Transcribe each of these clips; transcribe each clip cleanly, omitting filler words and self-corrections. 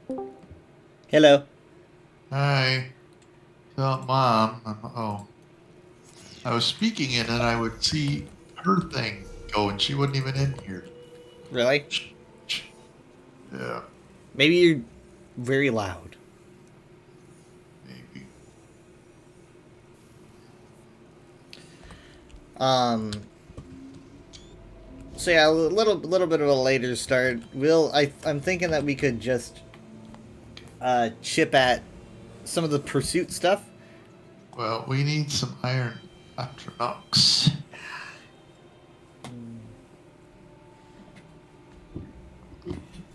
Hello. Hi. Tell Mom. I was speaking in and I would see her thing go, and she wasn't even in here. Really? Yeah, Maybe you're very loud. maybe. Um. So yeah, a little bit of a later start. I'm thinking that we could just chip at some of the pursuit stuff. Well, we need some iron Atronachs.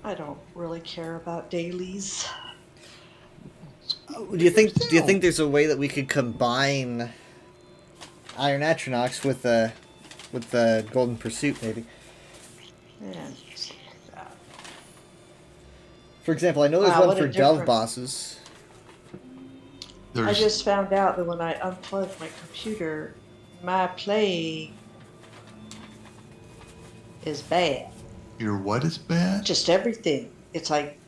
I don't really care about dailies. Do you think? Do you think Still, there's a way that we could combine Iron Atronachs with the Golden Pursuit, maybe? And just look at that. For example, I know there's Wow, one what a for Delve difference. bosses. I there's just found out that when I unplugged my computer, my play is bad. your what is bad? Just everything. It's like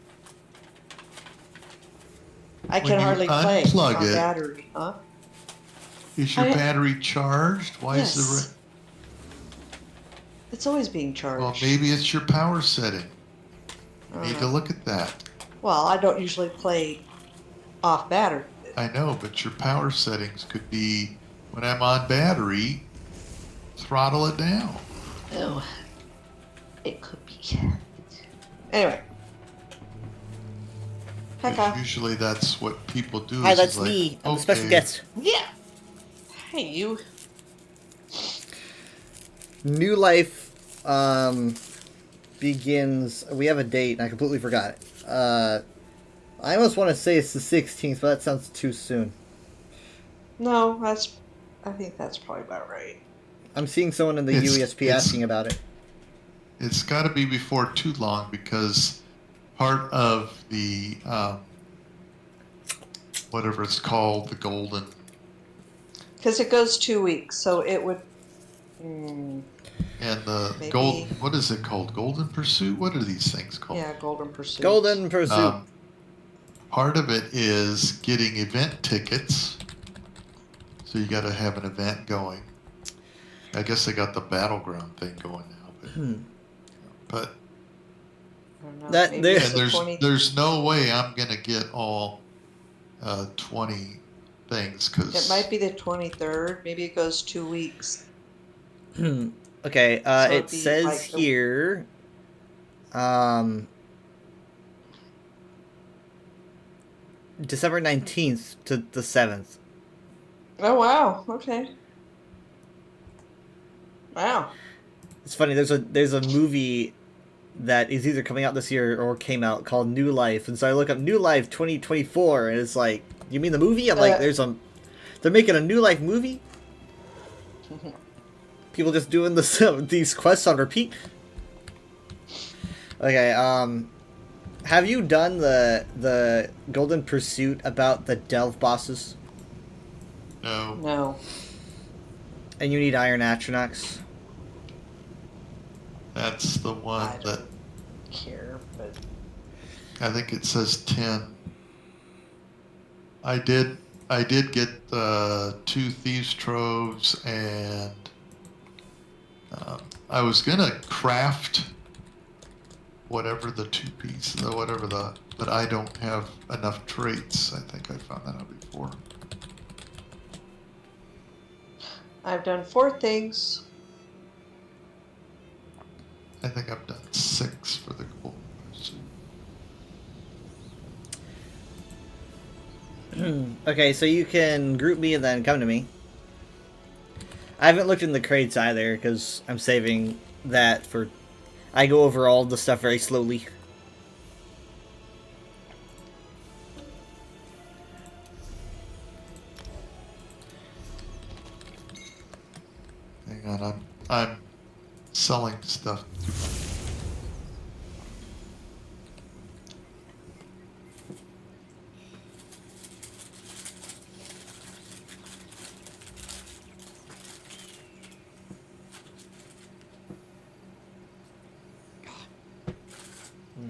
I When can you hardly play unplug on it, battery, huh? is your I battery charged? Why is the yes, it's always being well, charged. maybe it's your power setting. I You don't need to know. look at that. Well, I don't usually play off battery. I know, but your power settings could be when I'm on battery, throttle it down. Oh, it could be. Anyway, Because Pekka. usually that's what people do Hi, is that's like, me. I'm the special okay, guest. Yeah. Hey, you. New Life begins. We have a date, and I completely forgot it. I almost want to say it's the 16th, but that sounds too soon. No, that's. I think that's probably about right. I'm seeing someone in the it's UESP it's asking about it. it's got to be before too long because part of the whatever it's called, the golden Because it goes 2 weeks, so it would. Mm, and the maybe. gold, what is it called? Golden Pursuit? What are these things called? Yeah, Golden Pursuit. Golden Pursuit. Um, Part of it is getting event tickets. So you got to have an event going. I guess they got the battleground thing going now, but I don't know. That Maybe there. it's and the there's 20. there's no way I'm gonna get all 20 things It because might be the 23rd. Maybe it goes 2 weeks. Okay. So It it'd be says like the. here. Um, December 19th to the 7th. Oh, wow. Okay. Wow. It's funny. There's a movie that is either coming out this year or came out called New Life, and so I look up New Life 2024, and it's like, you mean the movie? I'm like, Uh, they're making a New Life movie. People just doing this these quests on repeat. Okay. Have you done the Golden Pursuit about the Delve bosses? no, no. And you need Iron Atronachs. that's the I one that don't care, but. I think it says 10. I did I did get two thieves troves and I was gonna craft whatever the two piece, whatever the, but I don't have enough traits. I think I found that out before. I've done 4 things. I think I've done 6 for the golden pursuit. Okay, so you can group me and then come to me. I haven't looked in the crates either because I'm saving that for. I go over all the stuff very slowly. Hang on, I'm selling stuff too much.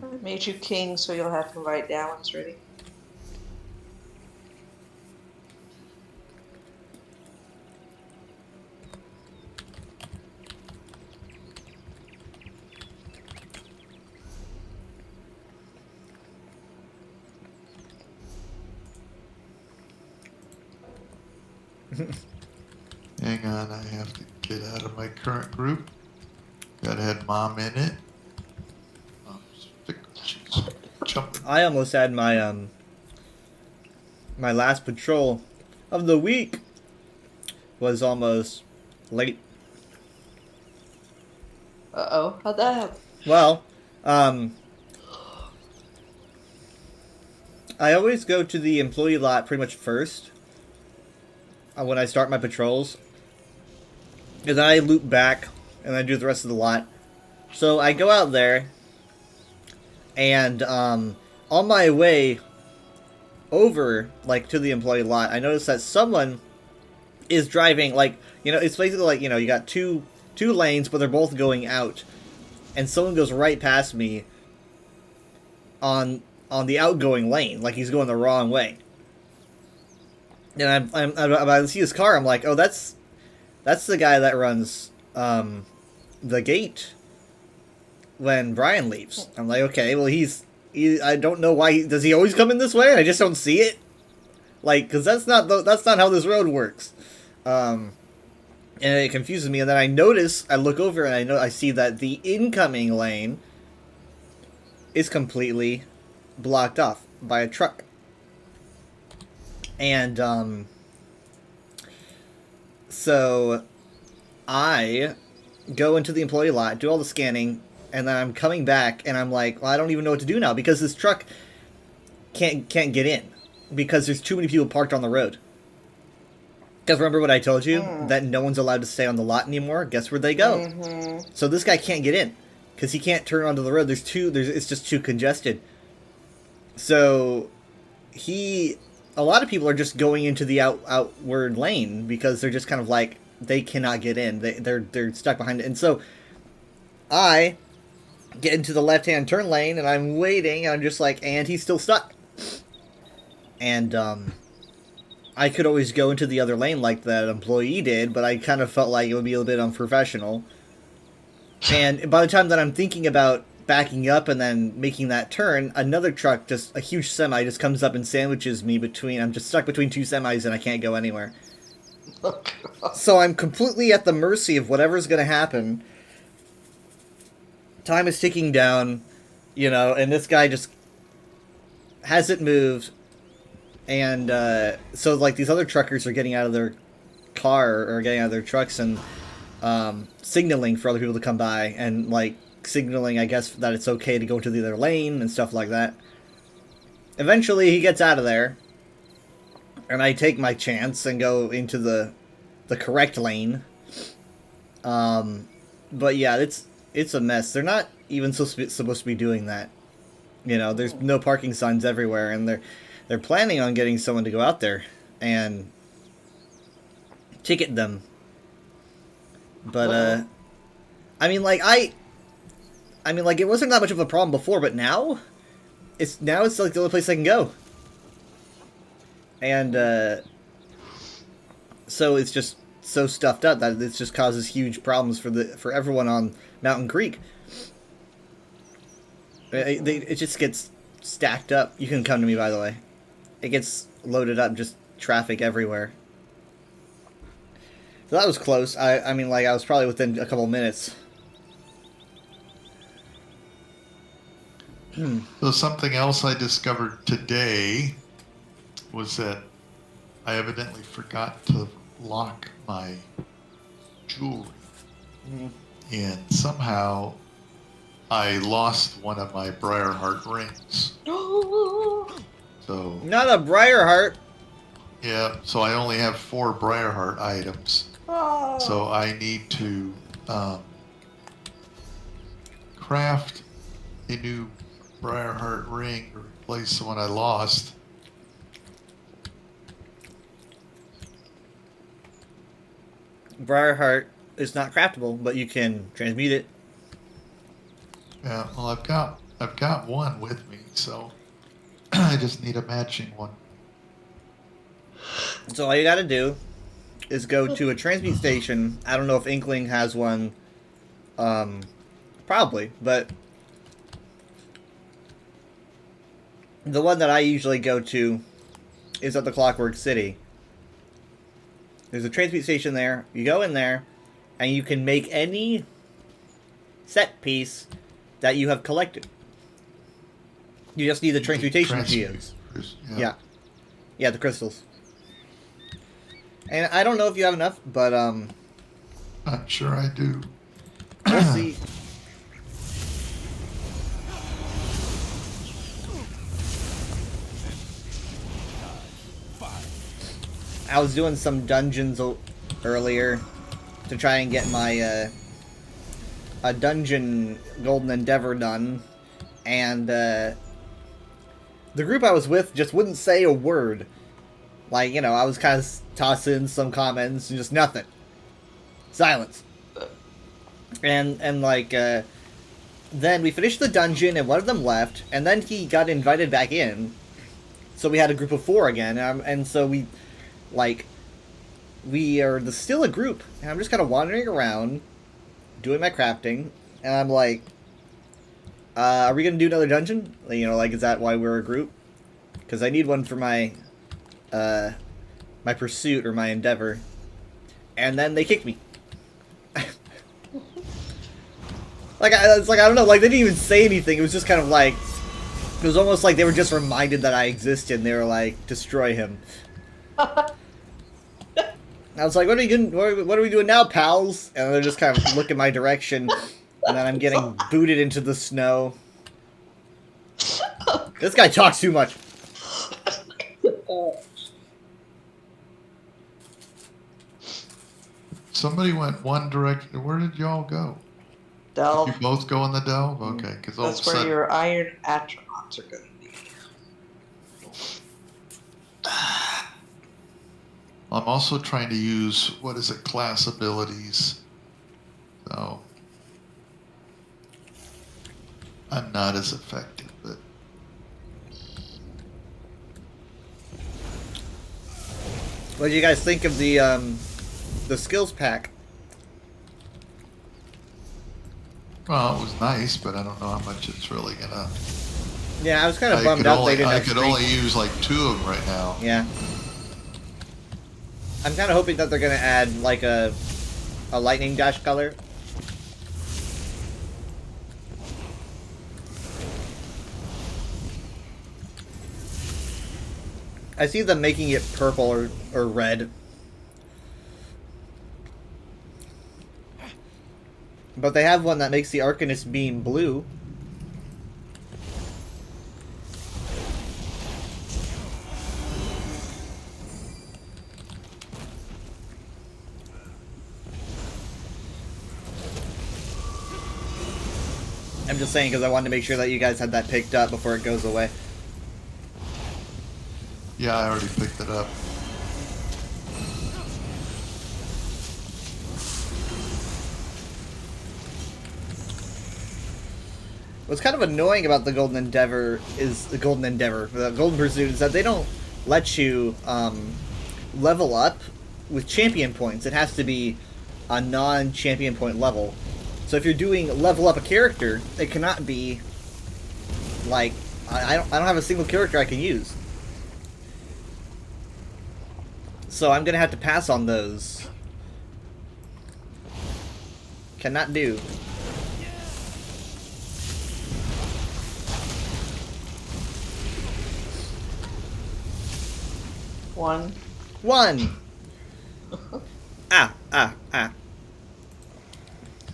I made you king, so you'll have to write down when it's ready. Hang on, I have to get out of my current group. That had mom in it. She's jumping. I almost had my my last patrol of the week was almost late. Uh-oh. How'd that happen? Well, I always go to the employee lot pretty much first when I start my patrols. And then I loop back and I do the rest of the lot. So I go out there and on my way over like to the employee lot, I noticed that someone is driving like, you know, it's basically like, you know, you got two lanes but they're both going out. And someone goes right past me on the outgoing lane, like he's going the wrong way. And I see his car. I'm like, oh, that's the guy that runs the gate when Brian leaves. I'm like, okay, well I don't know why. Does he always come in this way? And I just don't see it. Like, because that's not how this road works. And it confuses me. And then I look over and I see that the incoming lane is completely blocked off by a truck. And so I go into the employee lot, do all the scanning, and then I'm coming back and I'm like, well, I don't even know what to do now because this truck can't get in because there's too many people parked on the road. Because remember what I told you? That no one's allowed to stay on the lot anymore? Guess where they go? Mm-hmm. So this guy can't get in because he can't turn onto the road. It's just too congested. So a lot of people are just going into the outward lane because they're just kind of like, they cannot get in. They're stuck behind it. And so I get into the left-hand turn lane and I'm waiting and I'm just like, and he's still stuck. And I could always go into the other lane like that employee did, but I kind of felt like it would be a little bit unprofessional. And by the time that I'm thinking about backing up and then making that turn, another truck, just a huge semi, just comes up and sandwiches me between. I'm just stuck between two semis and I can't go anywhere. Oh, God. So I'm completely at the mercy of whatever's going to happen. Time is ticking down, you know, and this guy just hasn't moved. And so, like, these other truckers are getting out of their car or getting out of their trucks and signaling for other people to come by and, like, signaling, I guess, that it's okay to go to the other lane and stuff like that. Eventually, he gets out of there, and I take my chance and go into the correct lane. But yeah, it's a mess. They're not even supposed to be doing that. You know, there's no parking signs everywhere, and they're planning on getting someone to go out there and ticket them. But I mean, like it wasn't that much of a problem before, but now it's like the only place I can go. And so it's just so stuffed up that it just causes huge problems for everyone on Mountain Creek. It just gets stacked up. You can come to me, by the way. It gets loaded up, just traffic everywhere. So that was close. I mean, like, I was probably within a couple minutes. So something else I discovered today was that I evidently forgot to lock my jewelry. And somehow I lost one of my Briarheart rings. So Not a Briarheart. yeah, so I only have 4 Briarheart items. Oh. So I need to craft a new Briarheart ring to replace the one I lost. Briarheart is not craftable, but you can transmute it. Yeah, well, I've got I've got one with me, so I just need a matching one. So all you gotta do is go to a transmute station. I don't know if Inkling has one. Probably, but the one that I usually go to is at the Clockwork City. There's a transmute station there. You go in there, and you can make any set piece that you have collected. You just need the transmutation geodes. Yeah. Yeah, the crystals. And I don't know if you have enough, but I'm sure I do. we'll see. I was doing some dungeons earlier to try and get my a dungeon golden endeavor done, and the group I was with just wouldn't say a word. Like, you know, I was kind of tossing some comments and just nothing. Silence. And like, then we finished the dungeon and one of them left, and then he got invited back in. So we had a group of 4 again, and so we, like, we are still a group, and I'm just kind of wandering around, doing my crafting, and I'm like, are we going to do another dungeon? You know, like, is that why we're a group? Because I need one for my, my pursuit or my endeavor. And then they kicked me. It's like, I don't know, like, they didn't even say anything. It was just kind of like, it was almost like they were just reminded that I existed, and they were like, destroy him. I was like, what are we doing now, pals? And they're just kind of looking my direction, and then I'm getting booted into the snow. This guy talks too much. Somebody went one direction. Where did y'all go? Delve. You both go in the delve? Okay, because all of a That's where sudden... your iron astronauts are going to be. I'm also trying to use, what is it, class abilities. So, I'm not as effective, but... What do you guys think of the skills pack? Well, it was nice, but I don't know how much it's really gonna... Yeah, I was kind of bummed out they didn't I have could streak. only use like 2 of them right now. Yeah. I'm kind of hoping that they're going to add, like, a lightning dash color. I see them making it purple or red. But they have one that makes the Arcanist beam blue. I'm just saying because I wanted to make sure that you guys had that picked up before it goes away. Yeah, I already picked it up. What's kind of annoying about the Golden Endeavor, the Golden Pursuit, is that they don't let you level up with champion points. It has to be a non-champion point level. So if you're doing level up a character, it cannot be like I don't have a single character I can use. So I'm gonna have to pass on those. Cannot do. One. Ah.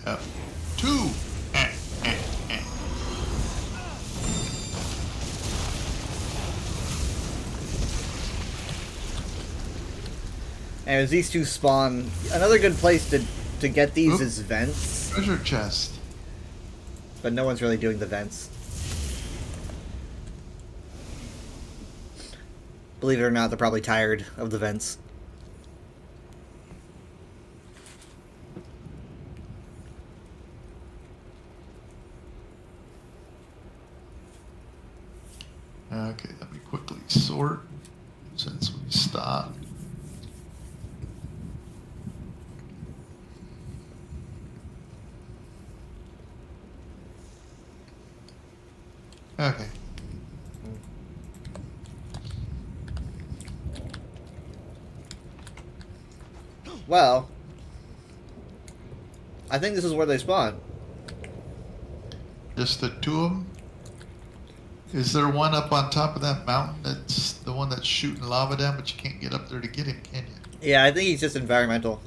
Yeah. 2! And as these two spawn, another good place to get these is vents. Treasure chest. But no one's really doing the vents. Believe it or not, they're probably tired of the vents. Okay, let me quickly sort since we stopped. Okay. Well, I think this is where they spawn. Just the two of them? Is there one up on top of that mountain that's the one that's shooting lava down, but you can't get up there to get him, can you? Yeah, I think he's just environmental.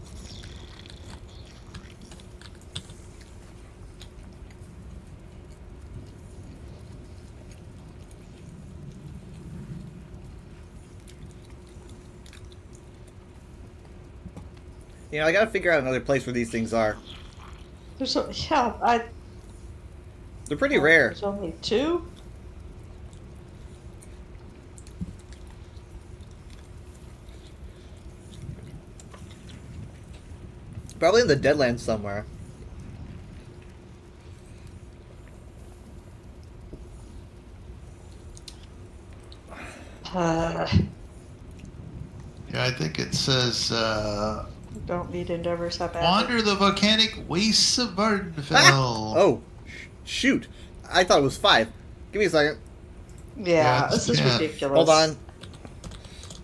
You know, I gotta figure out another place where these things are. There's They're pretty rare. There's only two. Probably in the Deadlands somewhere. Uh, Yeah, I think it says, don't need endeavors have wander the volcanic wastes of Vardenfell. Ah! Oh, shoot. I thought it was 5. Give me a second. Yeah, it's this is 10. ridiculous. Hold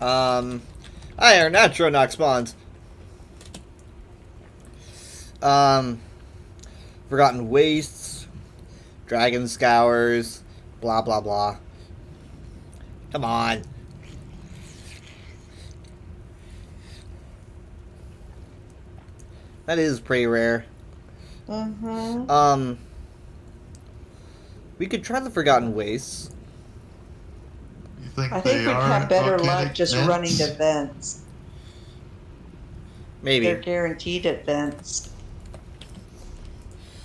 on. Iron Atronach spawns. Forgotten Wastes, Dragon Scours, blah blah blah. Come on. That is pretty rare. Mm-hmm. We could try the Forgotten Wastes. You think I think they we'd are have better volcanic luck just vents? running events. Maybe. They're guaranteed events.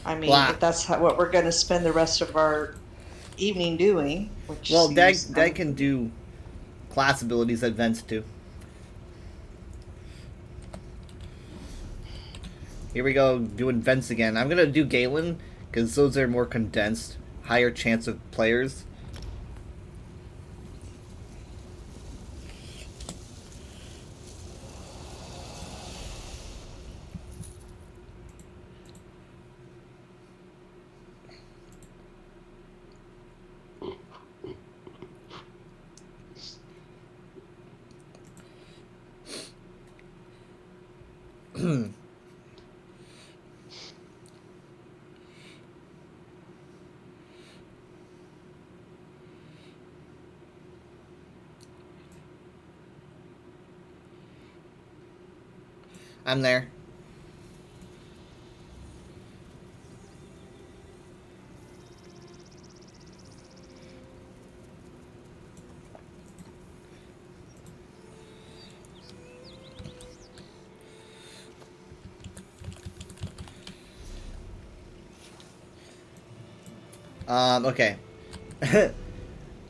I mean, Blah. if that's what we're going to spend the rest of our evening doing, which Well, seems Dag can do class abilities that Vents do. Here we go, doing Vents again. I'm gonna do Galen, because those are more condensed, higher chance of players. I'm there. Okay.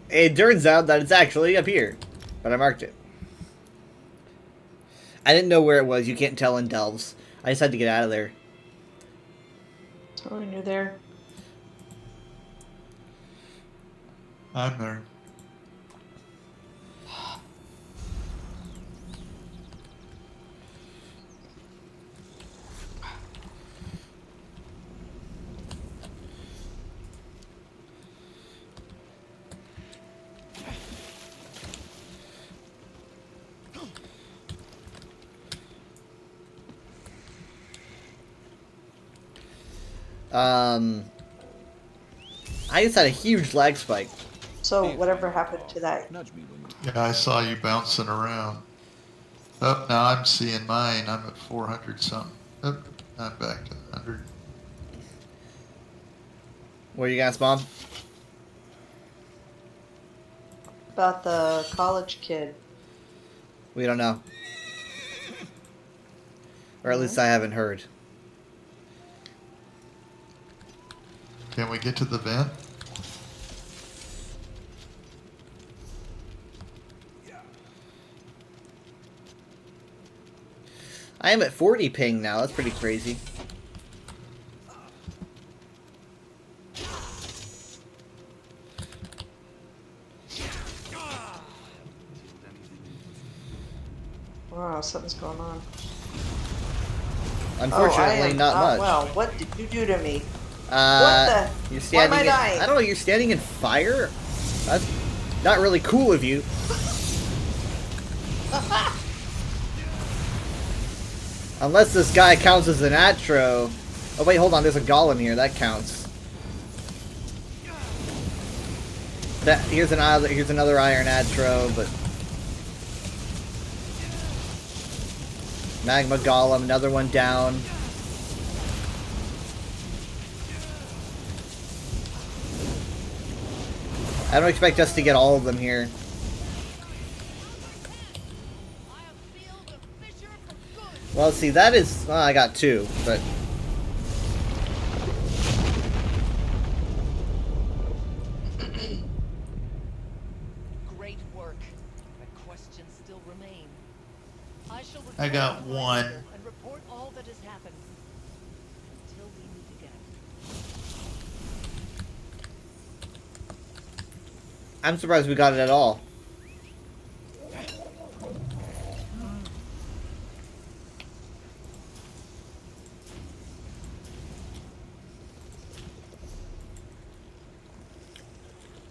It turns out that it's actually up here, but I marked it. I didn't know where it was. You can't tell in Delves. I just had to get out of there. totally new there. I'm there. I just had a huge lag spike. So whatever happened to that? Yeah, I saw you bouncing around. Oh, now I'm seeing mine. I'm at 400 something. Oh, I'm back to 100. Where you guys spawn? About the college kid. We don't know. Or at least I haven't heard. Can we get to the vent? I am at 40 ping now. That's pretty crazy. Wow, something's going on. Unfortunately, not much. Well, what did you do to me? You're Why standing. am I dying? I don't know. You're standing in fire. That's not really cool of you. Unless this guy counts as an Atro. Oh wait, hold on. There's a golem here. That counts. Here's another iron Atro, but magma golem, another one down. I don't expect us to get all of them here. Well, see, that is... Well, I got two, but... Great work. But questions still remain. I got one. And report all that has happened. Until we meet again. I'm surprised we got it at all.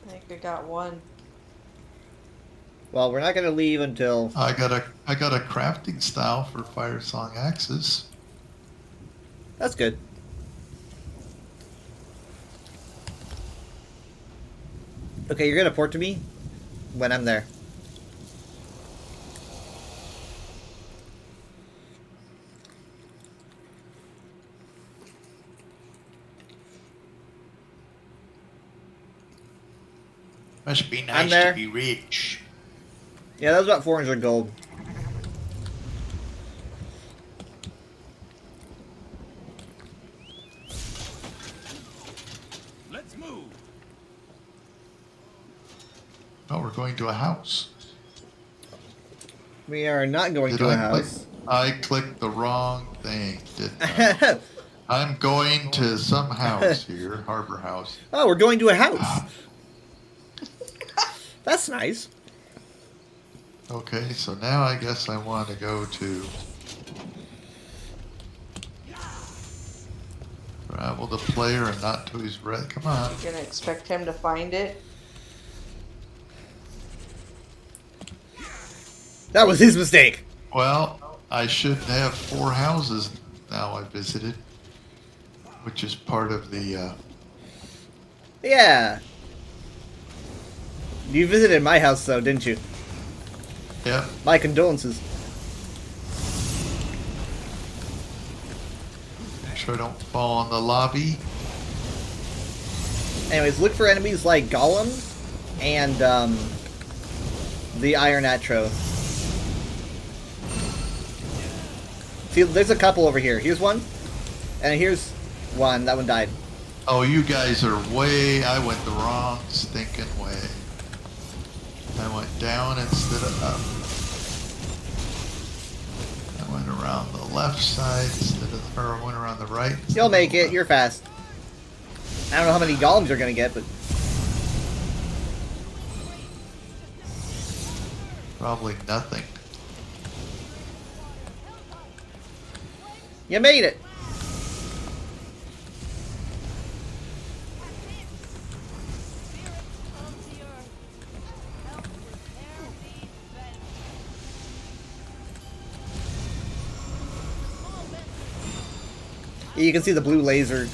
I think we got one. Well, we're not going to leave until... I got a crafting style for Fire Song axes. That's good. Okay, you're going to port to me when I'm there. Must be I'm nice there. to be rich. Yeah, that was about 400 gold. Let's move. Oh, we're going to a house. We are not going Did to a I house. I clicked the wrong thing, didn't I? I'm going to some house here, Harbor House. Oh, we're going to a house. That's nice. Okay, so now I guess I want to go to travel the player and not to his red. Come on. You're gonna expect him to find it? That was his mistake. Well, I should have 4 houses now I visited, which is part of the. Yeah. You visited my house, though, didn't you? Yep. My condolences. Make sure I don't fall in the lobby. Anyways, look for enemies like golems and the iron Atro. See, there's a couple over here. Here's one, and here's one. That one died. Oh, you guys are way. I went the wrong stinking way. I went down instead of up. I went around the left side instead of, or I went around the right. instead You'll of make the it. left. You're fast. I don't know how many golems you're gonna get, but Probably nothing. you made it. You can see the blue laser.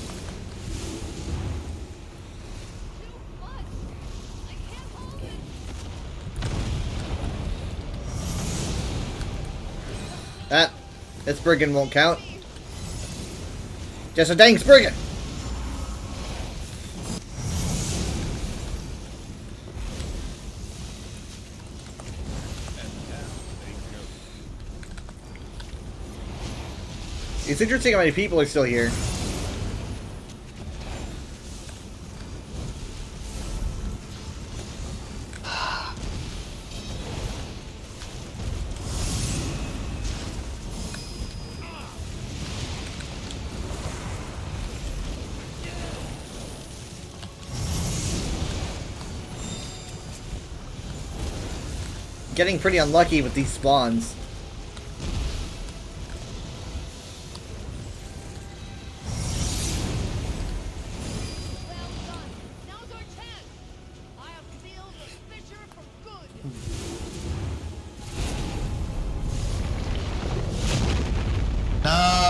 That Spriggan won't count. Just a dang Spriggan! It's interesting how many people are still here. Getting pretty unlucky with these spawns.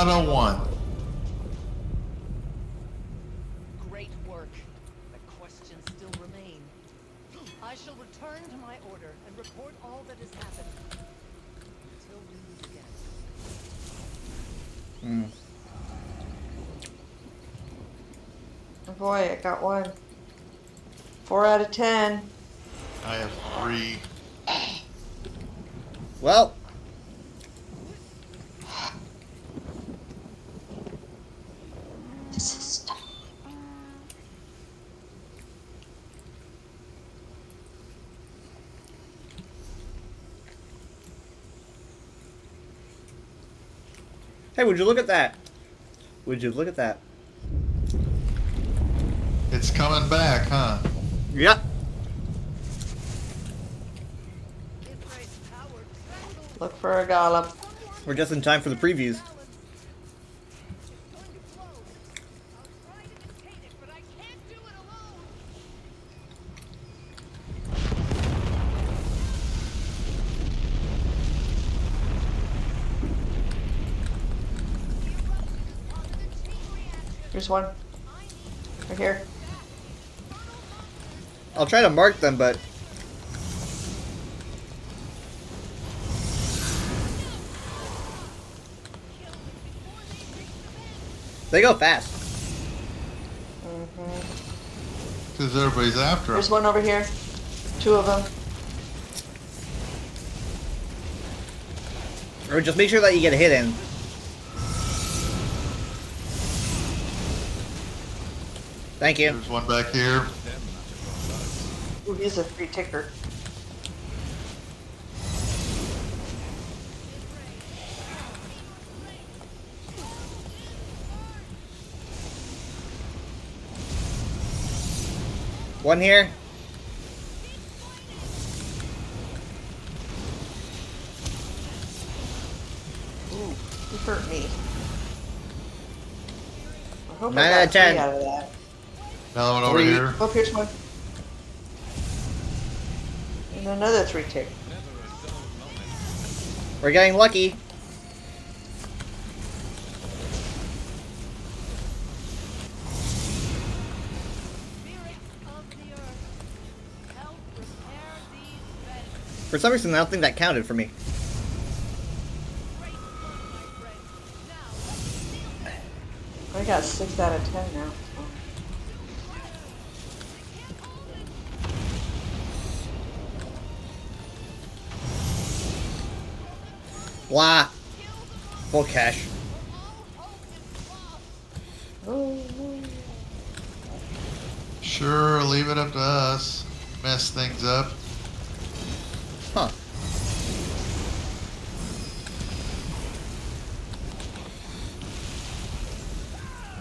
out of 1. Great work. The questions still remain. I shall return to my order and report all that has happened. Until we meet again. Oh boy, I got 1. 4 out of 10. I have 3. Well, This is tough. hey, would you look at that? Would you look at that? It's coming back, huh? Yep. Ithra's power trembles. Look for a golem. We're just in time for the previews. It's going to blow. I'll try to contain it, but I can't do it alone. The eruption is causing a chain reaction. Here's one. I need Right here. I'll try to mark them, but they go fast. Because everybody's after There's him. one over here. 2 of them. Or just make sure that you get a hit in. Thank you. There's one back here. Ooh, he's a 3 ticker. One here. Ooh, he hurt me. I hope 9 I out got of 10. 3 out of that. Another one over 3. here. Oh, here's one. And another 3 tick. We're getting lucky. Spirit of the earth. Help repair these beds. For some reason, I don't think that counted for me. Great work, my friend. Now, let's seal I got 6 out of 10 now. Blah. Full cash. Oh, Sure, leave it up to us. Mess things up. Huh.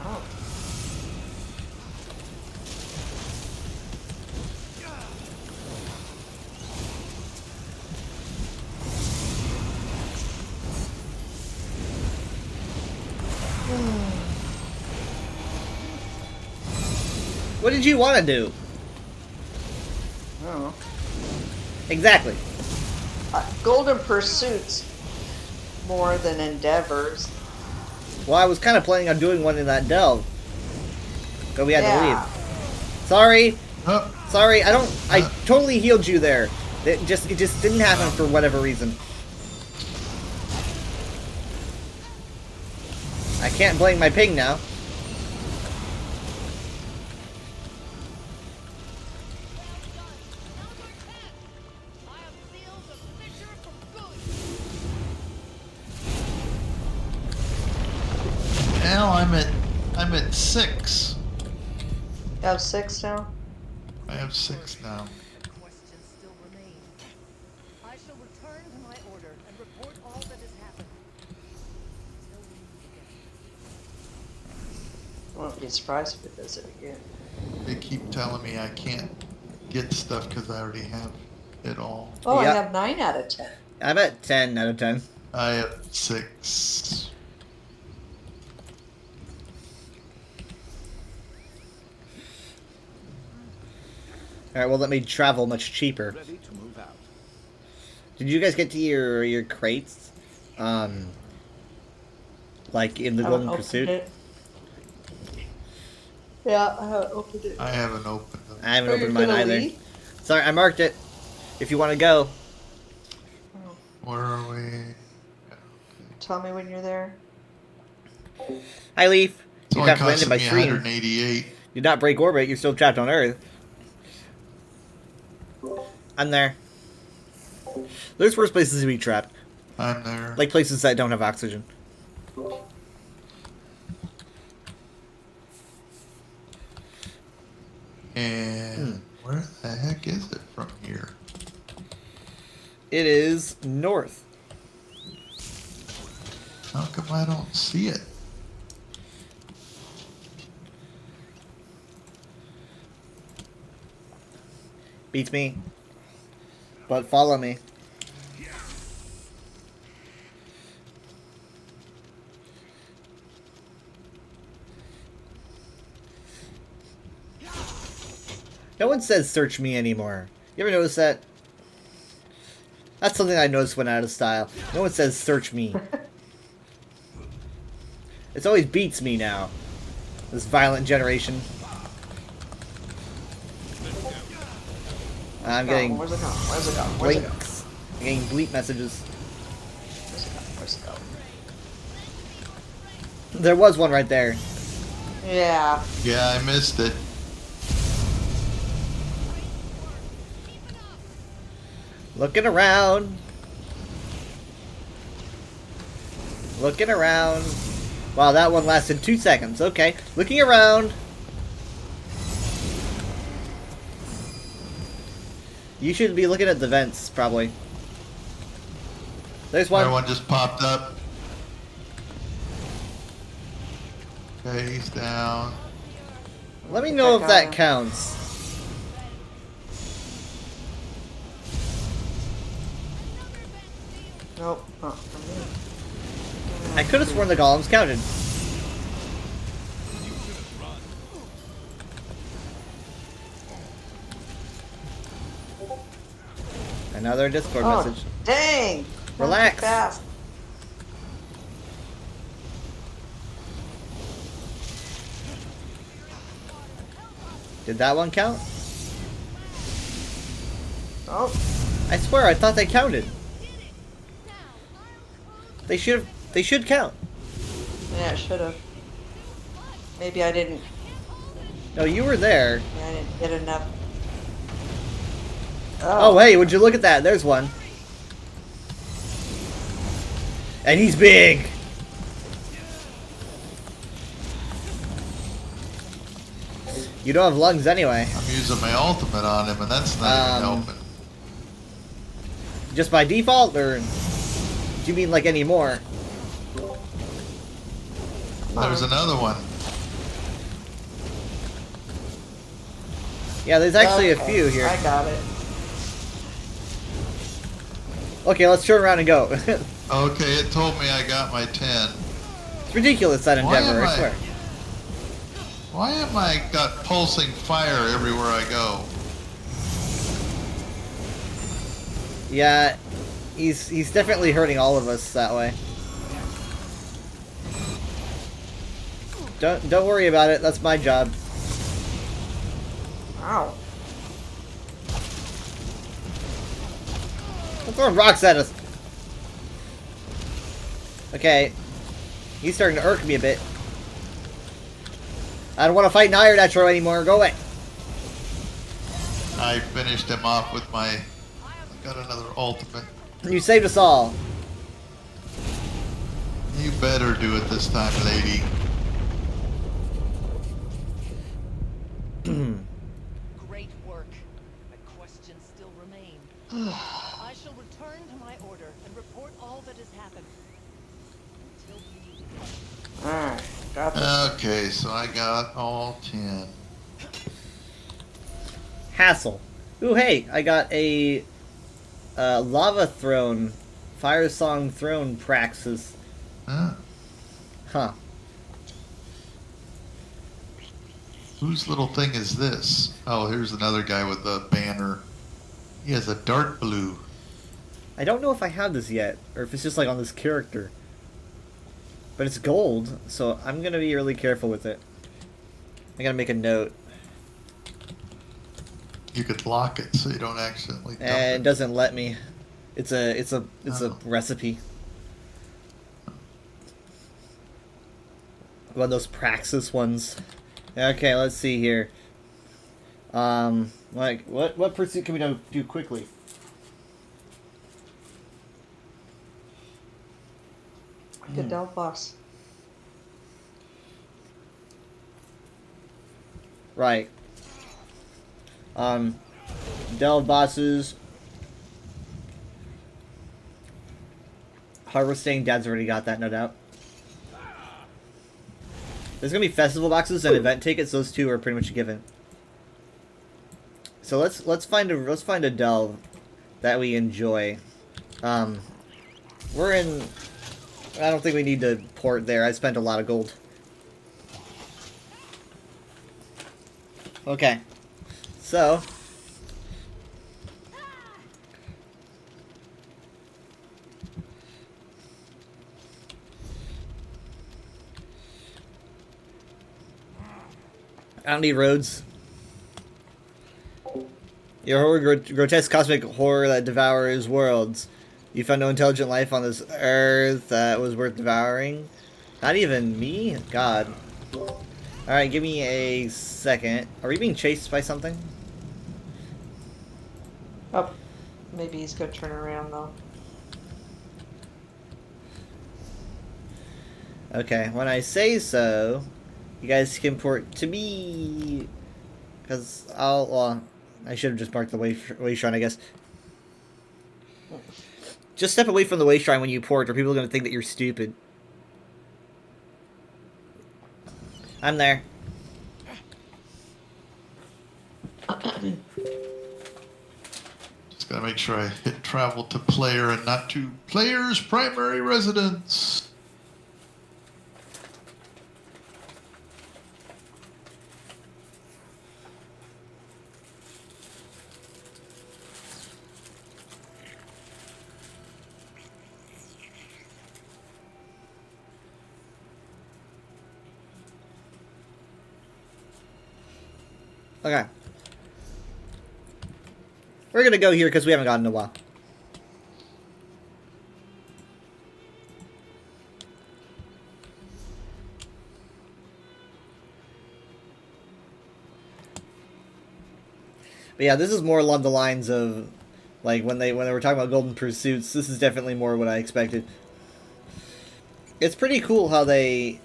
oh. What did you want to do? Oh. Exactly. Golden Pursuits more than Endeavors. Well, I was kind of planning on doing one in that delve. But we had to Yeah. leave. Sorry. Oh, Sorry, I totally healed you there. It just didn't happen for whatever reason. I can't blame my ping now. I have sealed the fissure for good. now I'm at 6. You have 6 now? I have 6 now. The questions still remain. I shall return to my order and report all that has happened. Until we meet again. I won't be surprised if it does it again. They keep telling me I can't get stuff because I already have it all. Oh, Yeah. I have 9 out of 10. I'm at 10 out of 10. I have 6. Alright, well, that made travel much cheaper. Ready to move out. Did you guys get to your crates? Like in the Haven't Golden opened Pursuit. it. Yeah, I haven't opened it. I haven't opened them. I haven't Oh, opened you're mine gonna either. leave? Sorry, I marked it. If you want to go. Oh, Where are we? Yeah. tell me when you're there. Hi, Leaf. It's You only got landed costing by me stream. 188. Did not break orbit. You're still trapped on Earth. I'm there. There's worse places to be trapped. I'm there. Like places that don't have oxygen. And where the heck is it from here? It is north. How come I don't see it? Beats me. But follow me. No one says search me anymore. You ever notice that? That's something I noticed when out of style. No one says search me. It's always beats me now. This violent generation. I'm getting Where's it going? Where's it going? Where's it going? blinks. I'm getting bleep messages. Where's it going? Where's it going? There was one right there. Yeah. Yeah, I missed it. Looking around. Looking around. Wow, that one lasted 2 seconds. Okay. Looking around. You should be looking at the vents, probably. There's one. Another one just popped up. Okay, he's down. Let me know if Check that out. counts. Nope. Not for me. I could have sworn the columns counted. Another Discord Oh, message. dang! Relax. Not too fast. Did that one count? Oh, I swear, I thought they counted. They should. They should count. yeah, it should have. Maybe I didn't. No, you were there. Yeah, I didn't get enough. Oh, hey, would you look at that? There's one. And he's big. You don't have lungs anyway. I'm using my ultimate on him, and that's not even Um, helping. Just by default, or do you mean like any more? There's another one. Yeah, there's actually a Okay, few here. I got it. Okay, let's turn around and go. Okay, it told me I got my 10. It's ridiculous, that Why endeavor, am I swear. Why am I got pulsing fire everywhere I go? Yeah, he's definitely hurting all of us that way. Don't worry about it. That's my job. Ow. They're throwing rocks at us. Okay, he's starting to irk me a bit. I don't want to fight Nair Netro anymore. Go away. I finished him off with my... I got another ultimate. You saved us all. You better do it this time, lady. Great work. My questions still remain. I shall return to my order and report all that has happened. Until we... Alright, got this. Okay, so I got all 10. Hassle. Ooh, hey, I got a lava throne, fire song throne praxis. Huh? Huh. Whose little thing is this? Oh, here's another guy with a banner. He has a dark blue. I don't know if I have this yet, or if it's just like on this character. But it's gold, so I'm gonna be really careful with it. I gotta make a note. You could lock it so you don't accidentally dump And it it. doesn't let me. It's a Oh. recipe. One of those Praxis ones. Okay, let's see here. Like what pursuit can we do quickly? Good delve boss. Right. Delve bosses. Harvesting, Dad's already got that, no doubt. There's gonna be festival boxes and event tickets. Those two are pretty much given. So let's find a delve that we enjoy. We're in. I don't think we need to port there. I spent a lot of gold. Okay. So. I don't need roads. Your horror, grotesque cosmic horror that devours worlds. You found no intelligent life on this earth that was worth devouring? Not even me? God. Alright, give me a second. Are we being chased by something? Oh, maybe he's gonna turn around though. Okay, when I say so, you guys can port to me. Because I should have just marked the way shrine, I guess. Just step away from the way shrine when you port, or people are going to think that you're stupid. I'm there. Just gotta make sure I hit travel to player and not to player's primary residence. Okay. We're going to go here because we haven't gotten in a while. But yeah, this is more along the lines of, like, when they were talking about Golden Pursuits, this is definitely more what I expected. It's pretty cool how they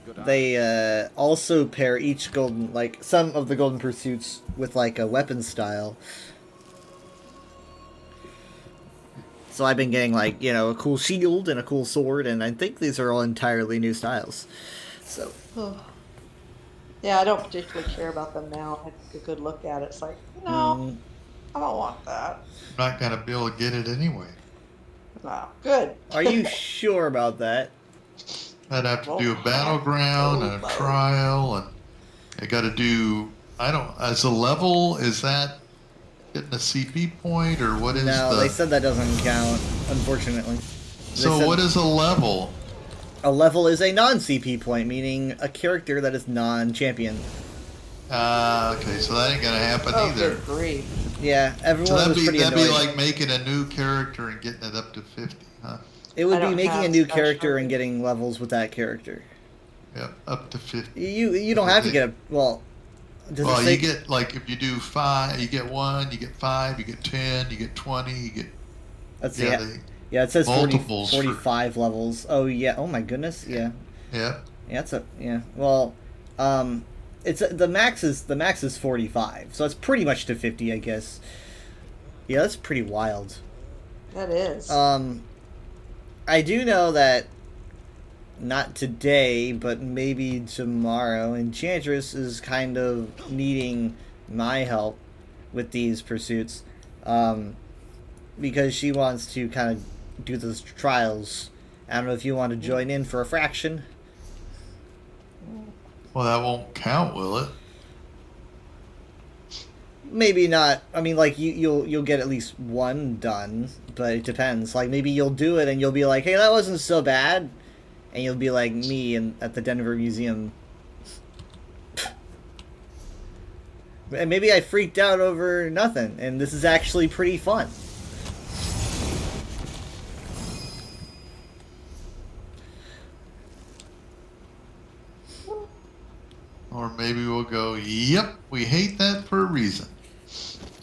also pair each golden, like, some of the Golden Pursuits with, like, a weapon style. So I've been getting, like, you know, a cool shield and a cool sword, and I think these are all entirely new styles. So, Yeah, I don't particularly care about them now. I take a good look at it. It's like, no, I don't want that. I'm not gonna be able to get it anyway. No, good. are you sure about that? I'd have to do a battleground and a trial, and I got to do. I don't. As a level, is that getting a CP point or what is No, the? they said that doesn't count, unfortunately. So said- what is a level? A level is a non-CP point, meaning a character that is non-champion. Okay, so that ain't gonna happen Oh, either. good grief. Yeah, everyone So was pretty that'd be annoyed. like making a new character and getting it up to 50, huh? It would I be don't making a have new special. character and getting levels with that character. Yep, up to 50. You don't have to get a well. Does Well, it say, you get like if you do 5, you get 1, you get 5, you get 10, you get 20, you get let's see. yeah, Yeah, it says 40, multiples for- 45 levels. Oh yeah. Oh my goodness. Yeah. yeah. Yeah, that's a yeah. Well, it's the max is 45, so it's pretty much to 50, I guess. Yeah, that's pretty wild. That is. I do know that not today, but maybe tomorrow, Enchantress is kind of needing my help with these pursuits, because she wants to kind of do those trials. I don't know if you want to join in for a fraction. Well, that won't count, will it? Maybe not. I mean, like you'll get at least one done, but it depends. Like maybe you'll do it and you'll be like, "Hey, that wasn't so bad," and you'll be like me at the Denver Museum. And maybe I freaked out over nothing, and this is actually pretty fun. Or maybe we'll go, yep, we hate that for a reason.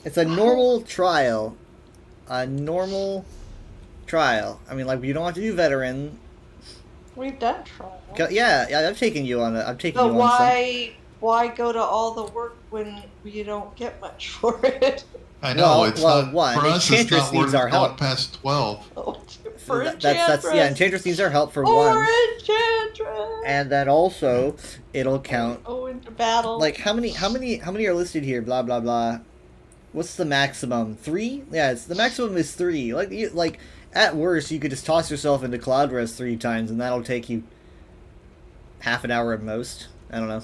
It's a normal trial. A normal trial. I mean, like, you don't have to do veteran. We've done trial. Yeah, I've taken you on. I've taken But you on some. why go to all the work when you don't get much for it? I know, Well, it's well, not, one, for us, it's Enchantress not needs worth our going help. past 12. Oh, for That's Enchantress. yeah. Enchantress needs our help for Or one, Enchantress. and then also it'll count. Oh, into battle. Like how many are listed here? Blah blah blah. What's the maximum? 3? Yeah, it's the maximum is 3. Like at worst, you could just toss yourself into Cloud Rest 3 times, and that'll take you half an hour at most. I don't know.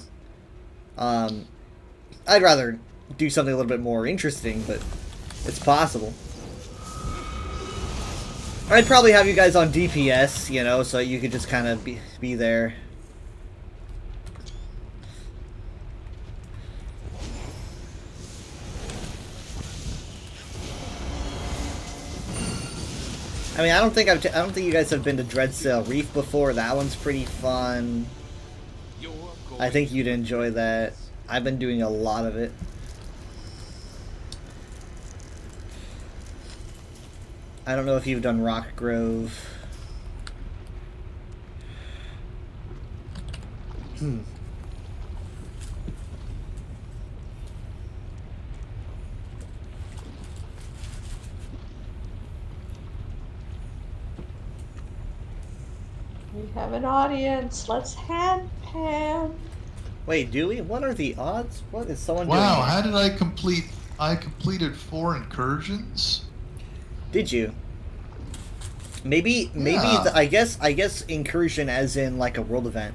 I'd rather do something a little bit more interesting, but it's possible. I'd probably have you guys on DPS, you know, so you could just kind of be there. I mean, I don't think you guys have been to Dreadsail Reef before. That one's pretty fun. I think you'd enjoy that. I've been doing a lot of it. I don't know if you've done Rock Grove. We have an audience. Let's hand pan. Wait, do we? What are the odds? What is someone doing? Wow, here? how did I complete? I completed 4 incursions. Did you? Maybe Yeah. I guess incursion as in like a world event.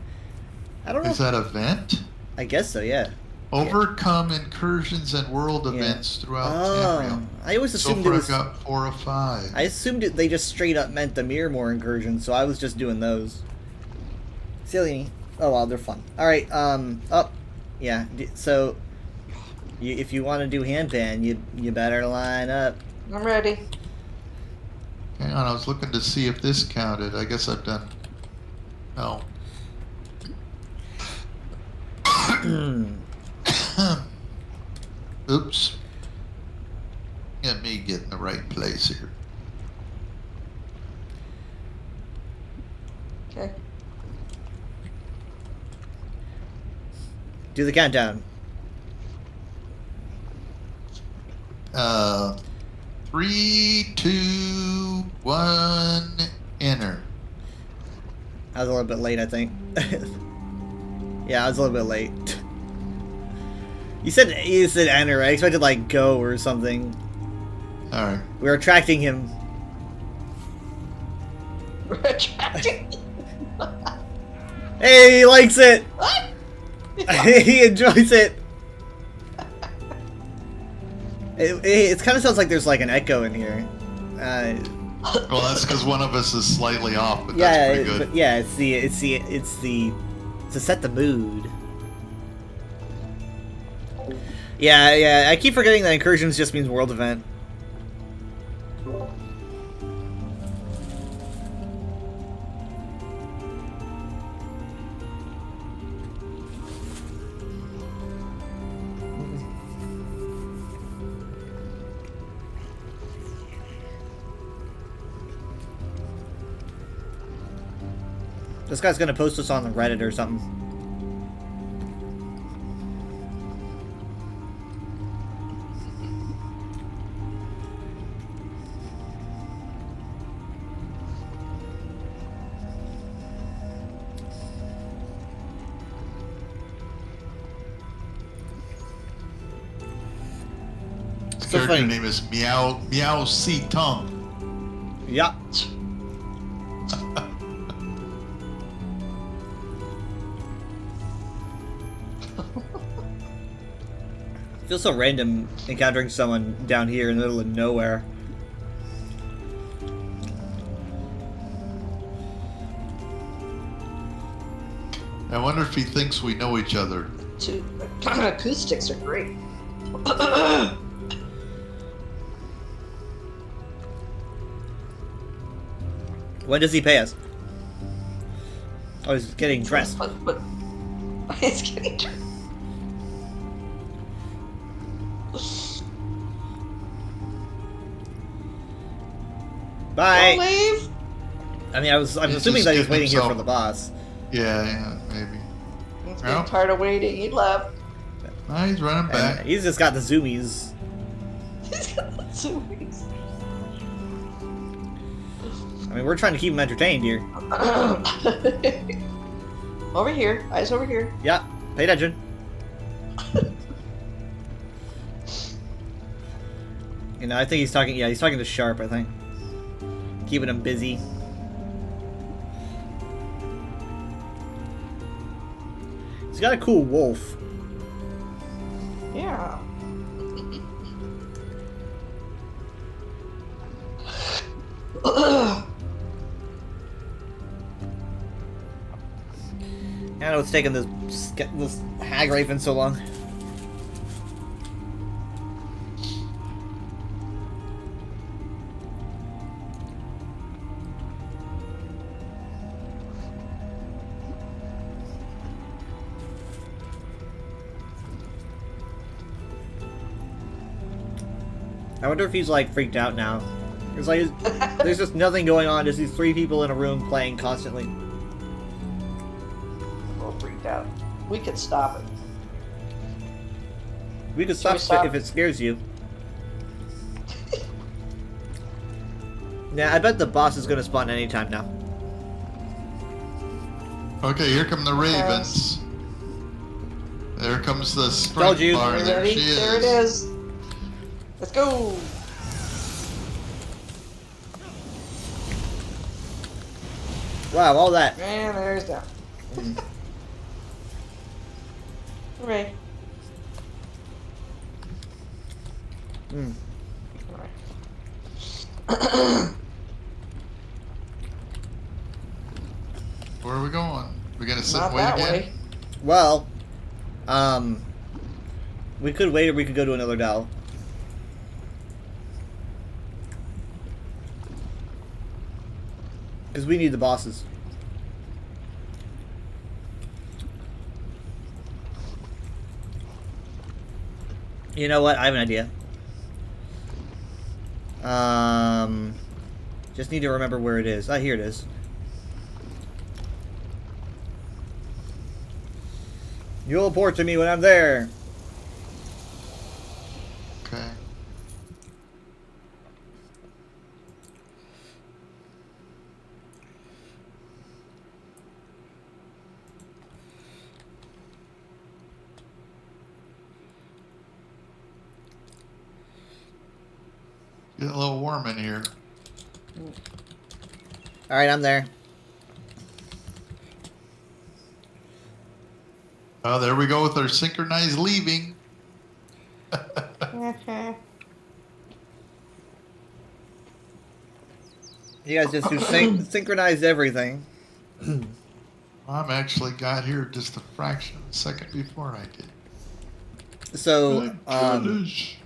I don't know. Is that event? I guess so, yeah. Overcome incursions and world events throughout Tamriel. I always So assumed far it I've was. got 4 or 5. I assumed they just straight up meant the Miramore incursions, so I was just doing those. Silly. Oh well, they're fun. All right. Up. Yeah. So, if you want to do handpan, you better line up. I'm ready. Hang on, I was looking to see if this counted. I guess I've done. No. Oops. Get me get in the right place here. Okay. Do the countdown. 3, 2, 1, enter. I was a little bit late, I think. Yeah, I was a little bit late. You said enter. I expected like go or something. All right. We're attracting him. Retracting. Hey, he likes it. What? He enjoys it. It kind of sounds like there's like an echo in here. Well, that's because one of us is slightly off, but Yeah, that's pretty good. but yeah, it's to set the mood. Yeah, I keep forgetting that incursions just means world event. This guy's gonna post us on Reddit or something. His So character funny. name is Meow C Tongue. Yeah. Feels so random encountering someone down here in the middle of nowhere. I wonder if he thinks we know each other. Two acoustics are great. When does he pay us? Oh, he's getting dressed. But it's getting dressed. Bye. Don't leave. I mean, I'm He's assuming just that he's getting waiting here for himself- the boss. Yeah, maybe. He's Well. getting tired of waiting. He left. Oh, he's running back. And he's just got the zoomies. He's got the zoomies. I mean, we're trying to keep him entertained here. Over here. Eyes over here. Yeah, pay attention. You know, I think he's talking. Yeah, he's talking to Sharp. I think keeping him busy. He's got a cool wolf. Yeah. I know it's taking this hag raven so long. I wonder if he's like freaked out now. It's like there's just nothing going on. Just these three people in a room playing constantly. We're freaked out. We could stop it. We could Should we stop stop? if it scares you. Nah, I bet the boss is gonna spawn anytime now. Okay, here come the ravens. There comes the Told sprint you. bar. You There ready? she is. There it is. Let's go. Wow, all that. And there's down. Hooray. Mm. Alright. Where are we going? We gonna sit Not and wait that again? way. Well, we could wait or we could go to another Dell. Because we need the bosses. You know what? I have an idea. Just need to remember where it is. Ah, here it is. You'll report to me when I'm there. Okay. Getting a little warm in here. Alright, I'm there. Oh, there we go with our synchronized leaving. You guys just do synchronized everything. Mom actually got here just a fraction of a second before I did. So, My goodness.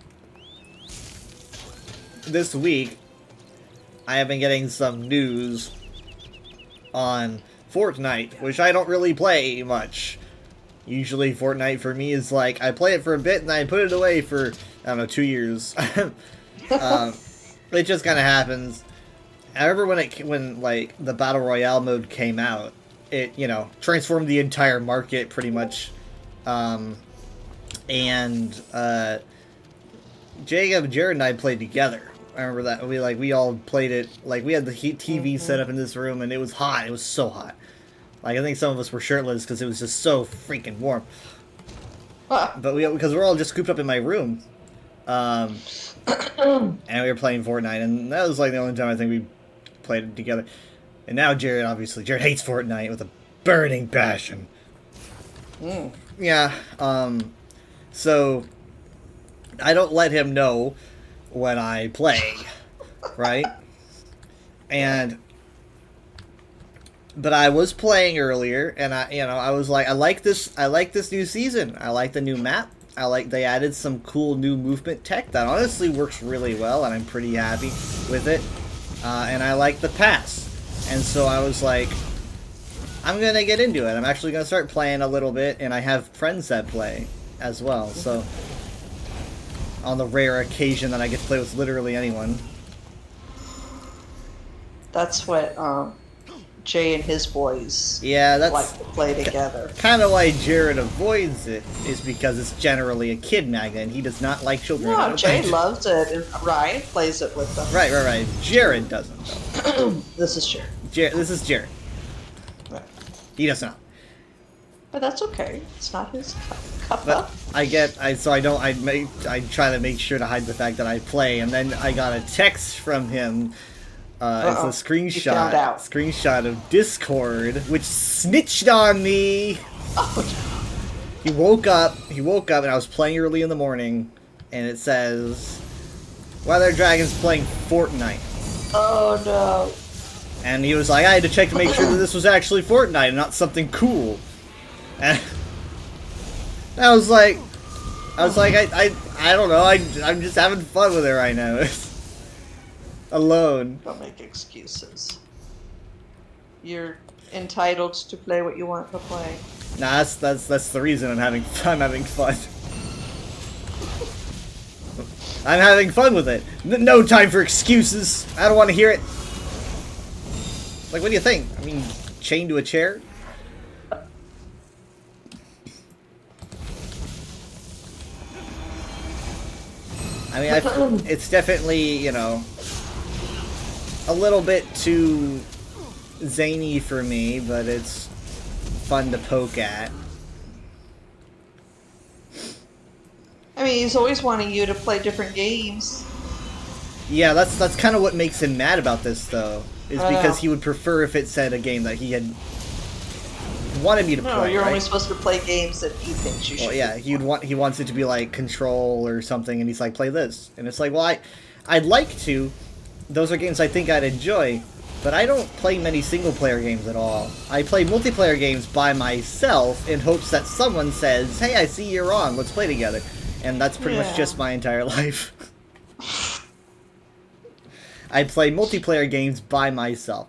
this week, I have been getting some news on Fortnite, which I don't really play much. Usually Fortnite for me is like, I play it for a bit and I put it away for, I don't know, 2 years. It just kind of happens. I remember when like the Battle Royale mode came out, it, you know, transformed the entire market pretty much. Jacob, Jared, and I played together. I remember that we all played it. Like we had the TV set up in this room, and it was hot. It was so hot. Like I think some of us were shirtless because it was just so freaking warm. But because we're all just cooped up in my room, and we were playing Fortnite, and that was like the only time I think we played it together. And now Jared hates Fortnite with a burning passion. Yeah. So I don't let him know when I play, right? And But I was playing earlier, and I was like, I like this new season. I like the new map. They added some cool new movement tech that honestly works really well, and I'm pretty happy with it. And I like the pass. And so I was like, I'm gonna get into it. I'm actually gonna start playing a little bit, and I have friends that play as well. So on the rare occasion that I get to play with literally anyone. That's what Jay and his boys Yeah, like that's to play together. kind of why Jared avoids it, is because it's generally a kid magnet, and he does not like children. No, Jay loves it, and Ryan plays it with them. Right. Jared doesn't, though. This is Jared. This is Jared. Right. He does not. But that's okay. It's not his cup But up. I try to make sure to hide the fact that I play, and then I got a text from him. It's a You found out. screenshot of Discord, which snitched on me. He woke up, and I was playing early in the morning, and it says, Weather Dragon's playing Fortnite. Oh no. And he was like, I had to check to make sure that this was actually Fortnite and not something cool. And I was like, I don't know, I'm just having fun with it right now. Alone. Don't make excuses. You're entitled to play what you want to play. Nah, that's the reason I'm having fun. I'm having fun with it. No time for excuses. I don't want to hear it. Like, what do you think? I mean, chained to a chair? I mean, it's definitely, you know, a little bit too zany for me, but it's fun to poke at. I mean, he's always wanting you to play different games. Yeah, that's kind of what makes him mad about this, though, is I know. because he would prefer if it said a game that he had wanted me to No, play. you're right? only supposed to play games that he thinks you should. Well, yeah, he wants it to be like Control or something, and he's like, play this, and it's like, well, I'd like to. Those are games I think I'd enjoy, but I don't play many single-player games at all. I play multiplayer games by myself in hopes that someone says, hey, I see you're on, let's play together. And that's pretty much Yeah. just my entire life. I play multiplayer games by myself.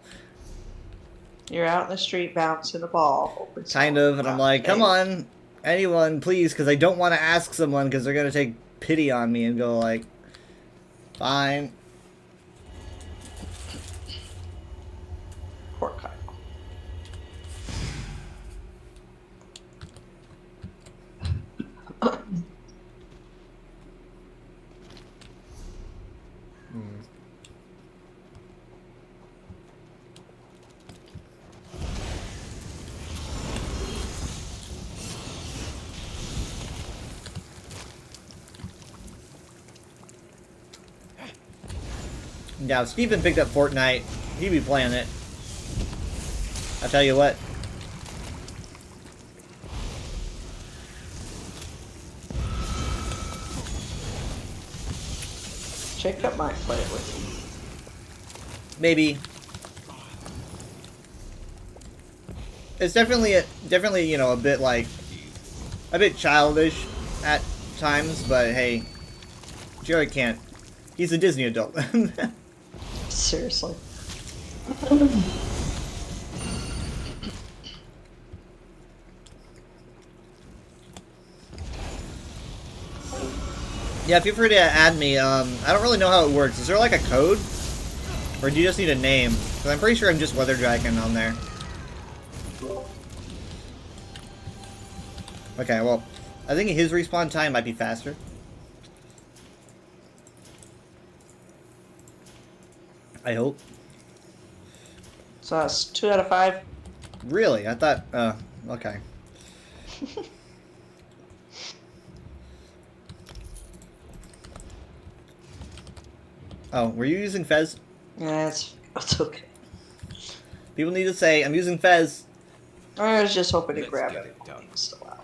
You're out in the street bouncing a ball. hoping Kind someone of, and I'm will like, come play. on, anyone, please, because I don't want to ask someone because they're going to take pity on me and go like, fine. Poor Kyle. Yeah, if Steven picked up Fortnite, he'd be playing it. I tell you what. Jacob might play it with you. Maybe. It's definitely, you know, a bit childish at times, but hey, Jared can't. He's a Disney adult. Seriously. Yeah, feel free to add me. I don't really know how it works. Is there like a code? Or do you just need a name? Because I'm pretty sure I'm just Weather Dragon on there. Okay, well, I think his respawn time might be faster. I hope. So that's 2 out of 5. Really? I thought, okay. Oh, were you using Fez? Yeah, it's okay. People need to say, I'm using Fez. I was just hoping to grab it. Still out.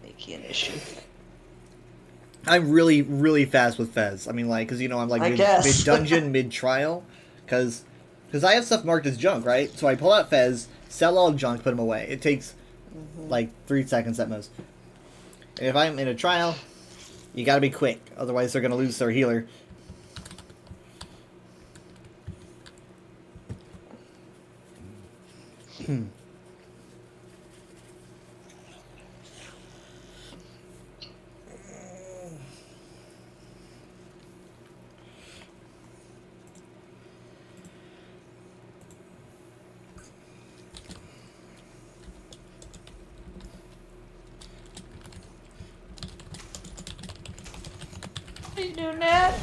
Make you an issue. I'm really, really fast with Fez. I mean, like, because, you know, I'm like I guess. mid-dungeon, mid-trial. Because because I have stuff marked as junk, right? So I pull out Fez, sell all junk, put them away. It takes like 3 seconds at most. And if I'm in a trial, you gotta be quick, otherwise they're gonna lose their healer. What are you doing, Ned?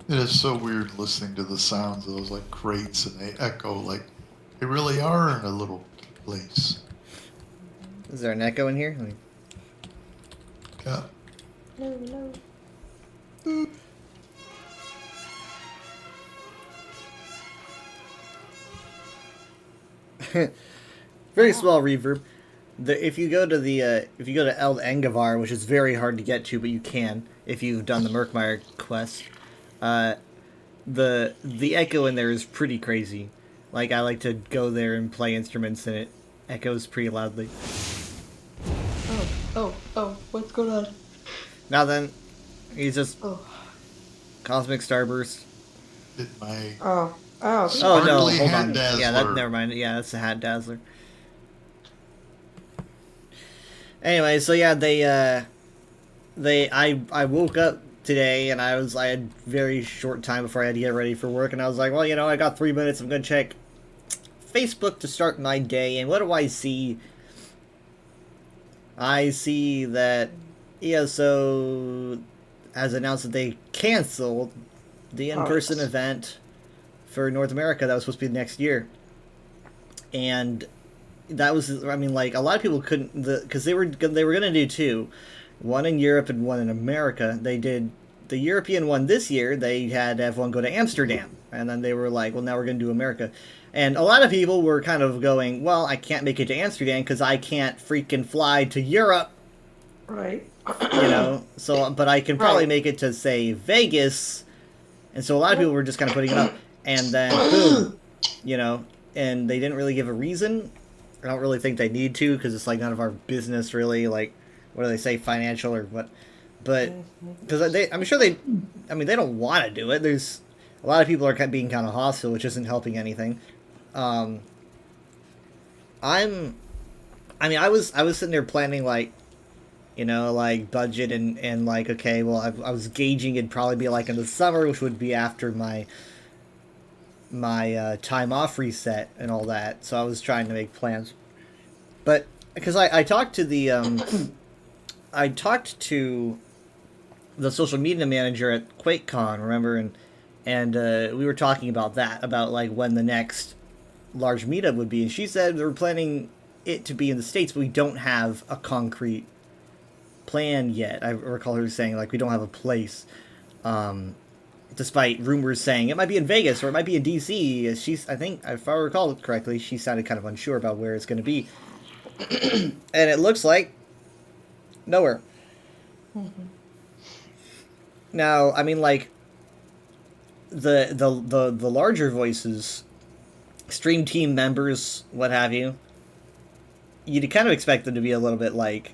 It is so weird listening to the sounds of those like crates, and they echo like they really are in a little place. Is there an echo in here? Yeah. No. Very small reverb. If you go to El Engavar, which is very hard to get to, but you can if you've done the Murkmire quest, the echo in there is pretty crazy. Like, I like to go there and play instruments, and it echoes pretty loudly. Oh, what's going on? Now then, he's just Oh. Cosmic Starburst. Did my Oh, Oh no, Sparkly hold Hat on. Dazzler. Yeah, never mind. Yeah, that's the Hat Dazzler. Anyway, so yeah, I woke up today and I had very short time before I had to get ready for work, and I was like, well, I got 3 minutes. I'm gonna check Facebook to start my day, and what do I see? I see that ESO has announced that they canceled the in-person event for North America that was supposed to be next year. And that was, I mean, like, a lot of people couldn't, because they were going to do two. One in Europe and one in America. They did the European one this year. They had everyone go to Amsterdam. And then they were like, well, now we're going to do America. And a lot of people were kind of going, well, I can't make it to Amsterdam because I can't freaking fly to Europe. Right. So, but I can probably make it to, say, Vegas. And so a lot of people were just kind of putting it up. And then, boom, and they didn't really give a reason. I don't really think they need to, because it's like none of our business, really. Like, what do they say, financial or what? But, because I'm sure they don't want to do it. There's a lot of people are being kind of hostile, which isn't helping anything. I was sitting there planning, like, like budget and like, okay, well, I was gauging it'd probably be like in the summer, which would be after my time off reset and all that. So I was trying to make plans, but because I talked to the social media manager at QuakeCon, remember, and we were talking about that, about like when the next large meetup would be, and she said they were planning it to be in the States, but we don't have a concrete plan yet. I recall her saying, like, we don't have a place, despite rumors saying it might be in Vegas or it might be in DC. I think, if I recall correctly, she sounded kind of unsure about where it's going to be. And it looks like nowhere. Mm-hmm. Now, I mean, like, the larger voices, stream team members, what have you, you'd kind of expect them to be a little bit, like,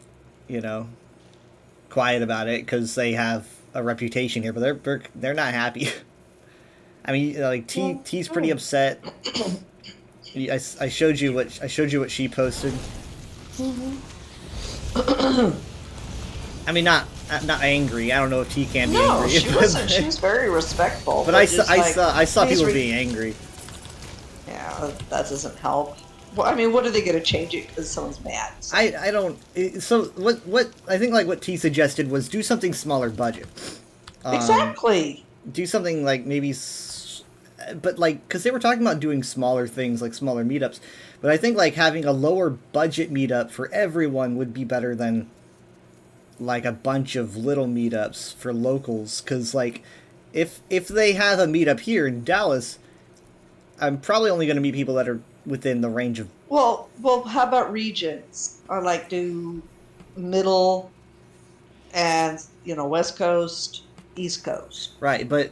quiet about it, because they have a reputation here, but they're not happy. I mean, like, T's pretty upset. I showed you what she posted. Mm-hmm. I mean, not angry. I don't know if T can be angry. No, she wasn't. She was very respectful. But I saw people being angry. Yeah, that doesn't help. Well, I mean, what are they going to change it because someone's mad? So. I don't. So what I think, like, what T suggested was do something smaller budget. Exactly. Do something like maybe but like, because they were talking about doing smaller things, like smaller meetups. But I think like having a lower budget meetup for everyone would be better than like a bunch of little meetups for locals. Because like, if they have a meetup here in Dallas, I'm probably only going to meet people that are within the range of. Well, how about regions? Or like do middle and West Coast, East Coast. Right, but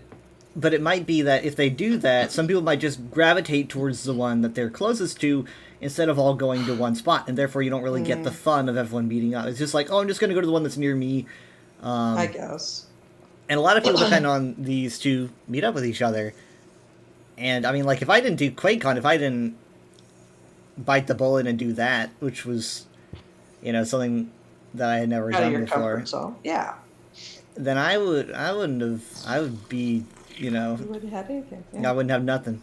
it might be that if they do that, some people might just gravitate towards the one that they're closest to instead of all going to one spot, and therefore you don't really get the fun of everyone meeting up. It's just like, oh, I'm just going to go to the one that's near me. I guess. And a lot of people depend on these to meet up with each other. And I mean, like, if I didn't do QuakeCon, if I didn't bite the bullet and do that, which was, something that I had never Out of done your before, comfort zone. Yeah. then I would be, You wouldn't have anything. I wouldn't have nothing.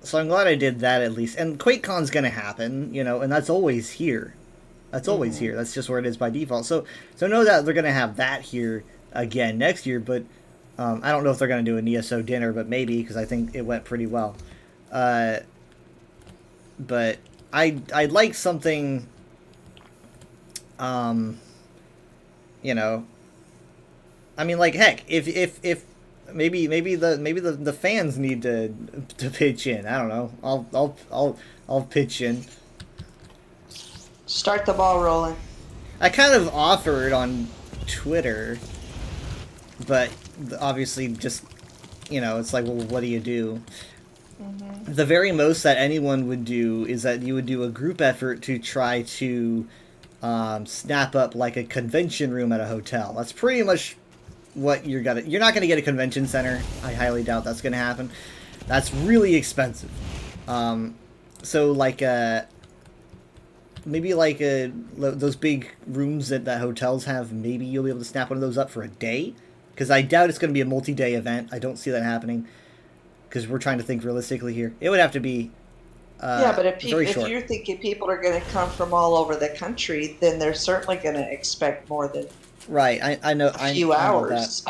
So I'm glad I did that at least. And QuakeCon's gonna happen, and that's always here. That's always here. That's just where it is by default. So know that they're gonna have that here again next year, but I don't know if they're gonna do an ESO dinner, but maybe, because I think it went pretty well. But I'd like something, I mean, like, heck, if maybe the fans need to pitch in. I don't know. I'll pitch in. Start the ball rolling. I kind of offered on Twitter, but obviously just it's like, well, what do you do? The very most that anyone would do is that you would do a group effort to try to snap up like a convention room at a hotel. That's pretty much what you're not gonna get a convention center. I highly doubt that's gonna happen. That's really expensive. So like maybe like those big rooms that hotels have, maybe you'll be able to snap one of those up for a day, because I doubt it's gonna be a multi-day event. I don't see that happening, because we're trying to think realistically here. It would have to be yeah, but if very short. you're thinking people are going to come from all over the country, then they're certainly going to expect more than right. I know. a few hours.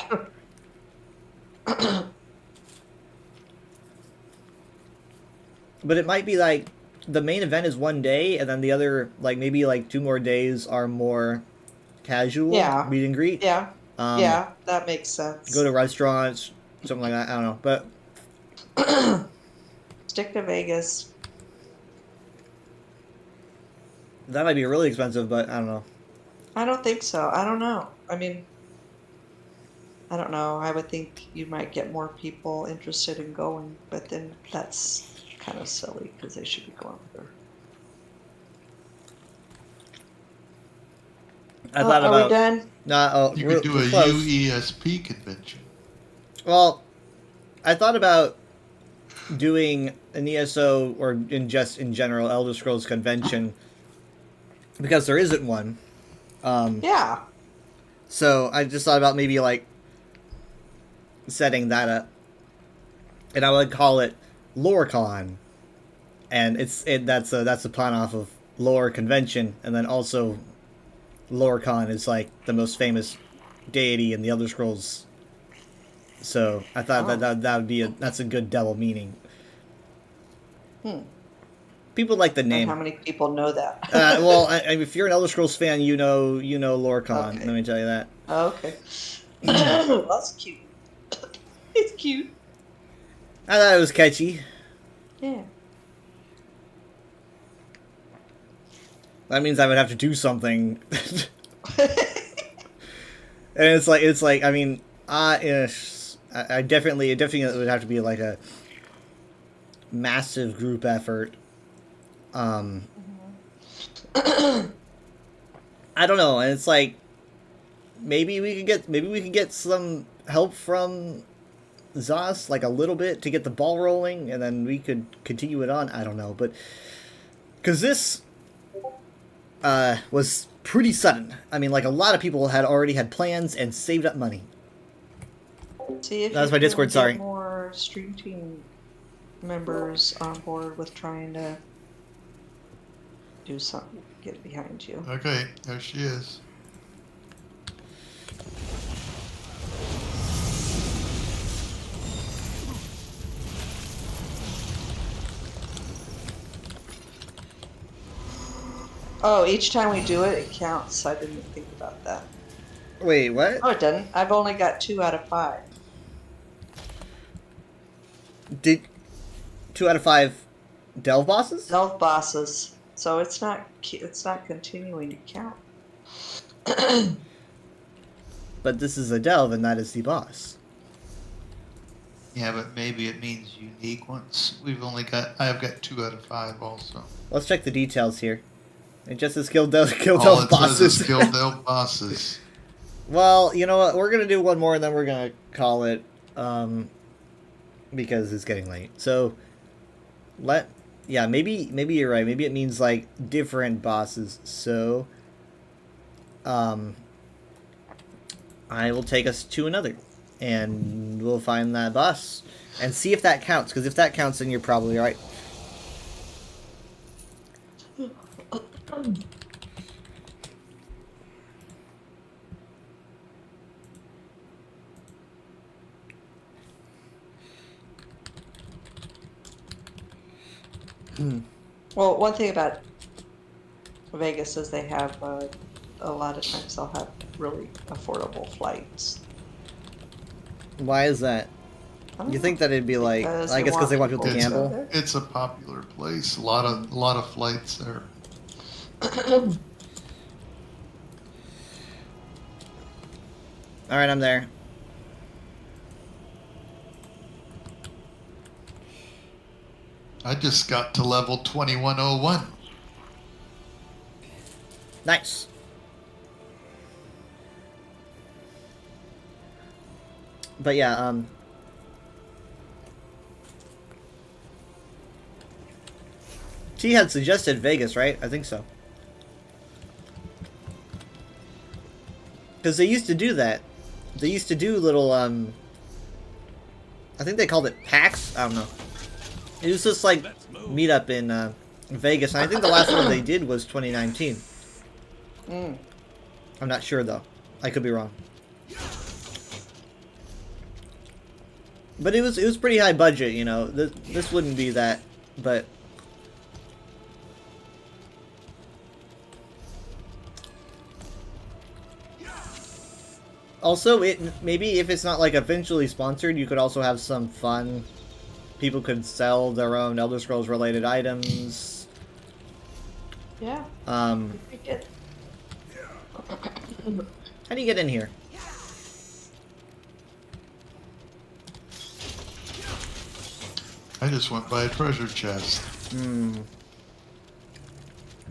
But it might be like the main event is one day, and then the other, like, maybe like 2 more days are more casual meet and greet. Yeah. Yeah, that makes sense. Go to restaurants, something like that. I don't know, but stick to Vegas. that might be really expensive. But I don't know. I don't think so. I don't know. I mean, I don't know. I would think you might get more people interested in going, but then that's kind of silly because they should be going there. I thought are about. we done? No, You could do a close. UESP convention. Well, I thought about doing an ESO or in general Elder Scrolls convention, because there isn't one. Yeah. So I just thought about maybe like setting that up, and I would call it LoreCon, and that's a pun off of Lore Convention, and then also LoreCon is like the most famous deity in the Elder Scrolls. So I thought that would be that's a good double meaning. People like the name. How many people know that? Well, if you're an Elder Scrolls fan, you know LoreCon. Okay. Let me tell you that. Oh, okay. That's cute. It's cute. I thought it was catchy. Yeah. That means I would have to do something. And it's like I mean, I definitely it would have to be like a massive group effort. I don't know, and it's like maybe we could get some help from Zos, like a little bit, to get the ball rolling, and then we could continue it on. I don't know, but because this was pretty sudden. I mean, like, a lot of people had already had plans and saved up money. See if That was you my Discord, can get sorry. more stream team members on board with trying to do something, get behind you. Okay, there she is. Oh, each time we do it, it counts. I didn't think about that. Wait, what? Oh, it doesn't. I've only got 2 out of 5. Did 2 out of 5 delve bosses? Delve bosses. So it's not continuing to count. But this is a delve, and that is the boss. Yeah, but maybe it means unique ones. I've got 2 out of 5 also. Let's check the details here. It just says kill delve All it says bosses. is kill delve bosses. Well, you know what? We're gonna do one more, and then we're gonna call it, because it's getting late. So, yeah, maybe you're right. Maybe it means like different bosses. So, I will take us to another, and we'll find that boss and see if that counts. Because if that counts, then you're probably right. Well, one thing about Vegas is they have a lot of times they'll have really affordable flights. Why is that? I don't You know. think that it'd be like? Because I guess because they want people to people gamble. there. It's a popular place. A lot of flights there. All right, I'm there. I just got to level 2101. Nice. But yeah, T had suggested Vegas, right? I think so. Because they used to do that. They used to do little, I think they called it PAX? I don't know. It was just like meetup in Vegas, and I think the last one they did was 2019. Mm. I'm not sure though. I could be wrong. But it was pretty high budget, you know. This wouldn't be that, but also maybe if it's not like eventually sponsored, you could also have some fun. People could sell their own Elder Scrolls related items. Yeah. How I get- do you get in here? I just went by a treasure chest.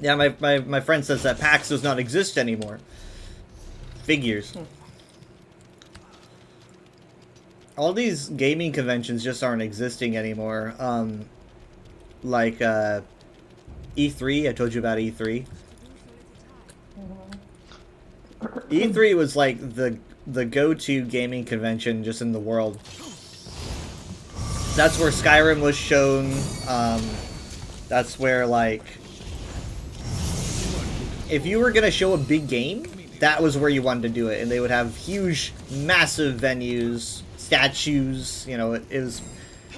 Yeah, my friend says that PAX does not exist anymore. Figures. All these gaming conventions just aren't existing anymore. Like E3, I told you about E3. E3 was like the go-to gaming convention just in the world. That's where Skyrim was shown. That's where, like, if you were gonna show a big game, that was where you wanted to do it, and they would have huge, massive venues, statues. You know, it's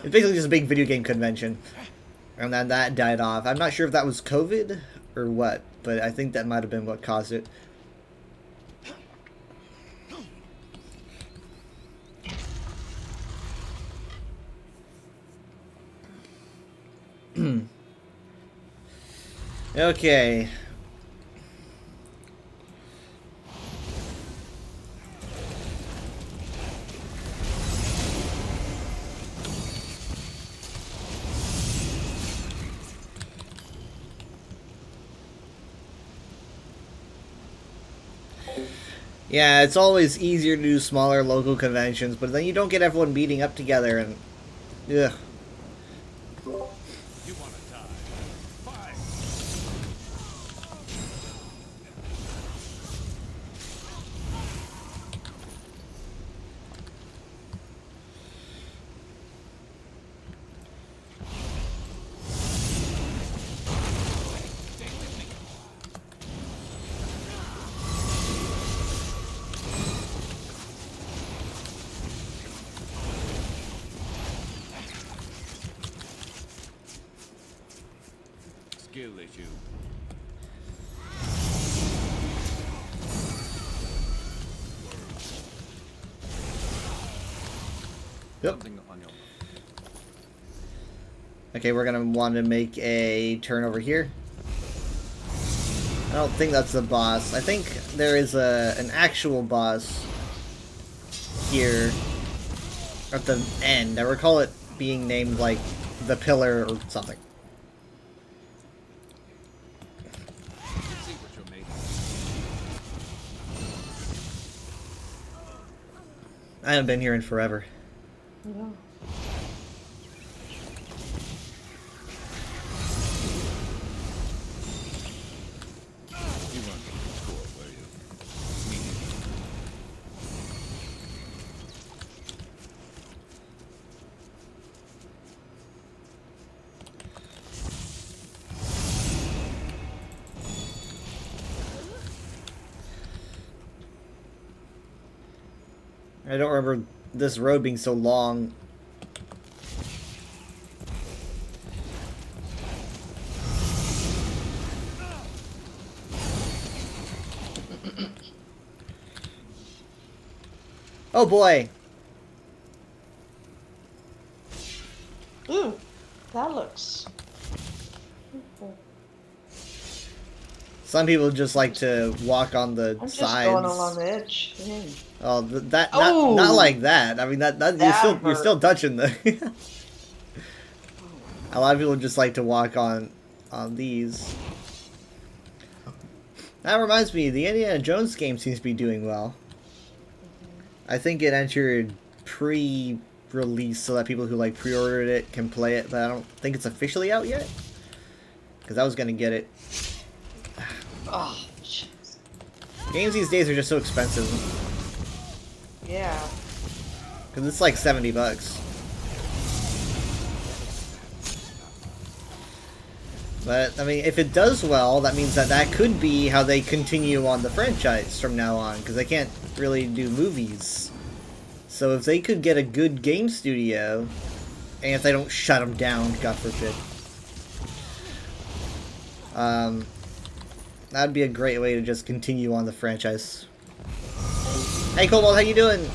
basically just a big video game convention, and then that died off. I'm not sure if that was COVID or what, but I think that might have been what caused it. Okay. Yeah, it's always easier to do smaller local conventions, but then you don't get everyone meeting up together and... Ugh. Skill issue. Yep. Something on your mind. Okay, we're gonna want to make a turn over here. I don't think that's the boss. I think there is an actual boss here at the end. I recall it being named like the Pillar or something. Let's see what you're made of. I haven't been here in forever. Yeah. You weren't keeping score, were you? Me neither. I don't remember this road being so long. Oh boy! Ooh, that looks. Cool. Some people just like to walk on the I'm just sides. going along the edge. Oh, that Oh! not like that. I mean that you're That still hurt. touching the. A lot of people just like to walk on these. That reminds me, the Indiana Jones game seems to be doing well. I think it entered pre-release so that people who like pre-ordered it can play it, but I don't think it's officially out yet. Because I was gonna get it. Oh, jeez. Games these days are just so expensive. Yeah. Because it's like $70. But, I mean, if it does well, that means that could be how they continue on the franchise from now on, because they can't really do movies. So if they could get a good game studio, and if they don't shut them down, God forbid, that'd be a great way to just continue on the franchise. Hey, Cobalt, how you doing?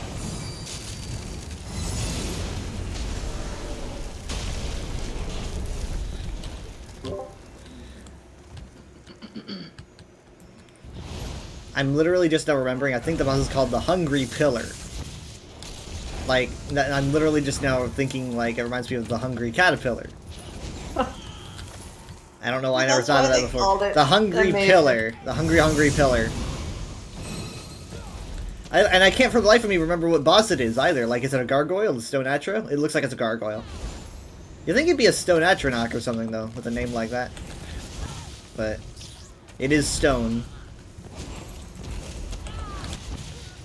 I'm literally just now remembering, I think the boss is called the Hungry Pillar. Like, I'm literally just now thinking, like, it reminds me of the Hungry Caterpillar. I don't know why I never That's thought of why that they before. called it The Hungry amazing. Pillar. The Hungry Pillar. And I can't for the life of me remember what boss it is either. Like, is it a gargoyle? The Stone Atro? It looks like it's a gargoyle. You think it'd be a Stone Atronach or something, though, with a name like that. But it is stone.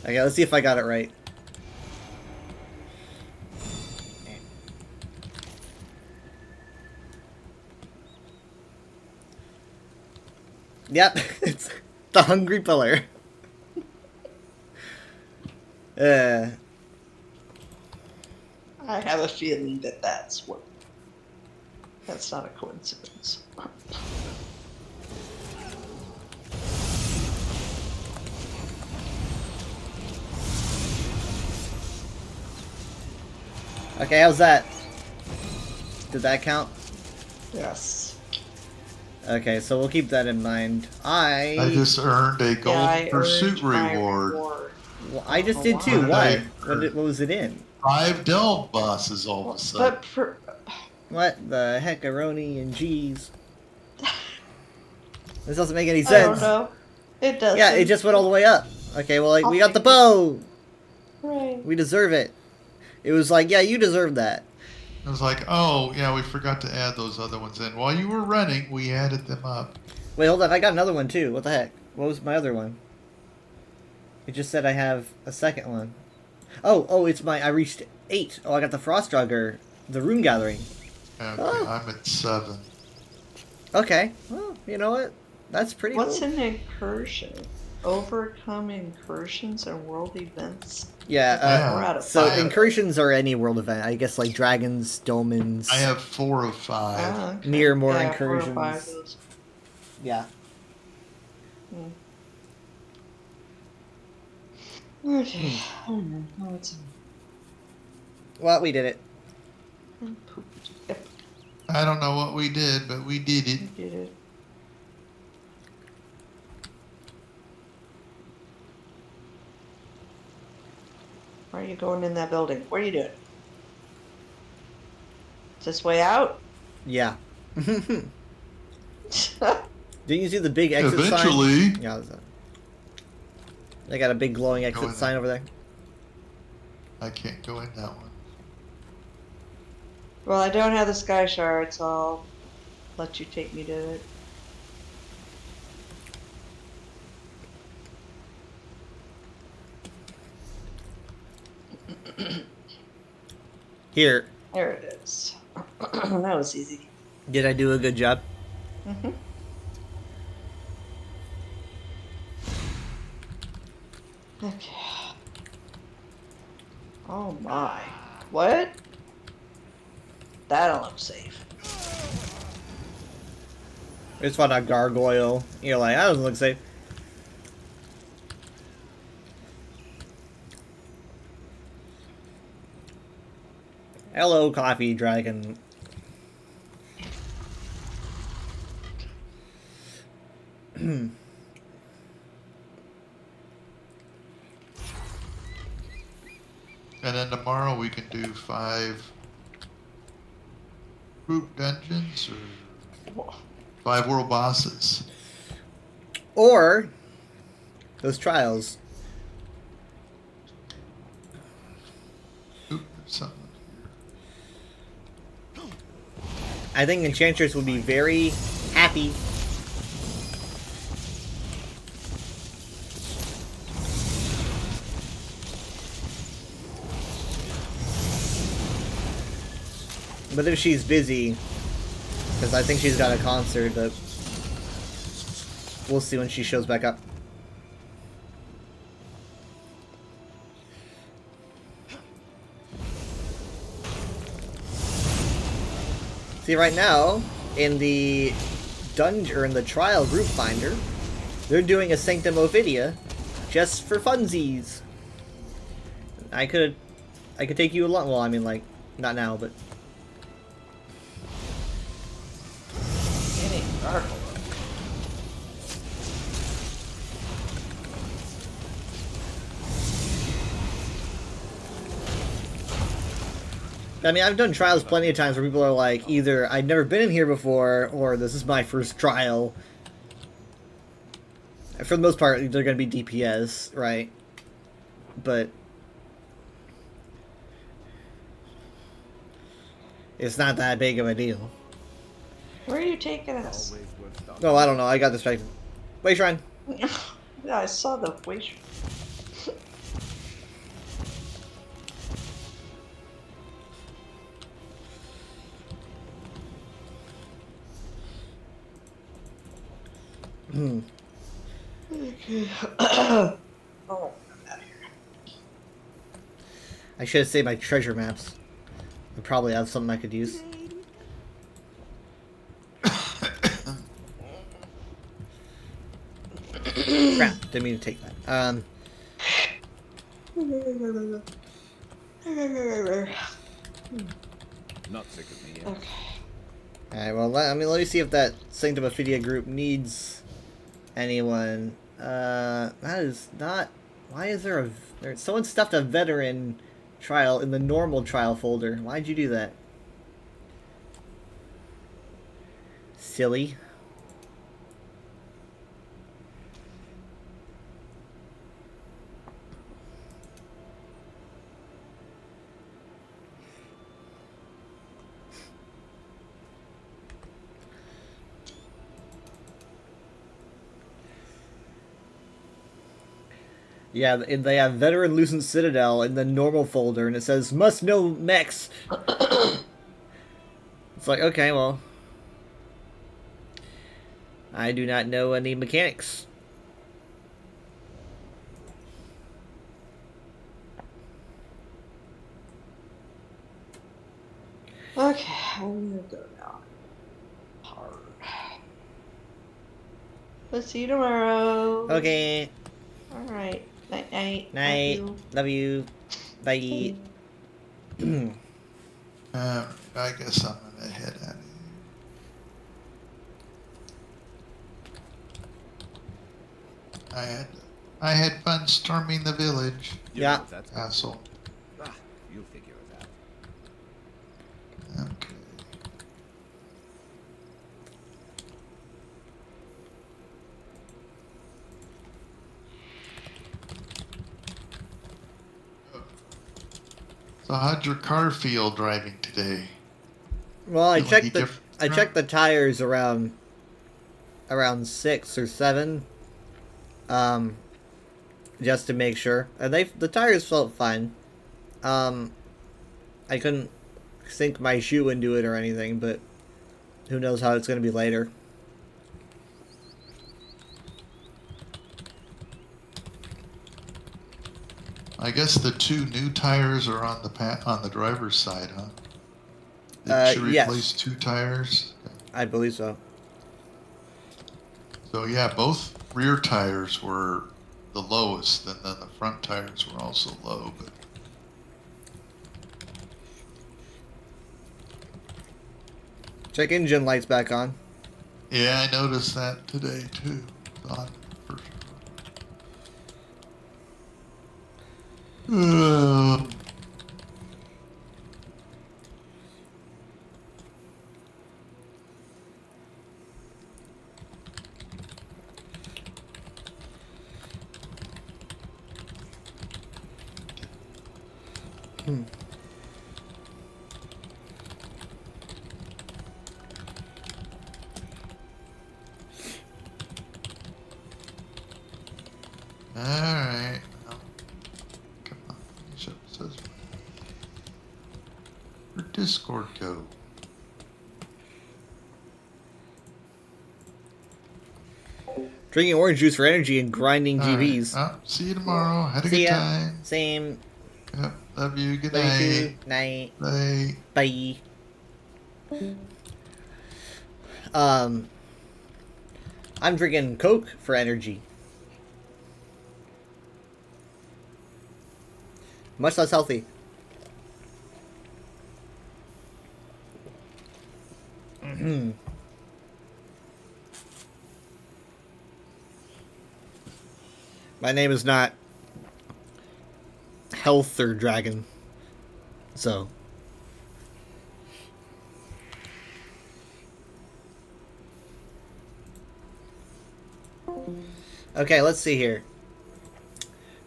Okay, let's see if I got it right. Yep, it's the Hungry Pillar. I have a feeling that that's what. That's not a coincidence. Okay, how's that? Did that count? Yes. Okay, so we'll keep that in mind. I just earned a Golden I Pursuit earned my reward. Well, I just did too. What did Why? I- What was it in? 5 delve bosses all of a sudden. But for, What the heckaroni and G's? This doesn't make any I sense. don't know. It does. Yeah, it just went all the way up. Okay, well, like, we got the take bow. Right. We deserve it. It was like, yeah, you deserve that. It was like, oh, yeah, we forgot to add those other ones in. While you were running, we added them up. Wait, hold on. I got another one too. What the heck? What was my other one? It just said I have a second one. Oh, it's I reached 8. Oh, I got the Frostdrauger, the Rune Gathering. Okay, Oh. I'm at 7. Okay. Well, you know what? That's pretty What's cool. an incursion? Overcome incursions and world events. Yeah, We're out of so five. incursions are any world event. I guess like dragons, dolmens. I have 4 of 5. Ah, okay. Near more Yeah, 4 or 5 incursions. of those. Yeah. Okay. I don't know. No, it's Well, we did it. And pooped. Yep, I don't know what we did, but we did it. you did it. Why are you going in that building? What are you doing? Is this way out? Yeah. Didn't you see the big exit sign? Eventually. Yeah. They got a big glowing Go exit in sign there. over there. I can't go in that one. Well, I don't have the sky shard, so I'll let you take me to it. Here. There it is. That was easy. Did I do a good job? Mm-hmm. Okay. Oh my. What? That don't look safe. It's fought a gargoyle. You're like, that doesn't look safe. Hello, coffee dragon. And then tomorrow we can do 5 group dungeons or 5 world bosses. Or those trials. Oop, there's something here. I think Enchantress would be very happy. But if she's busy, because I think she's got a concert, but we'll see when she shows back up. See, right now, in the dungeon, or in the trial group finder, they're doing a Sanctum Ophidia just for funsies. I could take you along. Well, I mean, like, not now, but Getting dark. I mean, I've done trials plenty of times where people are like, either I'd never been in here before, or this is my first trial. For the most part, they're going to be DPS, right? But it's not that big of a deal. Where are you taking us? Always worth starting. Oh, I don't know. I got distracted. Wait, Shrine. Yeah, I saw the wish. Hmm. Okay. Oh, I'm out of here. I should have saved my treasure maps. I probably have something I could use. Crap, didn't mean to take that. Not sick of me yet. Okay. Alright, well, let me see if that Sanctum Ophidia group needs anyone. That is not... Why is there a... someone stuffed a veteran trial in the normal trial folder. Why'd you do that? Silly. Yeah, they have Veteran Lucent Citadel in the normal folder, and it says, must know mechs. It's like, okay, well. I do not know any mechanics. Okay, I'm gonna go now. Hard. Let's see you tomorrow. Okay. Alright. Night night. Night. Love you. Love you. Bye. Bye. I guess I'm gonna head out of here. I had fun storming the village. You Yeah. know what that's Asshole. Ah, you'll figure it out. Okay. So how'd your car feel driving today? Well, I Feel checked any the different? I checked the tires around 6 or 7, just to make sure, and the tires felt fine. I couldn't sink my shoe into it or anything, but who knows how it's going to be later. I guess the 2 new tires are on the driver's side, huh? Did you Yes. replace 2 tires? I believe so. So yeah, both rear tires were the lowest, and then the front tires were also low. But Check engine lights back on. yeah, I noticed that today too. On for sure. All right. Well, come on. Finish up. It says where'd Discord go? Drinking orange juice for energy and grinding All right. GVs. Oh, see you tomorrow. Had a See good ya. time. Same. Yep. Love you. Good Love you too. night. Night. Bye. Bye. I'm drinking Coke for energy. Much less healthy. My name is not Health or Dragon, so. Okay, let's see here.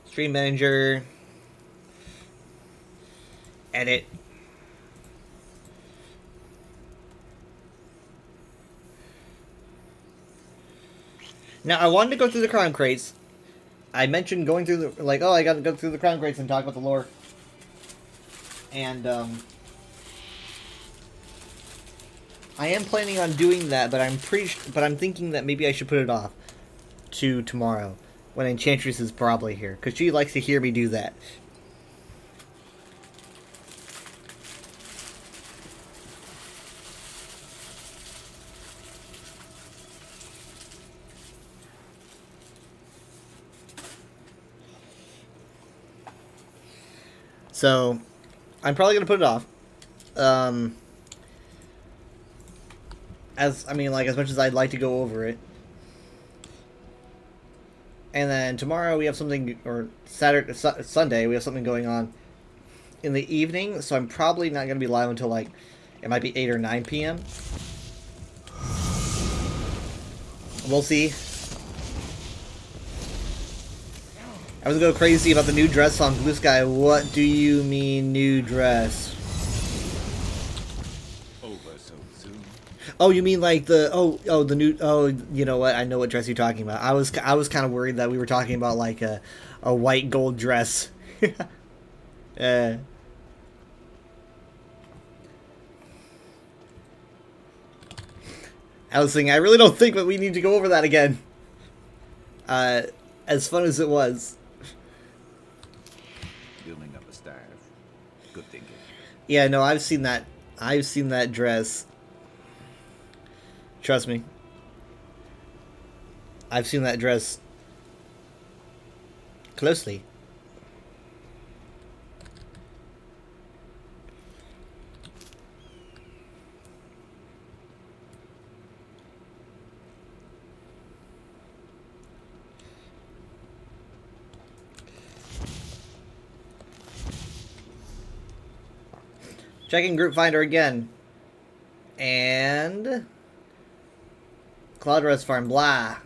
Stream manager. Edit. Now, I wanted to go through the crown crates. I mentioned going through the, like, oh, I gotta go through the crown crates and talk about the lore. And, I am planning on doing that, but I'm thinking that maybe I should put it off to tomorrow, when Enchantress is probably here, because she likes to hear me do that. So, I'm probably going to put it off. As much as I'd like to go over it. And then tomorrow we have something, or Sunday, we have something going on in the evening, so I'm probably not going to be live until, like, it might be 8 or 9 p.m. We'll see. I was going to go crazy about the new dress on Blue Sky. What do you mean, new dress? Over so soon. Oh, you mean like the the new you know what? I know what dress you're talking about. I was kind of worried that we were talking about like a white gold dress. I was thinking, I really don't think that we need to go over that again. As fun as it was. Building up a staff. Good thinking. Yeah, no, I've seen that. I've seen that dress. Trust me. I've seen that dress closely. Checking group finder again. And Cloudrest Farm, blah.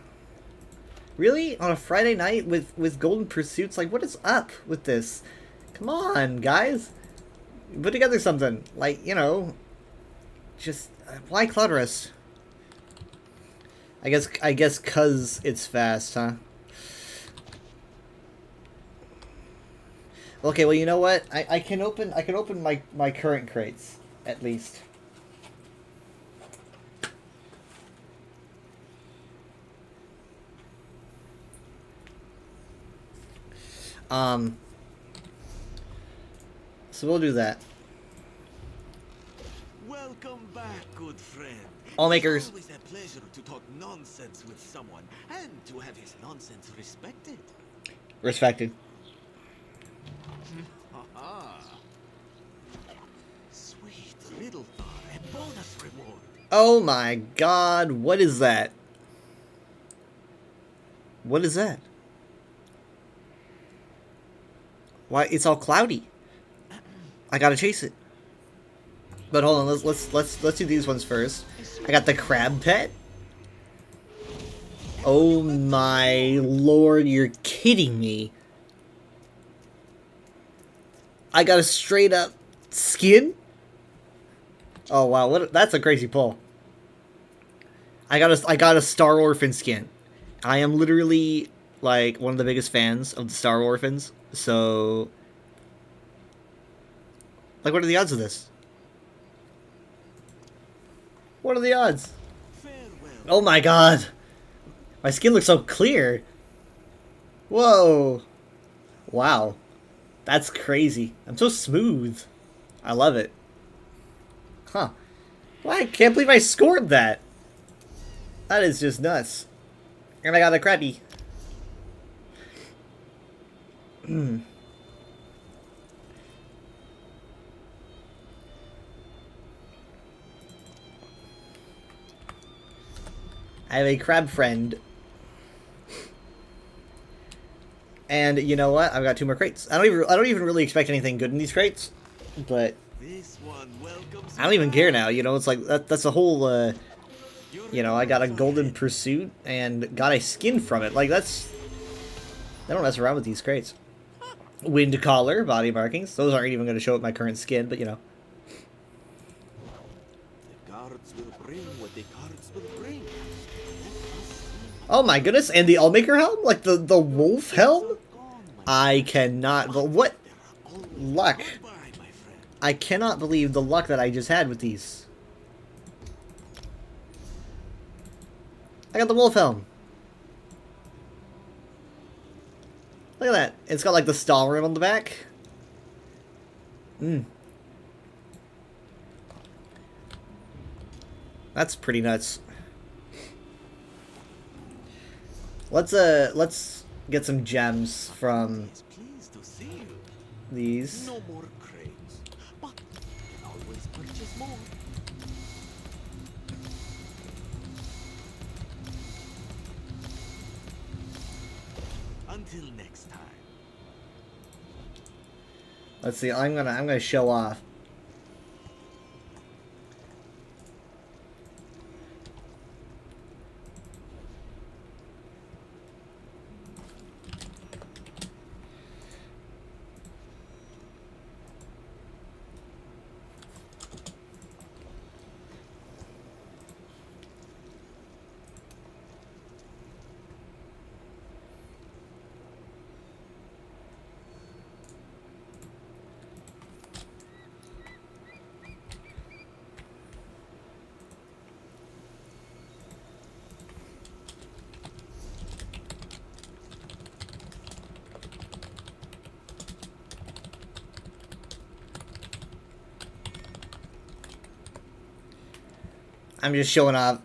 Really? On a Friday night with Golden Pursuits? Like, what is up with this? Come on, guys. Put together something. Like, you know, just why Cloudrest? I guess cause it's fast, huh? Okay, well, you know what? I can open my current crates at least. So we'll do that. Welcome back, good friend. All makers. It's always a pleasure to talk nonsense with someone and to have his nonsense respected. Respected. Haha. Sweet little thought, a bonus reward. Oh my god, what is that? What is that? Why, it's all cloudy. I gotta chase it. But hold on, let's do these ones first. I got the crab pet. Oh my lord, you're kidding me. I got a straight up skin? Oh wow, that's a crazy pull. I got a Star Orphan skin. I am literally like one of the biggest fans of the Star Orphans, so like what are the odds of this? What are the odds? Farewell. Oh my god. My skin looks so clear. Whoa. Wow. That's crazy. I'm so smooth. I love it. Huh. Well, I can't believe I scored that. That is just nuts. And I got a crappie. I have a crab friend. And you know what? I've got 2 more crates. I don't even really expect anything good in these crates, but This one welcomes I don't even care now. You know, it's like that's a whole. You know, I got a Golden Pursuit and got a skin from it. Like that's. I don't mess around with these crates. Wind collar, body markings. Those aren't even going to show up my current skin, but you know. The cards will bring what the cards will bring. Oh my goodness! And the Allmaker helm, like the wolf helm. I cannot. But what luck! Goodbye, my friend. I cannot believe the luck that I just had with these. I got the wolf helm. Look at that. It's got like the Stalrim on the back. That's pretty nuts. Let's get some gems from Yes, pleased to see you. these. No more crates, but you can always purchase more. Until next time. Let's see. I'm gonna show off. I'm just showing off.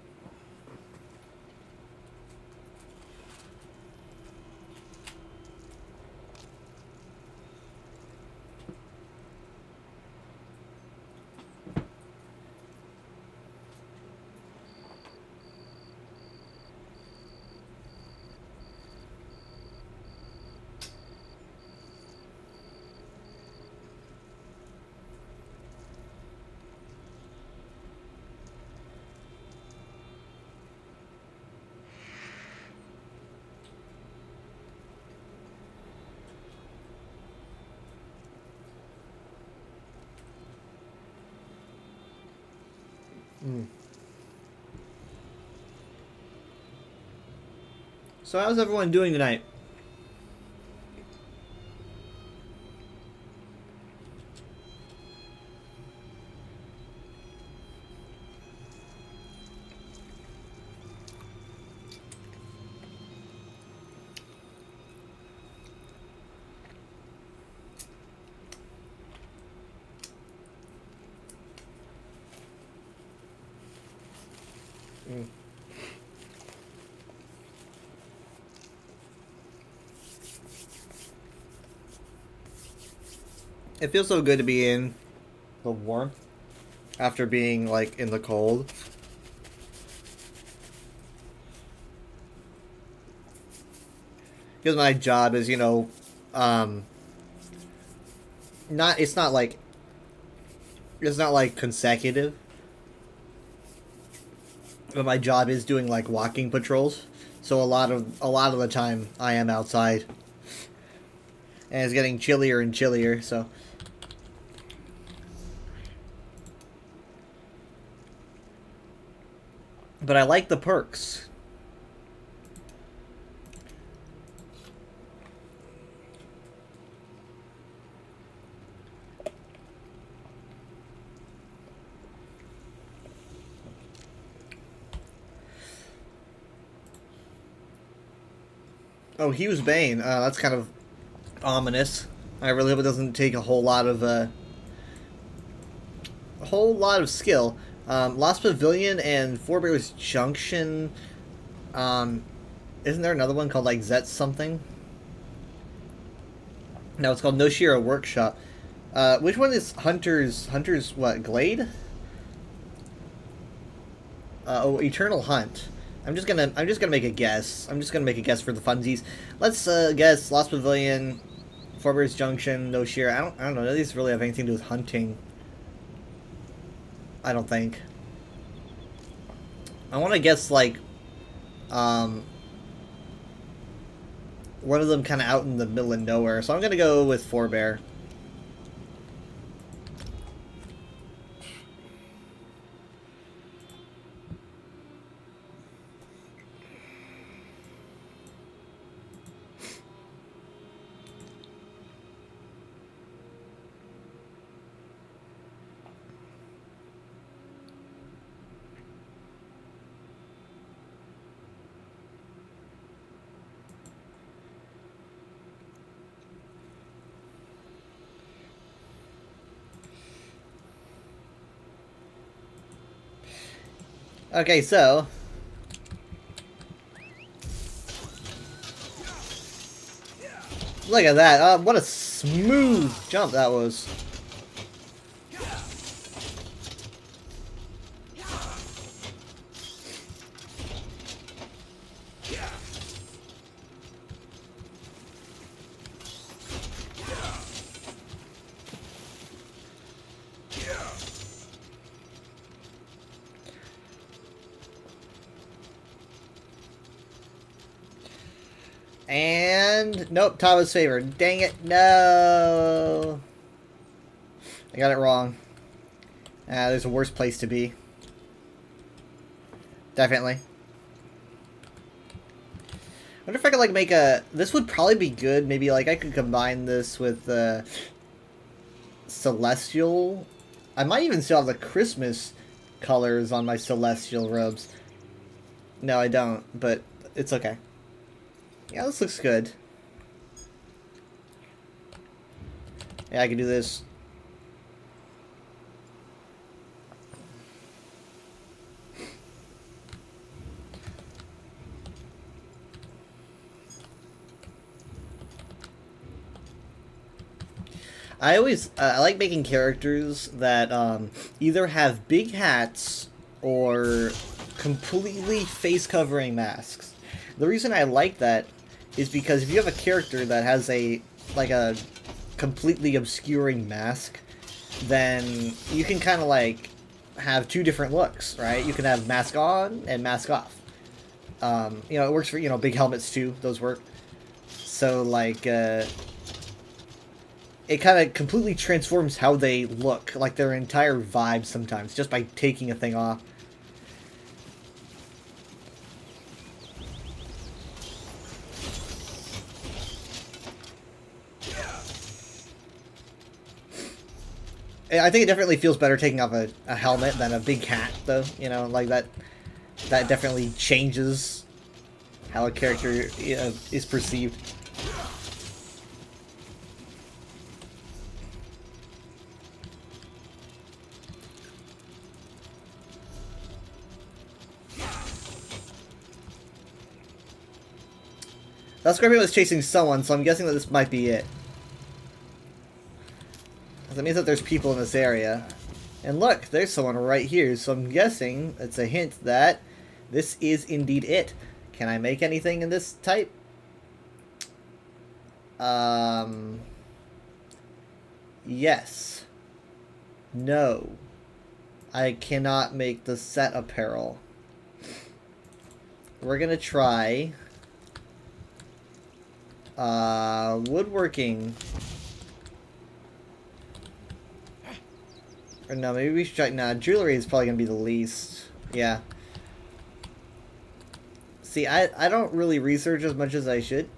So how's everyone doing tonight? It feels so good to be in the warmth after being like in the cold. Because my job is, you know, it's not like consecutive. But my job is doing like walking patrols. So a lot of the time I am outside. And it's getting chillier and chillier, so but I like the perks. Oh, Hughes Bane. That's kind of ominous. I really hope it doesn't take a whole lot of skill. Lost Pavilion and Forebear's Junction. Isn't there another one called like Zet something? No, it's called Noshira Workshop. Which one is Hunter's what, Glade? Eternal Hunt. I'm just gonna make a guess. I'm just gonna make a guess for the funsies. Let's guess Lost Pavilion, Forebear's Junction, Noshira. I don't know. None of these really have anything to do with hunting. I don't think. I want to guess like one of them kind of out in the middle of nowhere. So I'm gonna go with Forebear. Okay, so look at that. What a smooth jump that was. And nope, Tava's favor. Dang it, no. I got it wrong. There's a worse place to be. Definitely. I wonder if I could like make a... This would probably be good. Maybe like I could combine this with Celestial. I might even still have the Christmas colors on my Celestial robes. No, I don't, but it's okay. Yeah, this looks good. Yeah, I can do this. I like making characters that either have big hats or completely face-covering masks. The reason I like that is because if you have a character that has a completely obscuring mask, then you can kind of like have two different looks, right? You can have mask on and mask off. You know, it works for, you know, big helmets too. Those work. So like, it kind of completely transforms how they look, like their entire vibe sometimes, just by taking a thing off. I think it definitely feels better taking off a helmet than a big hat, though. You know, like that definitely changes how a character is perceived. That Scorpion was chasing someone, so I'm guessing that this might be it. That means that there's people in this area. And look, there's someone right here, so I'm guessing it's a hint that this is indeed it. Can I make anything in this type? Yes. No. I cannot make the set apparel. We're gonna try... woodworking. Or no, maybe we should try... Nah, jewelry is probably gonna be the least. Yeah. See, I don't really research as much as I should.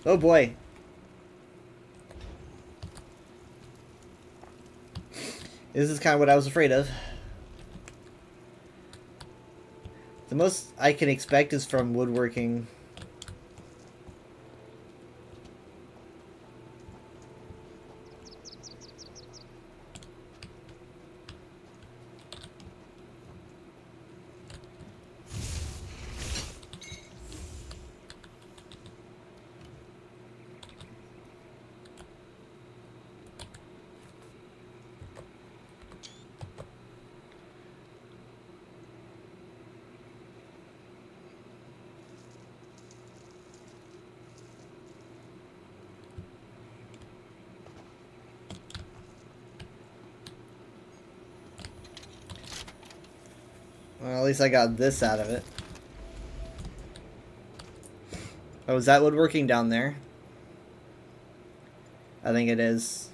Oh boy. This is kind of what I was afraid of. The most I can expect is from woodworking. Well, at least I got this out of it. Oh, is that woodworking down there? I think it is.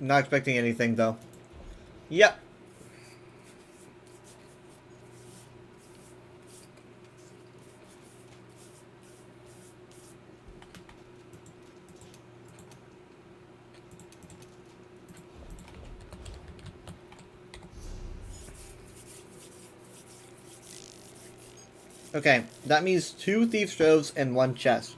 Not expecting anything, though. Yep. Okay, that means 2 thief stoves and 1 chest.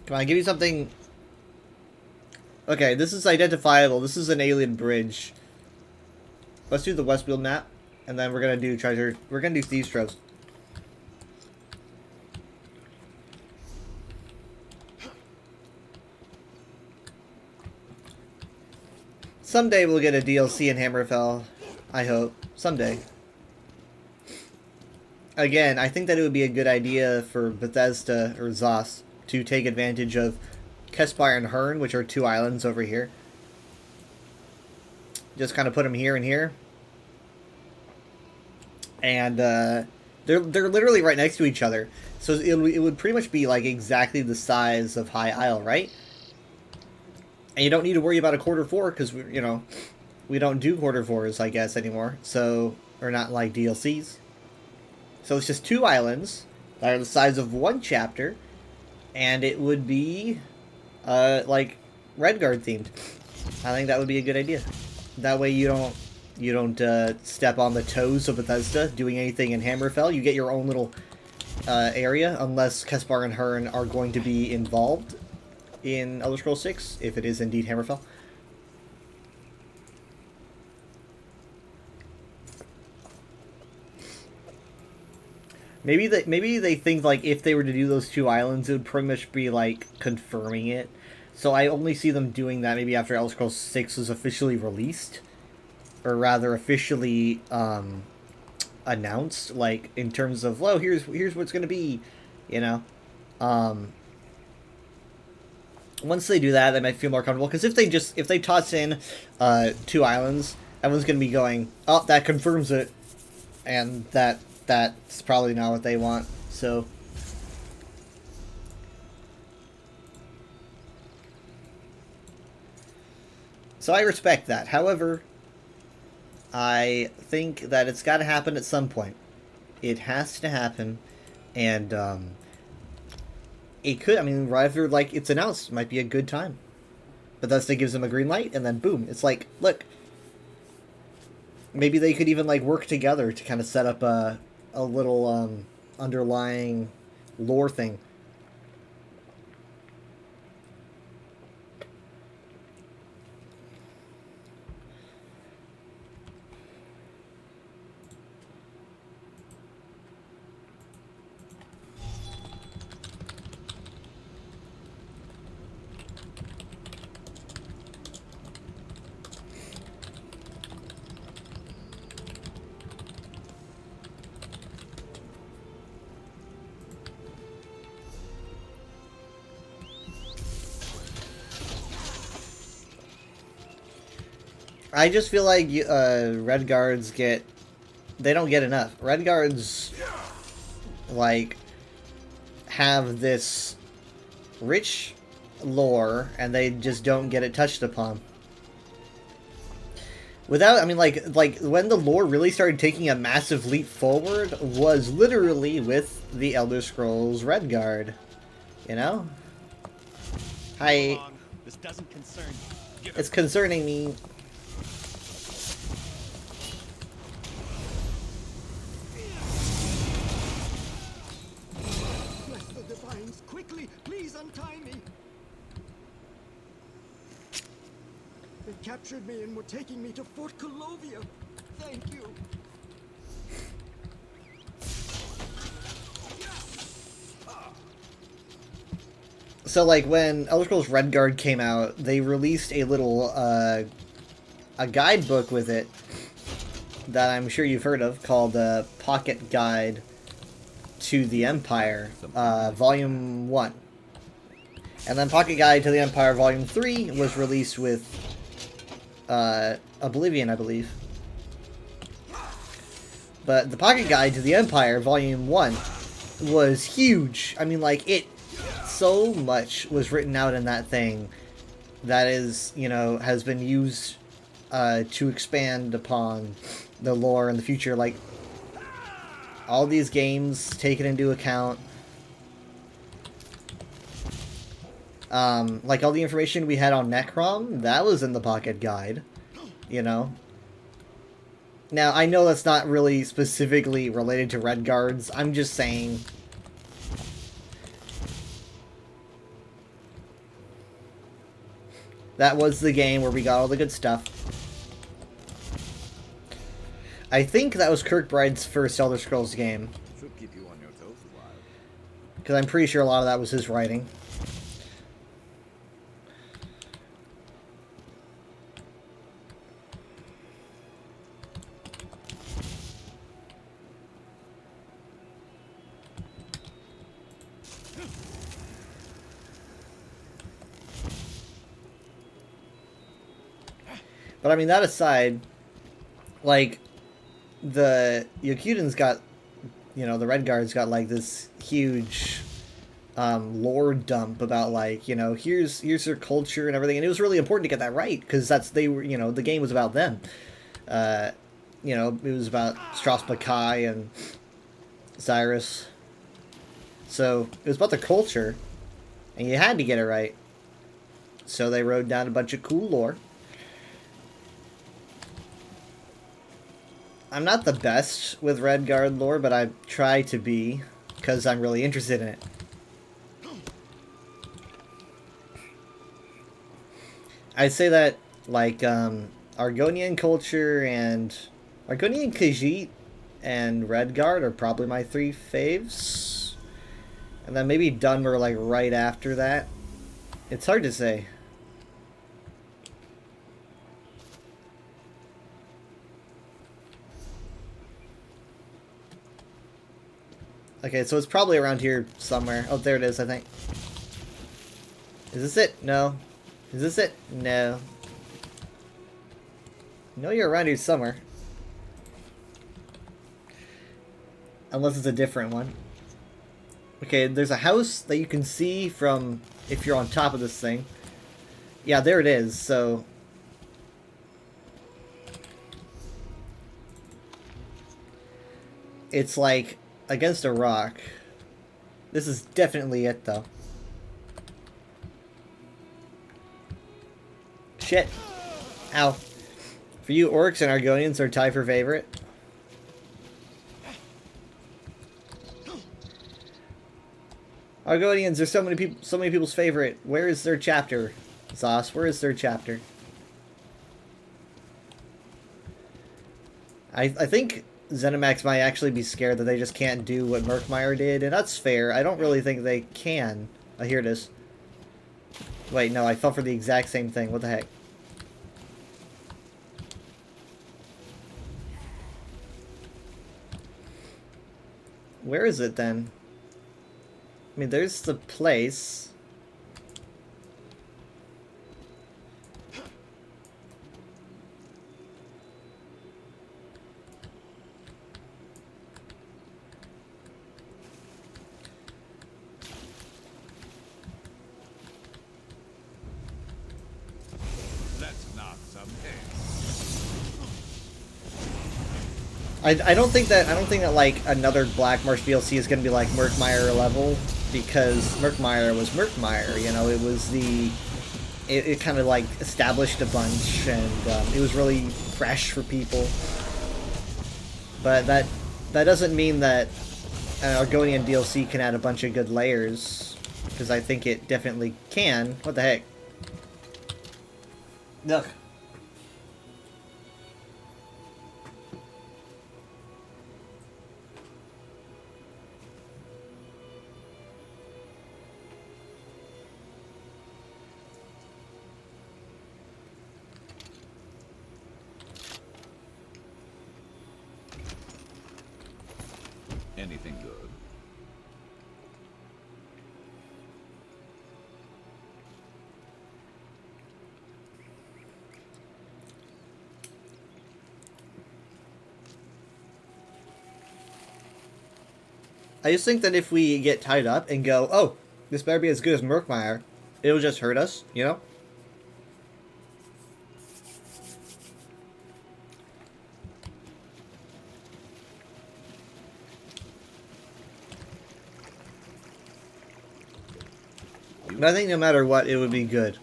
Come on, give me something. Okay, this is identifiable. This is an alien bridge. Let's do the Westfield map, and then we're gonna do treasure. We're gonna do thieves' troves. Someday we'll get a DLC in Hammerfell. I hope. Someday. Again, I think that it would be a good idea for Bethesda, or ZOS, to take advantage of Kespire and Hearn, which are 2 islands over here. Just kind of put them here and here. And they're literally right next to each other. So it would pretty much be like exactly the size of High Isle, right? And you don't need to worry about a quarter 4 because, you know, we don't do quarter 4s, I guess, anymore. So, or not like DLCs. So it's just 2 islands that are the size of 1 chapter. And it would be, like, Redguard themed. I think that would be a good idea. That way you don't step on the toes of Bethesda doing anything in Hammerfell. You get your own little area, unless Caspar and Hearn are going to be involved in Elder Scrolls 6, if it is indeed Hammerfell. Maybe they think, like, if they were to do those 2 islands, it would pretty much be, like, confirming it. So I only see them doing that maybe after Elder Scrolls 6 is officially released. Or rather, officially, announced, like, in terms of, well, here's what's gonna be, you know? Once they do that, they might feel more comfortable, because if they toss in 2 islands, everyone's gonna be going, oh, that confirms it, and that's probably not what they want, so... So I respect that. However, I think that it's got to happen at some point. It has to happen, and it could. I mean, right after like it's announced, might be a good time. Bethesda gives them a green light, and then boom, it's like, look. Maybe they could even like work together to kind of set up a little underlying lore thing. I just feel like Red Guards they don't get enough. Red Guards, like, have this rich lore, and they just don't get it touched upon. Without, I mean, like when the lore really started taking a massive leap forward was literally with the Elder Scrolls Red Guard, you know? Hi. This doesn't concern you. It's concerning me. Bless the Divines, quickly, please untie me. They captured me and were taking me to Fort Colovia. Thank you. So, like, when Elder Scrolls Redguard came out, they released a little, a guidebook with it that I'm sure you've heard of, called Pocket Guide to the Empire, Volume 1. And then Pocket Guide to the Empire Volume 3 was released with Oblivion, I believe. But the Pocket Guide to the Empire Volume 1 was huge. I mean, like, so much was written out in that thing that is, you know, has been used to expand upon the lore in the future. Like, all these games taken into account. Like, all the information we had on Necrom, that was in the Pocket Guide, you know? Now, I know that's not really specifically related to Red Guards, I'm just saying... That was the game where we got all the good stuff. I think that was Kirkbride's first Elder Scrolls game. Should keep you on your toes a while. Because I'm pretty sure a lot of that was his writing. But I mean, that aside, like, the Yokudans got, you know, the Red Guards got, like, this huge lore dump about, like, you know, here's their culture and everything, and it was really important to get that right, because they were, you know, the game was about them. You know, it was about Stras Makai and Cyrus. So, it was about the culture, and you had to get it right. So they wrote down a bunch of cool lore. I'm not the best with Redguard lore, but I try to be, because I'm really interested in it. I'd say that, like, Argonian culture and... Argonian Khajiit and Redguard are probably my 3 faves. And then maybe Dunmer, like, right after that. It's hard to say. Okay, so it's probably around here somewhere. Oh, there it is, I think. Is this it? No. Is this it? No. No, you're around here somewhere. Unless it's a different one. Okay, there's a house that you can see from if you're on top of this thing. Yeah, there it is, so... It's like against a rock. This is definitely it, though. Shit. Ow. For you, orcs and Argonians are tied for favorite. Argonians are so many people's favorite. Where is their chapter? Zos, where is their chapter? I think ZeniMax might actually be scared that they just can't do what Murkmire did, and that's fair. I don't really think they can. Oh, here it is. Wait, no, I fell for the exact same thing. What the heck? Where is it, then? I mean, there's the place. Let's knock some heads. I don't think that like another Black Marsh DLC is going to be like Murkmire level, because Murkmire was Murkmire, you know, it was it kind of like established a bunch, and it was really fresh for people. But that doesn't mean that an Argonian DLC can add a bunch of good layers, because I think it definitely can. What the heck? Look. Anything good? I just think that if we get tied up and go, oh, this better be as good as Murkmire, it'll just hurt us, you know? But I think no matter what, it would be good.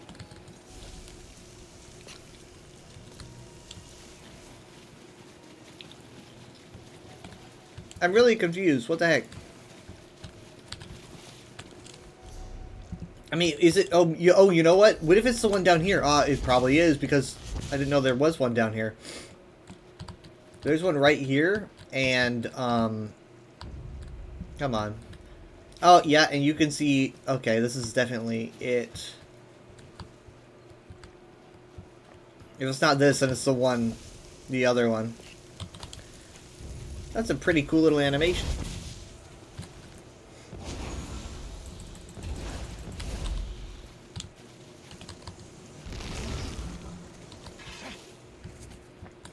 I'm really confused. What the heck? I mean, is it... Oh, you know what? What if it's the one down here? It probably is, because I didn't know there was one down here. There's one right here, and, come on. Oh, yeah, and you can see... Okay, this is definitely it. If it's not this, then it's the other one. That's a pretty cool little animation.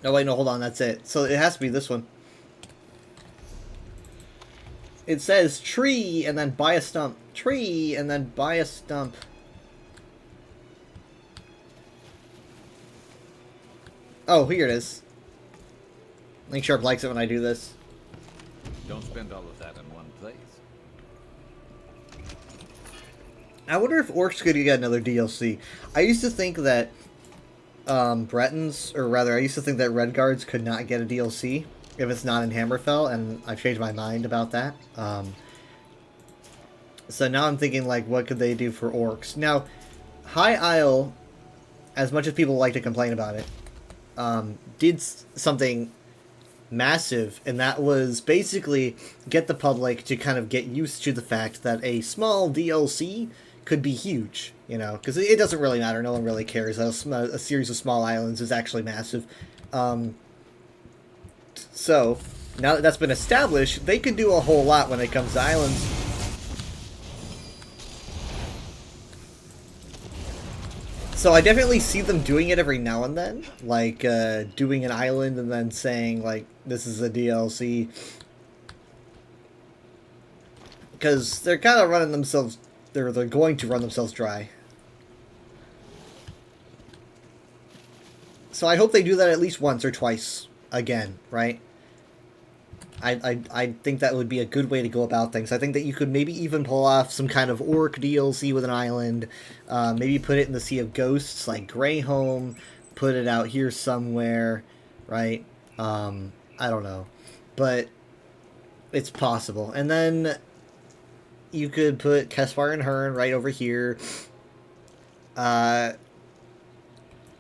No, wait, no, hold on, that's it. So it has to be this one. It says tree, and then buy a stump. Tree, and then buy a stump. Oh, here it is. Link Sharp likes it when I do this. Don't spend all of that in one place. I wonder if Orcs could get another DLC. I used to think that Bretons, or rather, I used to think that Redguards could not get a DLC. if it's not in Hammerfell, and I've changed my mind about that. So now I'm thinking, like, what could they do for orcs? Now, High Isle, as much as people like to complain about it, did something massive, and that was basically get the public to kind of get used to the fact that a small DLC could be huge, you know, because it doesn't really matter. No one really cares. A series of small islands is actually massive. So, now that that's been established, they could do a whole lot when it comes to islands. So I definitely see them doing it every now and then, like doing an island and then saying, like, this is a DLC. Because they're kind of running themselves, they're going to run themselves dry. So I hope they do that at least once or twice again, right? I think that would be a good way to go about things. I think that you could maybe even pull off some kind of orc DLC with an island. Maybe put it in the Sea of Ghosts, like Greyhome. Put it out here somewhere, right? I don't know. But it's possible. And then you could put Kespar and Hearn right over here.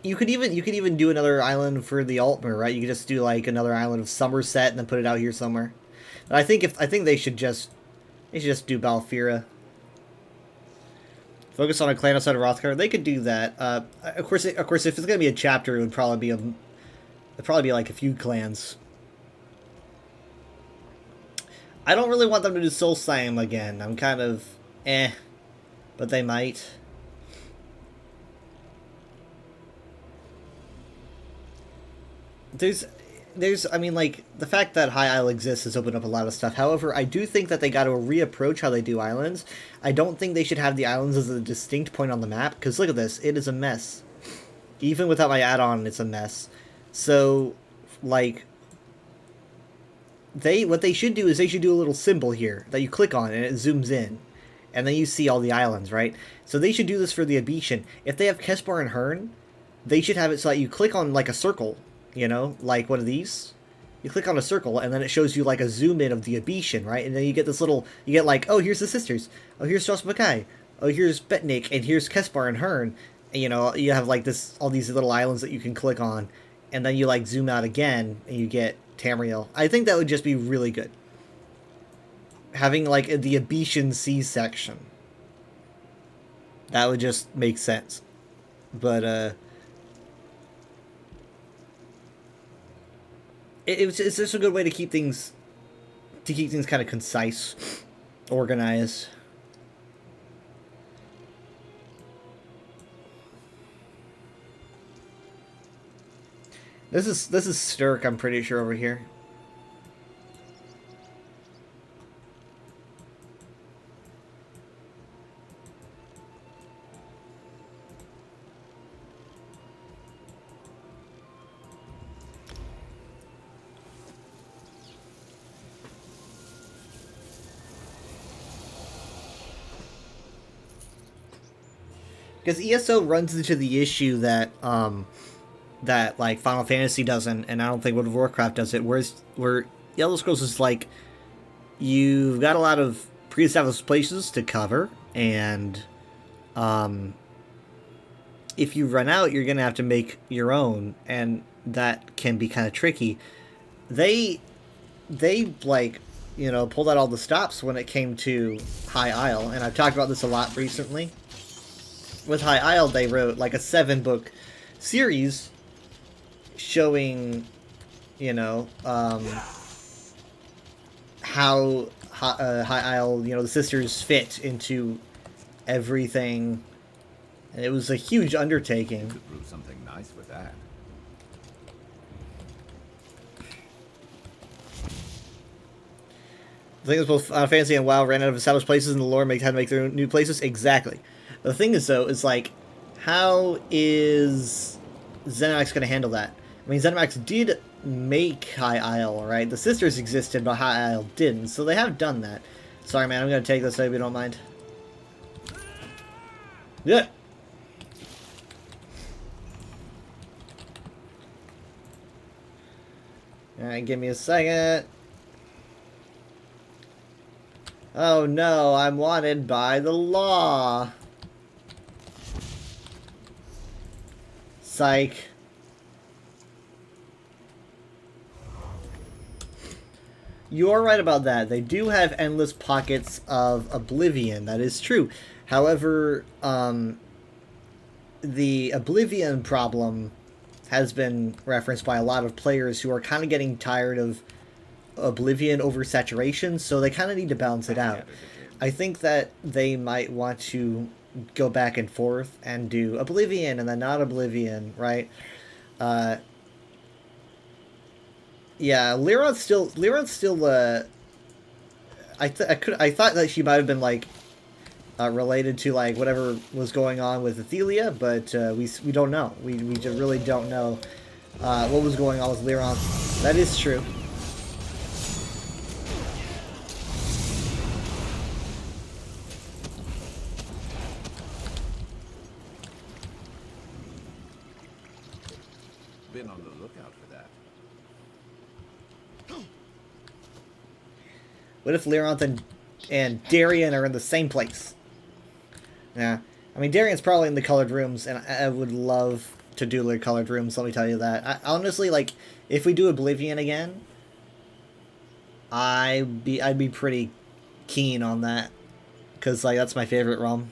You could even do another island for the Altmer, right? You could just do like another island of Somerset and then put it out here somewhere. And I think they should just do Balfira. Focus on a clan outside of Rothgar. They could do that. Of course, if it's gonna be a chapter, it would probably be like a few clans. I don't really want them to do Solstheim again. I'm kind of but they might. I mean, like, the fact that High Isle exists has opened up a lot of stuff. However, I do think that they got to reapproach how they do islands. I don't think they should have the islands as a distinct point on the map, because look at this, it is a mess. Even without my add-on, it's a mess. So, like, what they should do is they should do a little symbol here that you click on and it zooms in. And then you see all the islands, right? So they should do this for the Abetian. If they have Kespar and Hearn, they should have it so that you click on, like, a circle. You know, like one of these. You click on a circle, and then it shows you like a zoom in of the Abetian, right? And then you get this little, you get like, oh, here's the sisters. Oh, here's Jos Makai. Oh, here's Betnik, and here's Kespar and Hearn. And, you know, you have like all these little islands that you can click on, and then you like zoom out again, and you get Tamriel. I think that would just be really good. Having like the Abetian Sea section. That would just make sense. But, it's just a good way to keep things kind of concise, organized. This is Sturk, I'm pretty sure, over here. Because ESO runs into the issue that that like Final Fantasy doesn't, and I don't think World of Warcraft does it. Where Elder Scrolls is like, you've got a lot of pre-established places to cover, and if you run out, you're gonna have to make your own, and that can be kind of tricky. They like, you know, pulled out all the stops when it came to High Isle, and I've talked about this a lot recently. With High Isle, they wrote like a 7-book series showing, you know, how High Isle, you know, the sisters fit into everything. And it was a huge undertaking. Could brew something nice with that. The thing is, both Final Fantasy and WoW ran out of established places, and the lore had to make their new places. Exactly. The thing is, though, is like, how is ZeniMax going to handle that? I mean, ZeniMax did make High Isle, right? The sisters existed, but High Isle didn't, so they have done that. Sorry, man, I'm going to take this, so if you don't mind. Yeah. Alright, give me a second. Oh no, I'm wanted by the law. Psych. You are right about that. They do have endless pockets of oblivion. That is true. However, the oblivion problem has been referenced by a lot of players who are kind of getting tired of oblivion oversaturation, so they kind of need to balance it out. I think that they might want to go back and forth and do oblivion and then not oblivion, right? Yeah, Lyron's still. I thought that she might have been like related to like whatever was going on with Athelia, but we don't know. We just really don't know what was going on with Lyron. That is true. Been on the lookout for that. What if Lyron and Darian are in the same place? Yeah. I mean, Darian's probably in the colored rooms, and I would love to do the colored rooms, let me tell you that. I, honestly, like, if we do Oblivion again, I'd be pretty keen on that. Because, like, that's my favorite realm.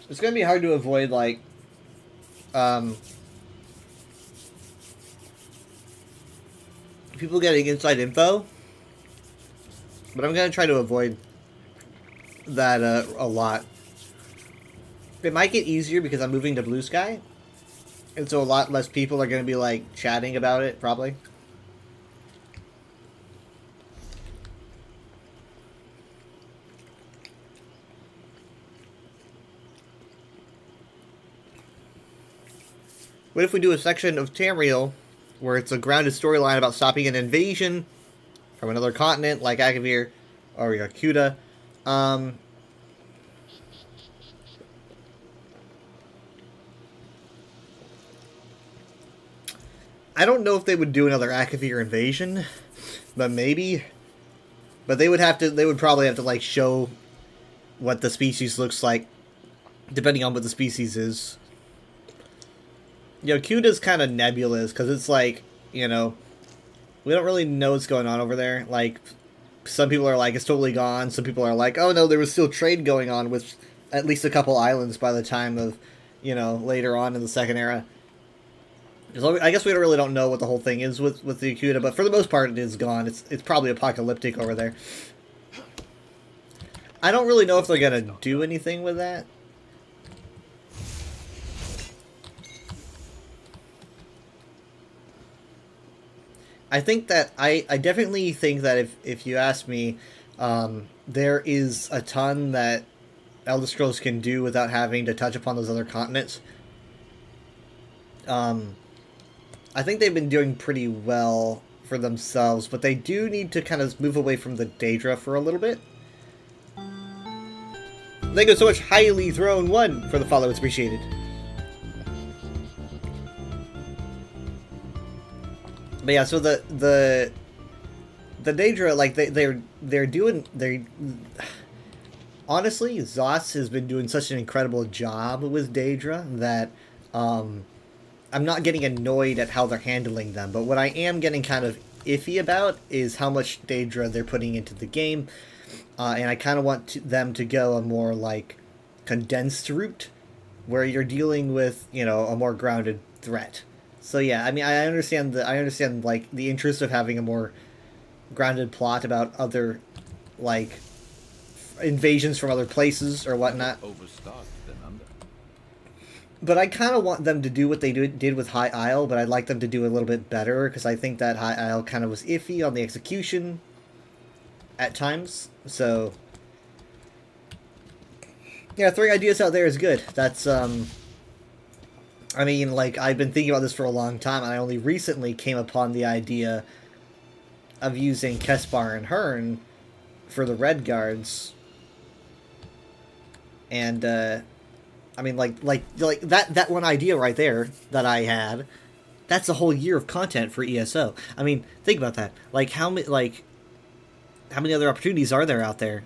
It's gonna be hard to avoid, like, people getting inside info, but I'm gonna try to avoid that a lot. It might get easier because I'm moving to Blue Sky, and so a lot less people are gonna be, like, chatting about it, probably. What if we do a section of Tamriel where it's a grounded storyline about stopping an invasion from another continent like Akavir or Yakuta? I don't know if they would do another Akavir invasion, but maybe. But they would probably have to, like, show what the species looks like, depending on what the species is. Yakuta's kind of nebulous, because it's like, you know, we don't really know what's going on over there. Like, some people are like, it's totally gone. Some people are like, oh no, there was still trade going on with at least a couple islands by the time of, you know, later on in the Second Era. So I guess we really don't know what the whole thing is with the Yakuta, but for the most part it is gone. It's probably apocalyptic over there. I don't really know if they're going to do anything with that. I think that I definitely think that if you ask me, there is a ton that Elder Scrolls can do without having to touch upon those other continents. I think they've been doing pretty well for themselves, but they do need to kind of move away from the Daedra for a little bit. Thank you so much, Highly Thrown 1, for the follow. It's appreciated. But yeah, so the Daedra, like, they're honestly, Zos has been doing such an incredible job with Daedra that I'm not getting annoyed at how they're handling them. But what I am getting kind of iffy about is how much Daedra they're putting into the game. and I kind of want them to go a more like condensed route, where you're dealing with, you know, a more grounded threat. So yeah, I mean, I understand like the interest of having a more grounded plot about other like invasions from other places or whatnot. Overstocked than under. But I kind of want them to do what they did with High Isle, but I'd like them to do a little bit better, because I think that High Isle kind of was iffy on the execution at times. So yeah, throwing ideas out there is good. That's I mean, like, I've been thinking about this for a long time, and I only recently came upon the idea of using Kespar and Hearn for the Red Guards. And I mean, like that one idea right there that I had, that's a whole year of content for ESO. I mean, think about that. Like, how many other opportunities are there out there?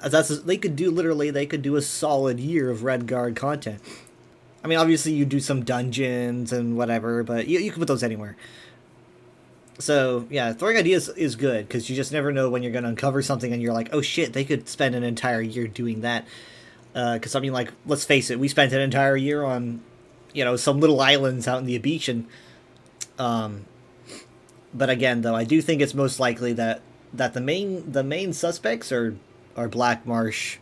They could do a solid year of Red Guard content. I mean, obviously you do some dungeons and whatever, but you can put those anywhere. So yeah, throwing ideas is good, because you just never know when you're going to uncover something and you're like, oh shit, they could spend an entire year doing that. Because I mean, like, let's face it, we spent an entire year on, you know, some little islands out in the Abitian. But again, though, I do think it's most likely that the main suspects are Black Marsh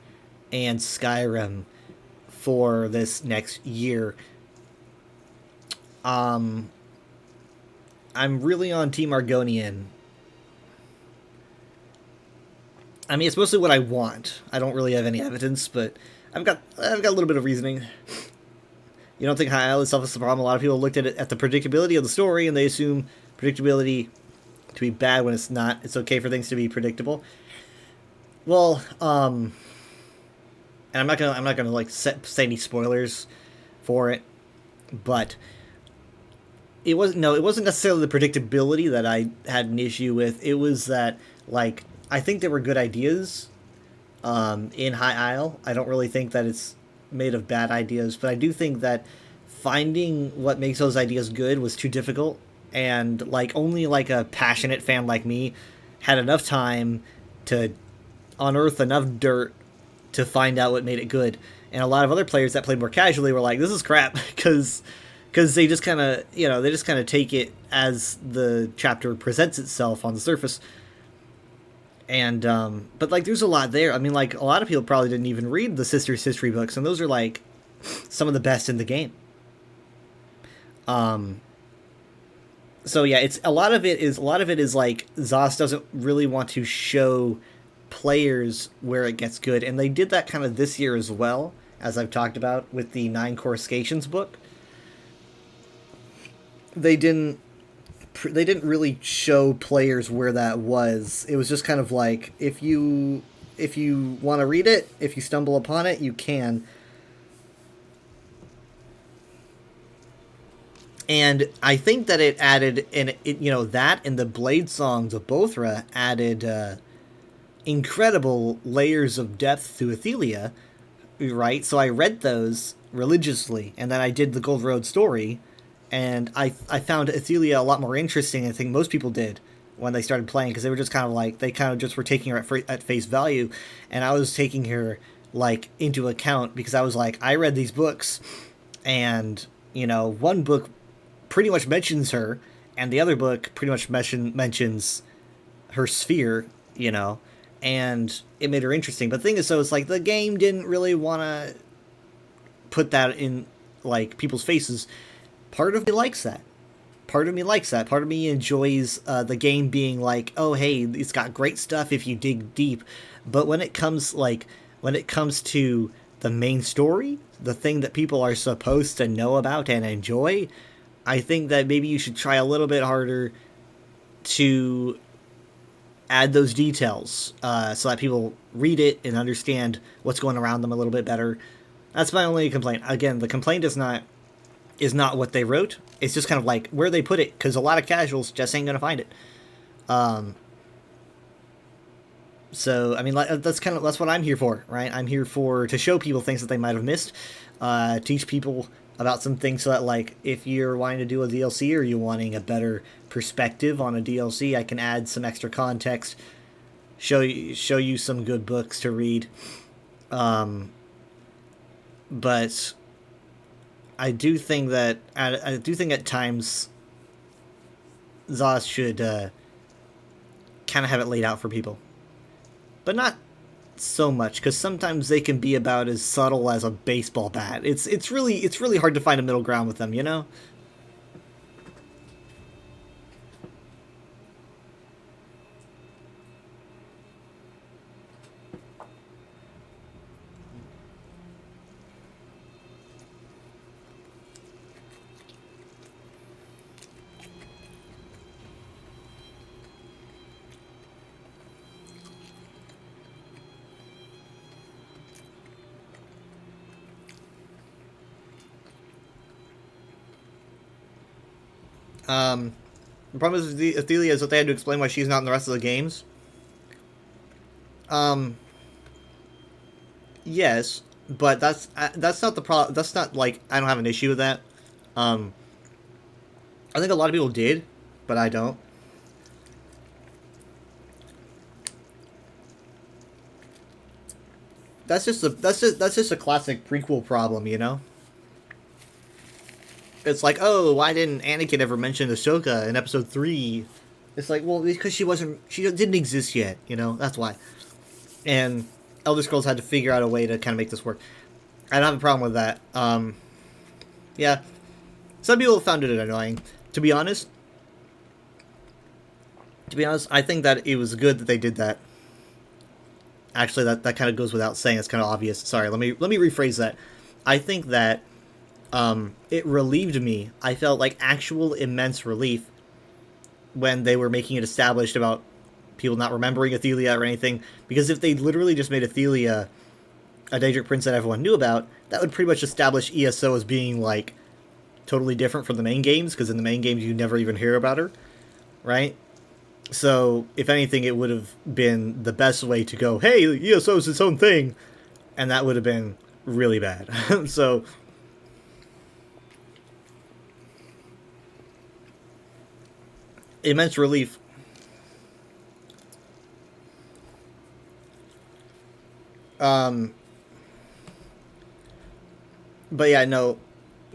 and Skyrim for this next year. I'm really on Team Argonian. I mean, it's mostly what I want. I don't really have any evidence, but I've got a little bit of reasoning. You don't think High Isle itself is the problem? A lot of people looked at the predictability of the story, and they assume predictability to be bad when it's not. It's okay for things to be predictable. Well, and I'm not gonna like say any spoilers for it, but it wasn't necessarily the predictability that I had an issue with. It was that, like, I think there were good ideas in High Isle. I don't really think that it's made of bad ideas, but I do think that finding what makes those ideas good was too difficult, and like only like a passionate fan like me had enough time to unearth enough dirt to find out what made it good. And a lot of other players that played more casually were like, this is crap, because they just kind of take it as the chapter presents itself on the surface. And but like, there's a lot there. I mean, like, a lot of people probably didn't even read the Sisters history books, and those are like some of the best in the game. So yeah, a lot of it is like ZOS doesn't really want to show players where it gets good, and they did that kind of this year as well, as I've talked about with the 9 Coruscations book. They didn't really show players where that was. It was just kind of like, if you want to read it, if you stumble upon it, you can. And I think that it added, that and the Blade Songs of Bothra added incredible layers of depth to Athelia, right? So I read those religiously, and then I did the Gold Road story, and I found Athelia a lot more interesting than I think most people did when they started playing, because they were just kind of like, they kind of just were taking her at face value, and I was taking her like into account, because I was like, I read these books, and one book pretty much mentions her, and the other book pretty much mentions her sphere, and it made her interesting. But the thing is, so it's like the game didn't really want to put that in like people's faces. Part of me likes that. Part of me enjoys the game being like, oh hey, it's got great stuff if you dig deep. But when it comes to the main story, the thing that people are supposed to know about and enjoy, I think that maybe you should try a little bit harder to add those details so that people read it and understand what's going around them a little bit better. That's my only complaint. Again, the complaint is not what they wrote. It's just kind of like where they put it, because a lot of casuals just ain't gonna find it. So I mean, that's what I'm here for, right? I'm here to show people things that they might have missed, teach people about some things, so that, like, if you're wanting to do a DLC or you're wanting a better perspective on a DLC, I can add some extra context show you some good books to read. But I do think that at times Zos should kind of have it laid out for people, but not so much, because sometimes they can be about as subtle as a baseball bat. It's really hard to find a middle ground with them, you know. The problem is with Athelia is that they had to explain why she's not in the rest of the games. Yes, but that's not the problem. That's not like I don't have an issue with that. I think a lot of people did, but I don't. That's just a classic prequel problem, you know. It's like, oh, why didn't Anakin ever mention Ahsoka in Episode 3? It's like, well, because she didn't exist yet, you know. That's why. And Elder Scrolls had to figure out a way to kind of make this work. I don't have a problem with that. Yeah, some people found it annoying. To be honest, I think that it was good that they did that. Actually, that kind of goes without saying. It's kind of obvious. Sorry, let me rephrase that. I think that it relieved me. I felt like actual immense relief when they were making it established about people not remembering Athelia or anything. Because if they literally just made Athelia a Daedric prince that everyone knew about, that would pretty much establish ESO as being, like, totally different from the main games, because in the main games you never even hear about her, right? So, if anything, it would have been the best way to go, hey, ESO is its own thing, and that would have been really bad. So, immense relief. But yeah, no,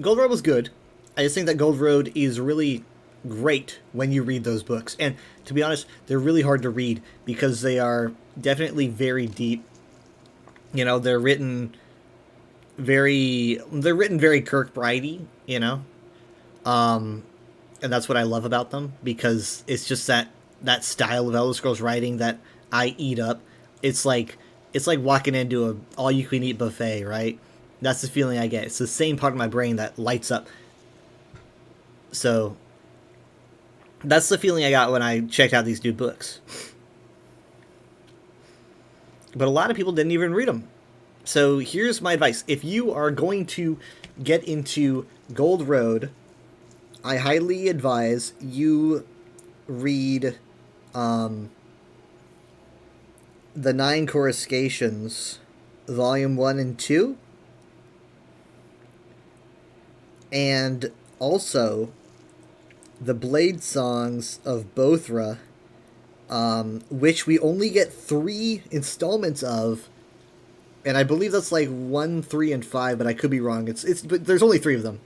Gold Road was good. I just think that Gold Road is really great when you read those books. And to be honest, they're really hard to read because they are definitely very deep. You know, they're written very Kirkbride-y, you know? And that's what I love about them, because it's just that style of Elder Scrolls writing that I eat up. It's like walking into a all-you-can-eat buffet, right? That's the feeling I get. It's the same part of my brain that lights up. So, that's the feeling I got when I checked out these new books. But a lot of people didn't even read them. So, here's my advice. If you are going to get into Gold Road, I highly advise you read the Nine Coruscations, Volume 1 and 2. And also the Blade Songs of Bothra, which we only get 3 installments of, and I believe that's like 1, 3, and 5, but I could be wrong. But there's only 3 of them.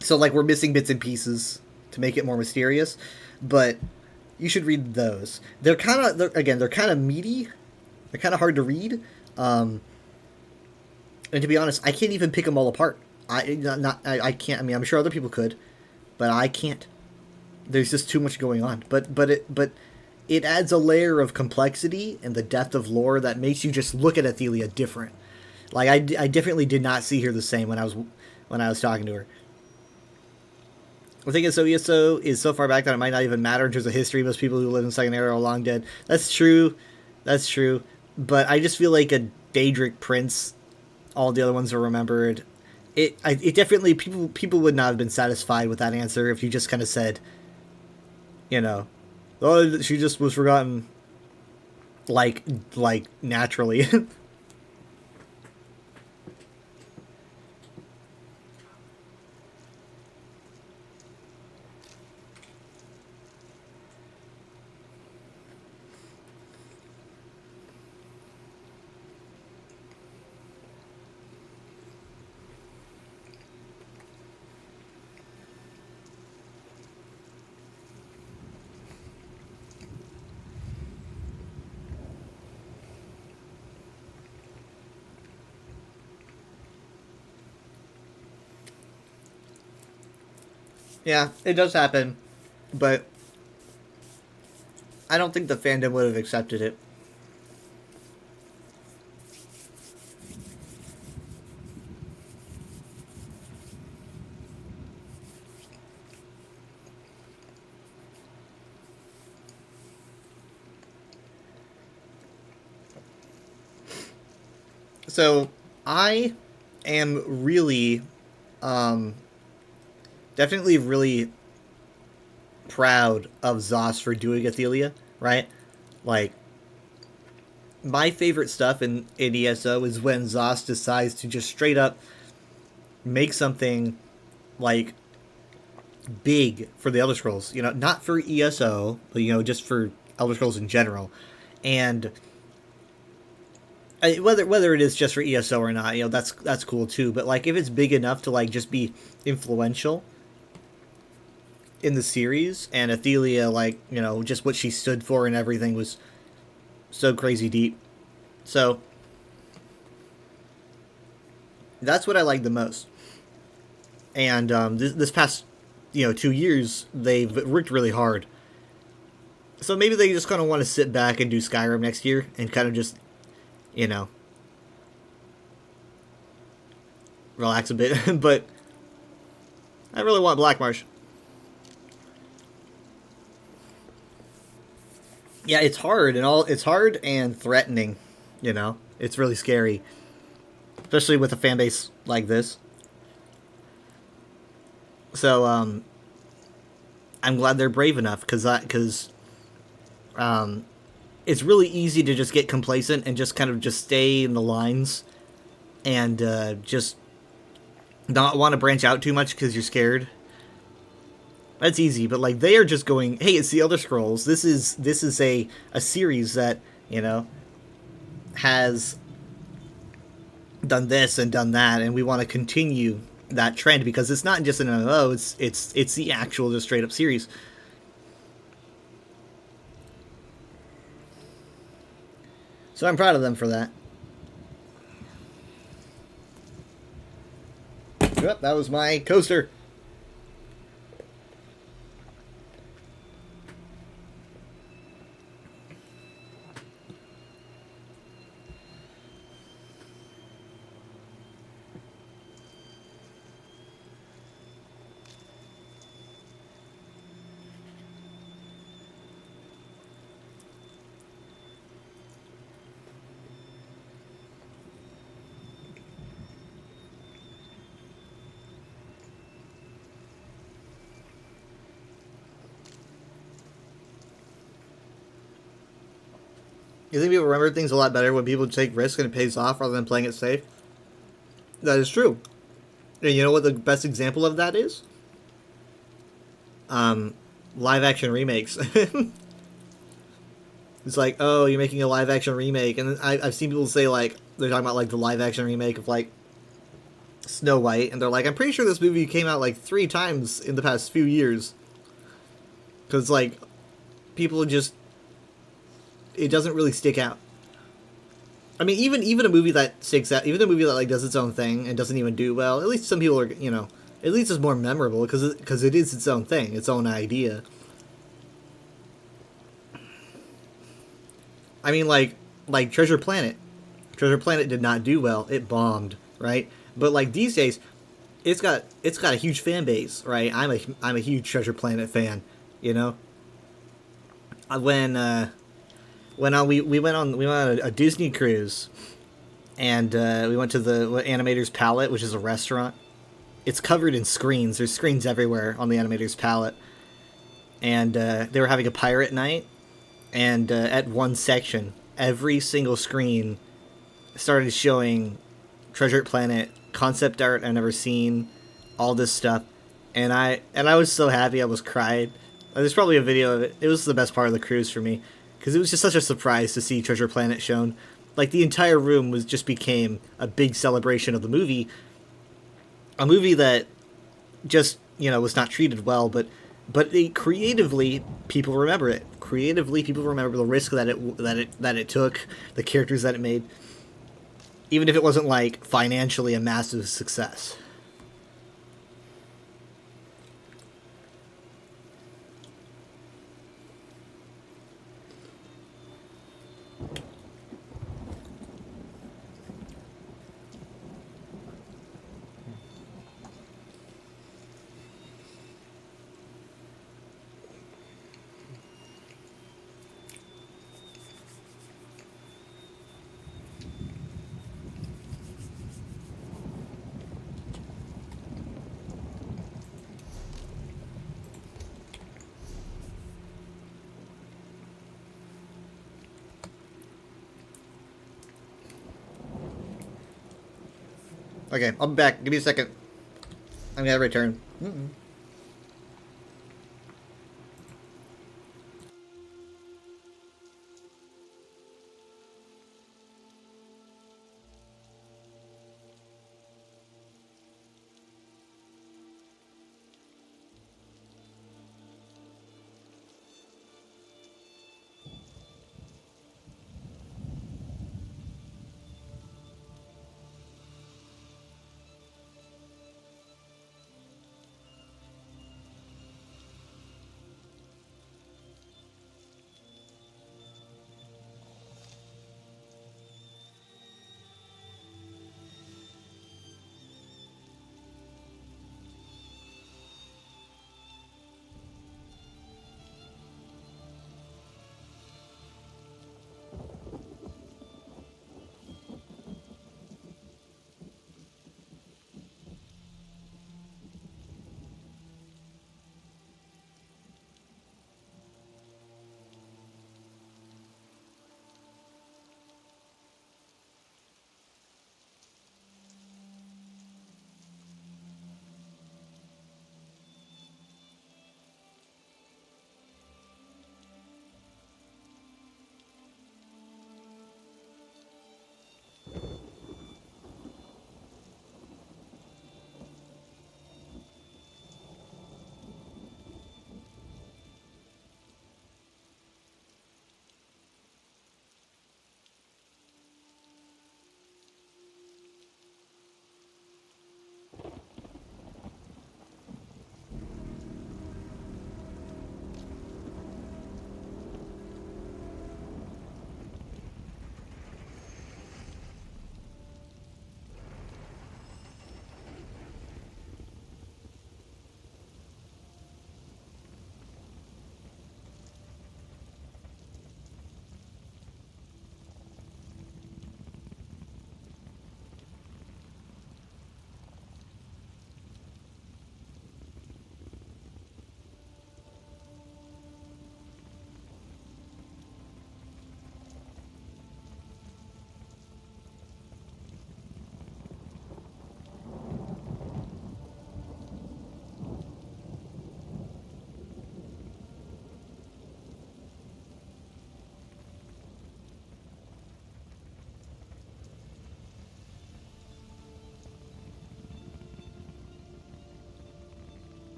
So like we're missing bits and pieces to make it more mysterious, but you should read those. They're kind of meaty. They're kind of hard to read. And to be honest, I can't even pick them all apart. I can't. I mean, I'm sure other people could, but I can't. There's just too much going on. But it adds a layer of complexity and the depth of lore that makes you just look at Athelia different. Like I definitely did not see her the same when I was talking to her. I think ESO is so far back that it might not even matter in terms of history. Most people who live in the Second Era are long dead. That's true. But I just feel like a Daedric prince, all the other ones are remembered. It definitely, people would not have been satisfied with that answer if you just kind of said, you know, oh, she just was forgotten, like naturally. Yeah, it does happen, but I don't think the fandom would have accepted it. So, I am really, um, definitely really proud of Zos for doing Athelia, right? Like, my favorite stuff in ESO is when Zos decides to just straight up make something, like, big for the Elder Scrolls. You know, not for ESO, but, you know, just for Elder Scrolls in general. And whether it is just for ESO or not, you know, that's cool too. But, like, if it's big enough to, like, just be influential in the series, and Athelia, like, you know, just what she stood for and everything was so crazy deep. So that's what I like the most. And this past, you know, 2 years, they've worked really hard. So maybe they just kind of want to sit back and do Skyrim next year and kind of just, you know, relax a bit. But I really want Black Marsh. Yeah, it's hard it's hard and threatening, you know. It's really scary, especially with a fan base like this. So I'm glad they're brave enough, cuz it's really easy to just get complacent and just kind of just stay in the lines and just not want to branch out too much because you're scared. That's easy, but like they are just going, hey, it's the Elder Scrolls. This is a series that, you know, has done this and done that, and we want to continue that trend because it's not just an MMO, it's the actual just straight up series. So I'm proud of them for that. Yep, that was my coaster. You think people remember things a lot better when people take risks and it pays off rather than playing it safe? That is true. And you know what the best example of that is? Live action remakes. It's like, oh, you're making a live action remake, and I've seen people say like they're talking about like the live action remake of like Snow White, and they're like, I'm pretty sure this movie came out like 3 times in the past few years, because like people just, it doesn't really stick out. I mean, even a movie that sticks out, even a movie that like does its own thing and doesn't even do well, at least some people are, you know, at least it's more memorable because it is its own thing, its own idea. I mean, like Treasure Planet. Treasure Planet did not do well. It bombed, right? But like these days, it's got a huge fan base, right? I'm a huge Treasure Planet fan, you know. When we went on a Disney cruise, and we went to the Animator's Palette, which is a restaurant. It's covered in screens. There's screens everywhere on the Animator's Palette, and they were having a pirate night. And at one section, every single screen started showing Treasure Planet concept art I've never seen, all this stuff, and I was so happy I was crying. There's probably a video of it. It was the best part of the cruise for me because it was just such a surprise to see Treasure Planet shown. Like the entire room became a big celebration of the movie, a movie that just, you know, was not treated well, but creatively people remember it. Creatively, people remember the risk that it took, the characters that it made, even if it wasn't like financially a massive success. Okay, I'll be back. Give me a second. I'm gonna return. Mm-mm.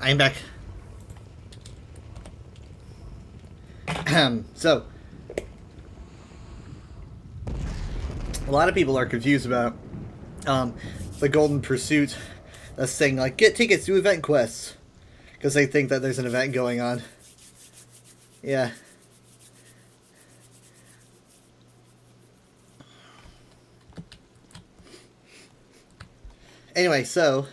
I'm back. So, a lot of people are confused about the Golden Pursuit. That's saying, like, get tickets to event quests. Because they think that there's an event going on. Yeah. Anyway, so,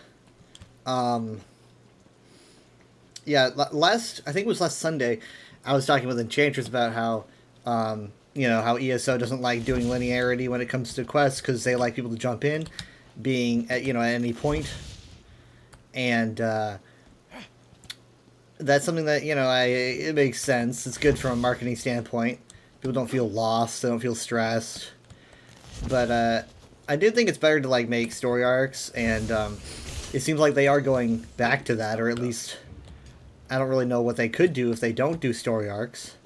yeah, I think it was last Sunday, I was talking with Enchantress about how, how ESO doesn't like doing linearity when it comes to quests because they like people to jump in, being at any point. And that's something that, you know, it makes sense. It's good from a marketing standpoint. People don't feel lost. They don't feel stressed. But I do think it's better to like make story arcs, and it seems like they are going back to that, or at least I don't really know what they could do if they don't do story arcs,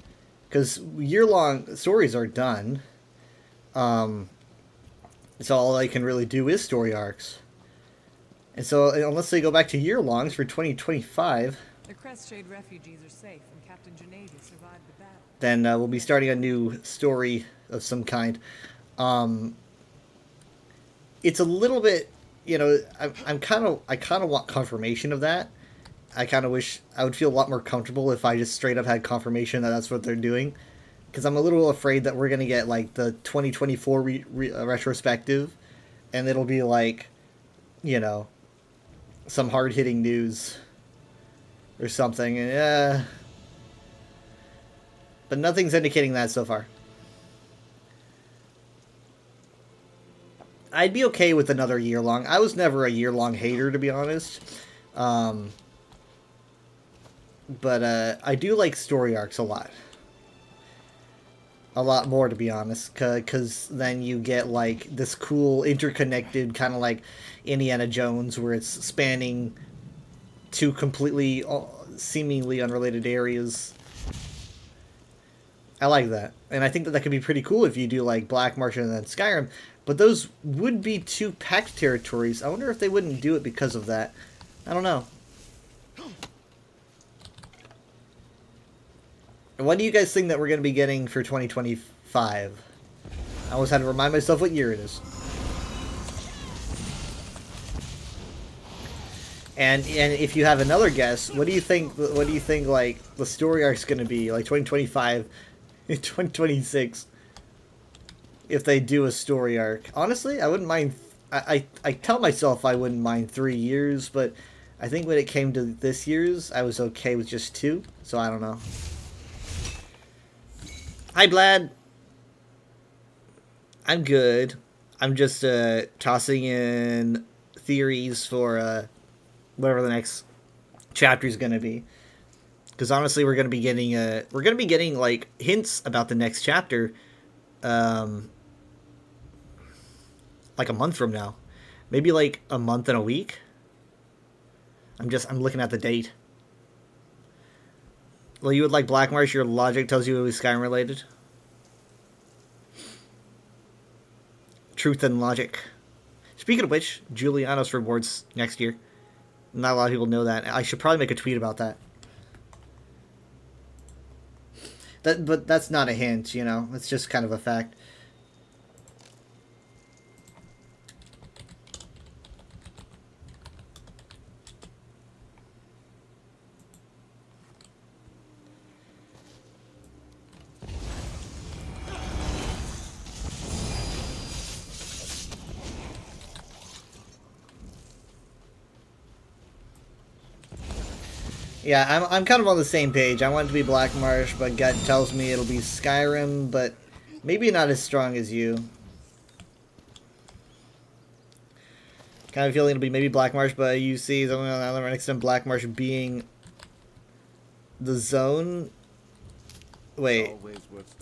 because year-long stories are done. So all I can really do is story arcs. And so unless they go back to year-longs for 2025, The Crestshade refugees are safe, and Captain Junaidi survived the battle. then we'll be starting a new story of some kind. It's a little bit, you know, I kind of want confirmation of that. I kind of wish I would feel a lot more comfortable if I just straight up had confirmation that that's what they're doing. Because I'm a little afraid that we're going to get, like, the 2024 retrospective, and it'll be, like, you know, some hard-hitting news or something. But nothing's indicating that so far. I'd be okay with another year-long. I was never a year-long hater, to be honest. But I do like story arcs a lot. A lot more, to be honest, because then you get like this cool interconnected kind of like Indiana Jones, where it's spanning two completely seemingly unrelated areas. I like that, and I think that that could be pretty cool if you do like Black Marsh and then Skyrim, but those would be two packed territories. I wonder if they wouldn't do it because of that. I don't know. What do you guys think that we're going to be getting for 2025? I always had to remind myself what year it is. And if you have another guess, what do you think? What do you think? Like the story arc's going to be like 2025, 2026. If they do a story arc, honestly, I wouldn't mind. I tell myself I wouldn't mind 3 years, but I think when it came to this year's, I was okay with just 2. So I don't know. Hi, Vlad. I'm good. I'm just tossing in theories for whatever the next chapter is going to be. Because honestly, we're going to be getting like hints about the next chapter, like a month from now, maybe like a month and a week. I'm looking at the date. Well, you would like Black Marsh, your logic tells you it was Skyrim related. Truth and logic. Speaking of which, Julianos rewards next year. Not a lot of people know that. I should probably make a tweet about that. But that's not a hint, you know. It's just kind of a fact. Yeah, I'm kind of on the same page. I want it to be Black Marsh, but gut tells me it'll be Skyrim, but maybe not as strong as you. Kind of feeling it'll be maybe Black Marsh, but you see something on the other extent Black Marsh being the zone. Wait,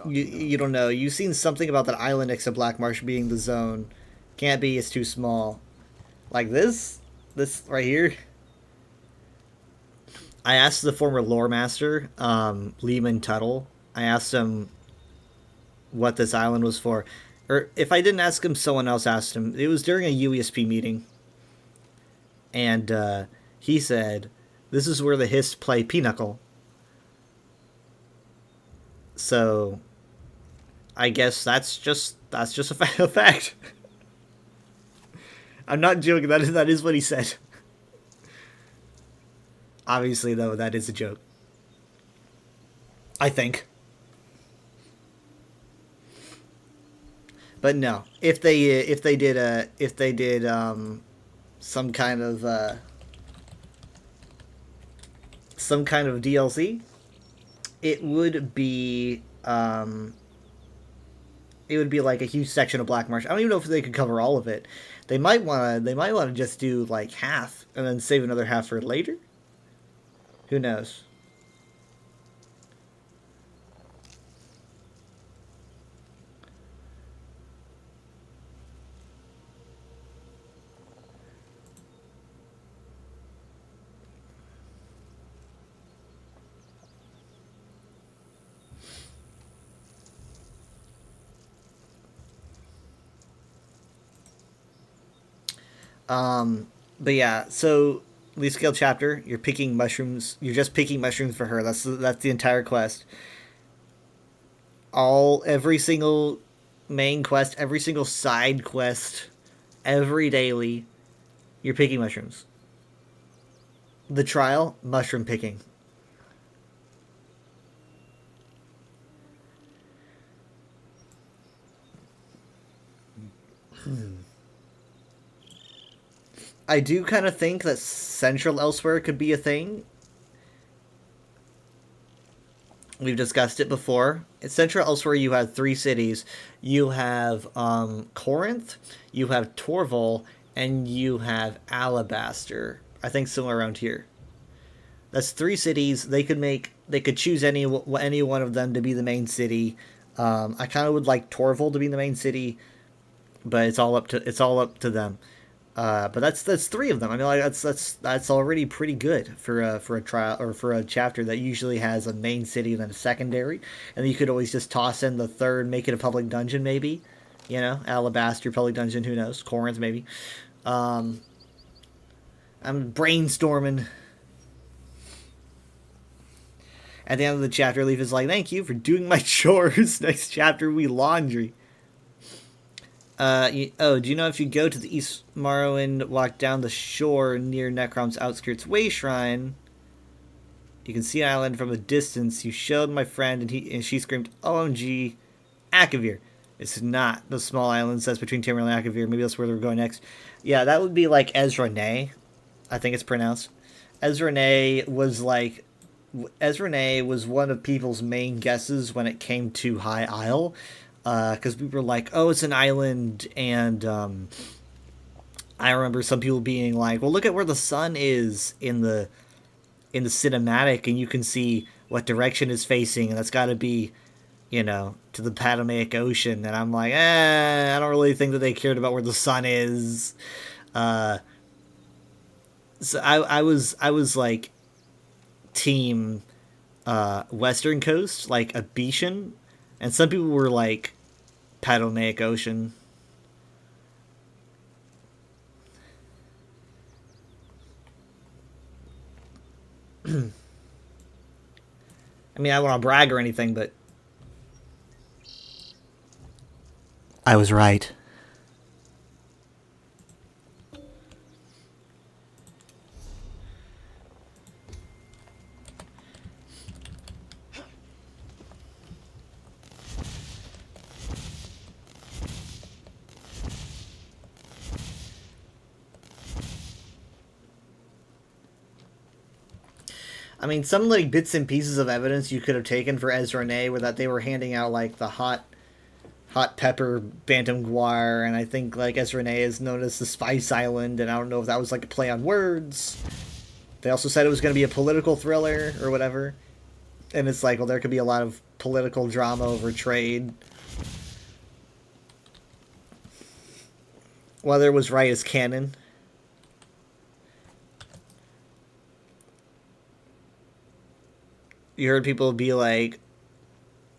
you don't know. You've seen something about that island next to Black Marsh being the zone. Can't be, it's too small. Like this right here. I asked the former lore master, Lehman Tuttle. I asked him what this island was for. Or if I didn't ask him, someone else asked him. It was during a UESP meeting. And he said, this is where the Hiss play Pinochle. So, I guess that's just a fact. I'm not joking. That is what he said. Obviously, though, that is a joke. I think. But no, if they did some kind of DLC, it would be like a huge section of Black Marsh. I don't even know if they could cover all of it. They might want to just do like half and then save another half for later. Who knows? But yeah, so leaf scale chapter, you're picking mushrooms. You're just picking mushrooms for her. That's the entire quest. Every single main quest, every single side quest, every daily, you're picking mushrooms. The trial, mushroom picking. I do kind of think that Central Elsewhere could be a thing. We've discussed it before. In Central Elsewhere, you have 3 cities. You have Corinth, you have Torval, and you have Alabaster. I think somewhere around here. That's 3 cities. They could choose any one of them to be the main city. I kind of would like Torval to be the main city, but it's all up to them. But that's 3 of them. I mean, like that's already pretty good for a trial or for a chapter that usually has a main city and then a secondary, and then you could always just toss in the third, make it a public dungeon, maybe. Alabaster public dungeon. Who knows? Corinth, maybe. I'm brainstorming. At the end of the chapter, Leaf is like, "Thank you for doing my chores." Next chapter, we laundry. Do you know if you go to the East Morrowind, walk down the shore near Necrom's outskirts way shrine, you can see an island from a distance. You showed my friend, and she screamed, "OMG, Akavir!" It's not the small island that's between Tamriel and Akavir. Maybe that's where they're going next. Yeah, that would be like Ezra-Nay, I think it's pronounced. Ezra-Nay was one of people's main guesses when it came to High Isle. Because we were like, oh, it's an island, and I remember some people being like, well, look at where the sun is in the cinematic, and you can see what direction it's facing, and that's got to be, to the Padomaic Ocean. And I'm like, I don't really think that they cared about where the sun is. So I was like, team Western Coast, like Abetian. And some people were like, Padomaic Ocean. I mean, I don't want to brag or anything, but I was right. I mean, some like bits and pieces of evidence you could have taken for Ezra-Nay were that they were handing out like the hot pepper Bantam Guar, and I think like Ezra-Nay is known as the Spice Island, and I don't know if that was like a play on words. They also said it was going to be a political thriller or whatever, and it's like, well, there could be a lot of political drama over trade. Whether it was right is canon. You heard people be like,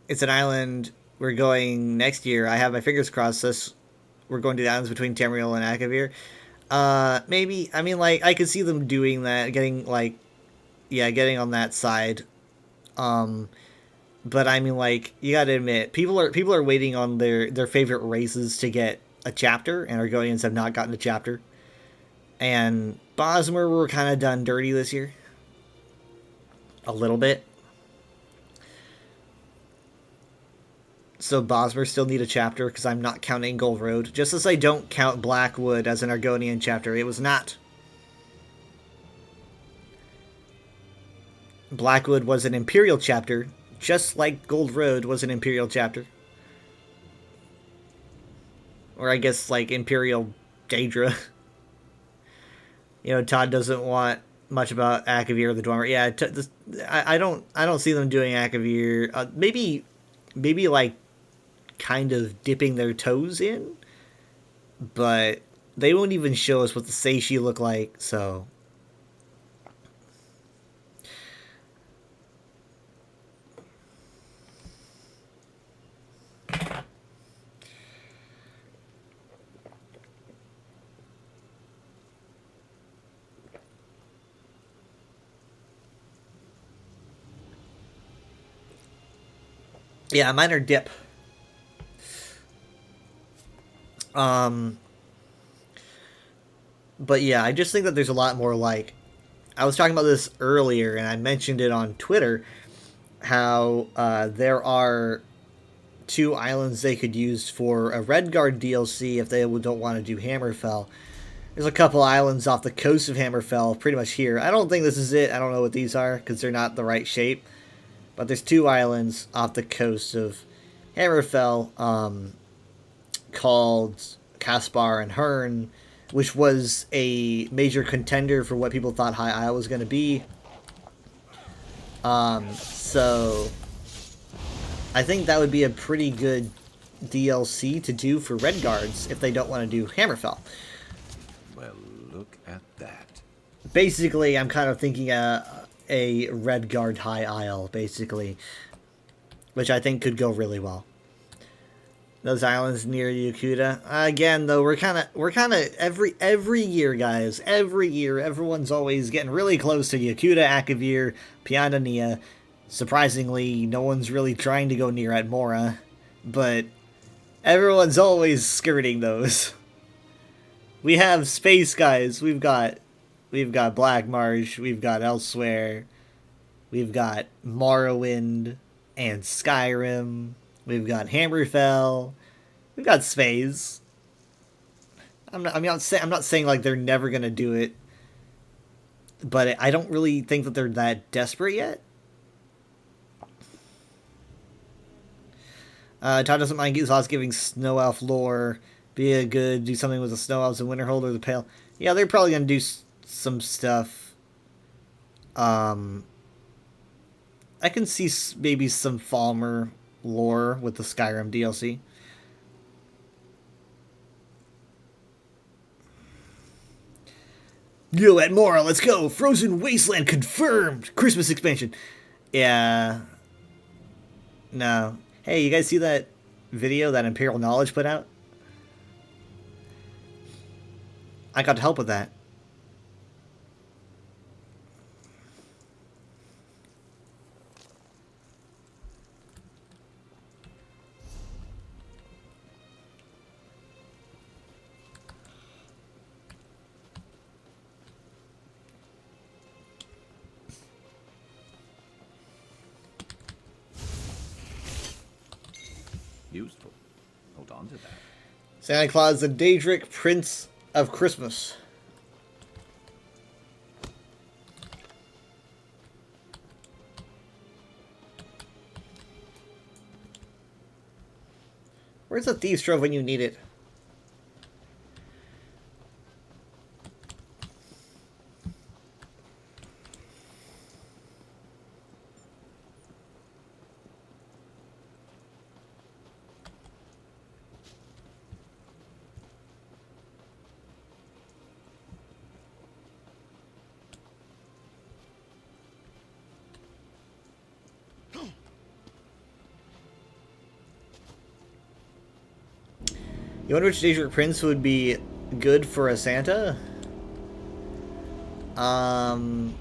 it's an island, we're going next year, I have my fingers crossed this, we're going to the islands between Tamriel and Akavir. Maybe, I mean, like, I could see them doing that, getting on that side. But I mean, like, you gotta admit, people are waiting on their favorite races to get a chapter, and Argonians have not gotten a chapter. And Bosmer were kind of done dirty this year. A little bit. So Bosmer still need a chapter, because I'm not counting Gold Road. Just as I don't count Blackwood as an Argonian chapter. It was not. Blackwood was an Imperial chapter, just like Gold Road was an Imperial chapter. Or I guess, like, Imperial Daedra. Todd doesn't want much about Akavir or the Dwemer. Yeah, I don't see them doing Akavir. Maybe, like, kind of dipping their toes in, but they won't even show us what the Seishi look like, so Yeah, mine are dip. But yeah, I just think that there's a lot more, like, I was talking about this earlier, and I mentioned it on Twitter, how there are 2 islands they could use for a Redguard DLC if they don't want to do Hammerfell. There's a couple islands off the coast of Hammerfell, pretty much here. I don't think this is it. I don't know what these are, because they're not the right shape. But there's 2 islands off the coast of Hammerfell, called Caspar and Hearn, which was a major contender for what people thought High Isle was going to be. So I think that would be a pretty good DLC to do for Redguards if they don't want to do Hammerfell. Well, look at that. Basically, I'm kind of thinking a Redguard High Isle, basically, which I think could go really well. Those islands near Yakuta. Again, though, we're kind of every year, guys. Every year, everyone's always getting really close to Yakuta, Akavir, Pianania. Surprisingly, no one's really trying to go near Atmora, but everyone's always skirting those. We have space, guys. We've got Black Marsh. We've got Elsewhere. We've got Morrowind and Skyrim. We've got Hammerfell. We've got Space. I'm not saying like they're never gonna do it, but I don't really think that they're that desperate yet. Todd doesn't mind us giving Snow Elf lore. Do something with the Snow Elves and Winterhold or the Pale. Yeah, they're probably gonna do some stuff. I can see maybe some Falmer lore with the Skyrim DLC. Yo, Atmora, let's go! Frozen Wasteland confirmed! Christmas expansion. Yeah. No. Hey, you guys see that video that Imperial Knowledge put out? I got to help with that. Useful. Hold on to that. Santa Claus, the Daedric Prince of Christmas. Where's the Thieves' Trove when you need it? You wonder which Daedric Prince would be good for a Santa? I'm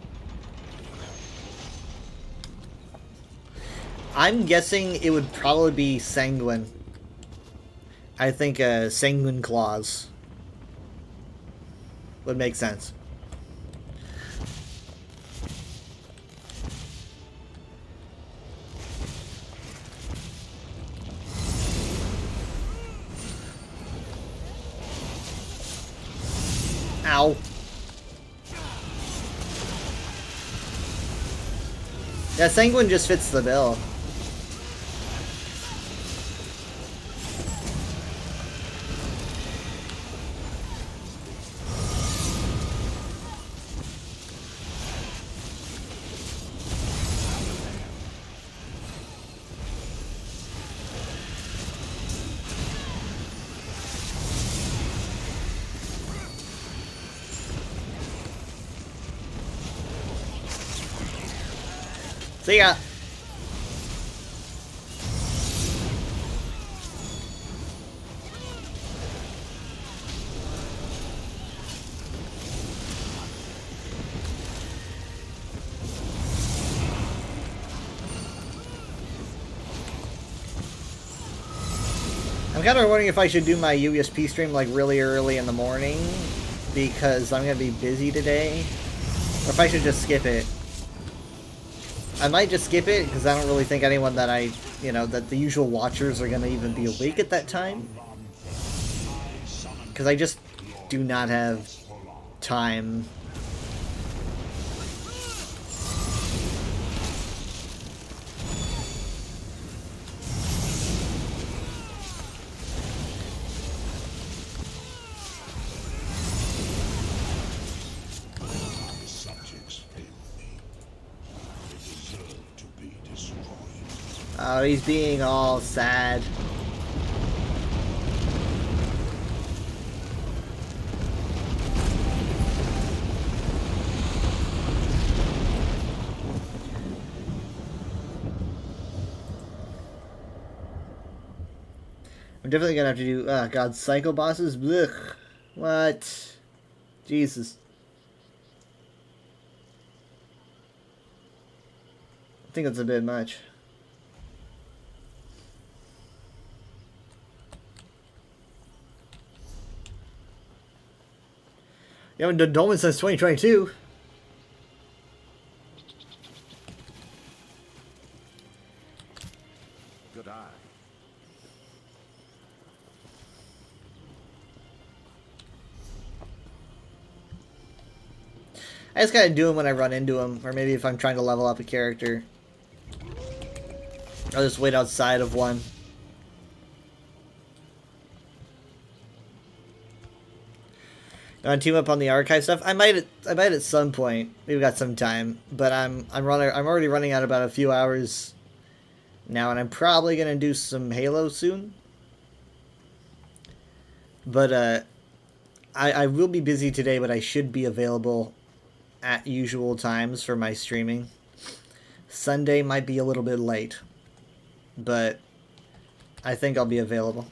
guessing it would probably be Sanguine. I think a Sanguine Claus would make sense. Ow. Yeah, Sanguine just fits the bill. See ya. I'm kind of wondering if I should do my USP stream like really early in the morning because I'm gonna be busy today, or if I should just skip it. I might just skip it because I don't really think anyone that that the usual watchers are gonna even be awake at that time. Because I just do not have time. Oh, he's being all sad. I'm definitely gonna have to do, God, Psycho Bosses? Blech. What? Jesus. I think that's a bit much. You haven't done Dolmen since 2022. Good eye. I just gotta do them when I run into them, or maybe if I'm trying to level up a character. I'll just wait outside of one. You want to team up on the archive stuff? I might at some point. We've got some time, but I'm already running out about a few hours now, and I'm probably gonna do some Halo soon. But I will be busy today, but I should be available at usual times for my streaming. Sunday might be a little bit late, but I think I'll be available.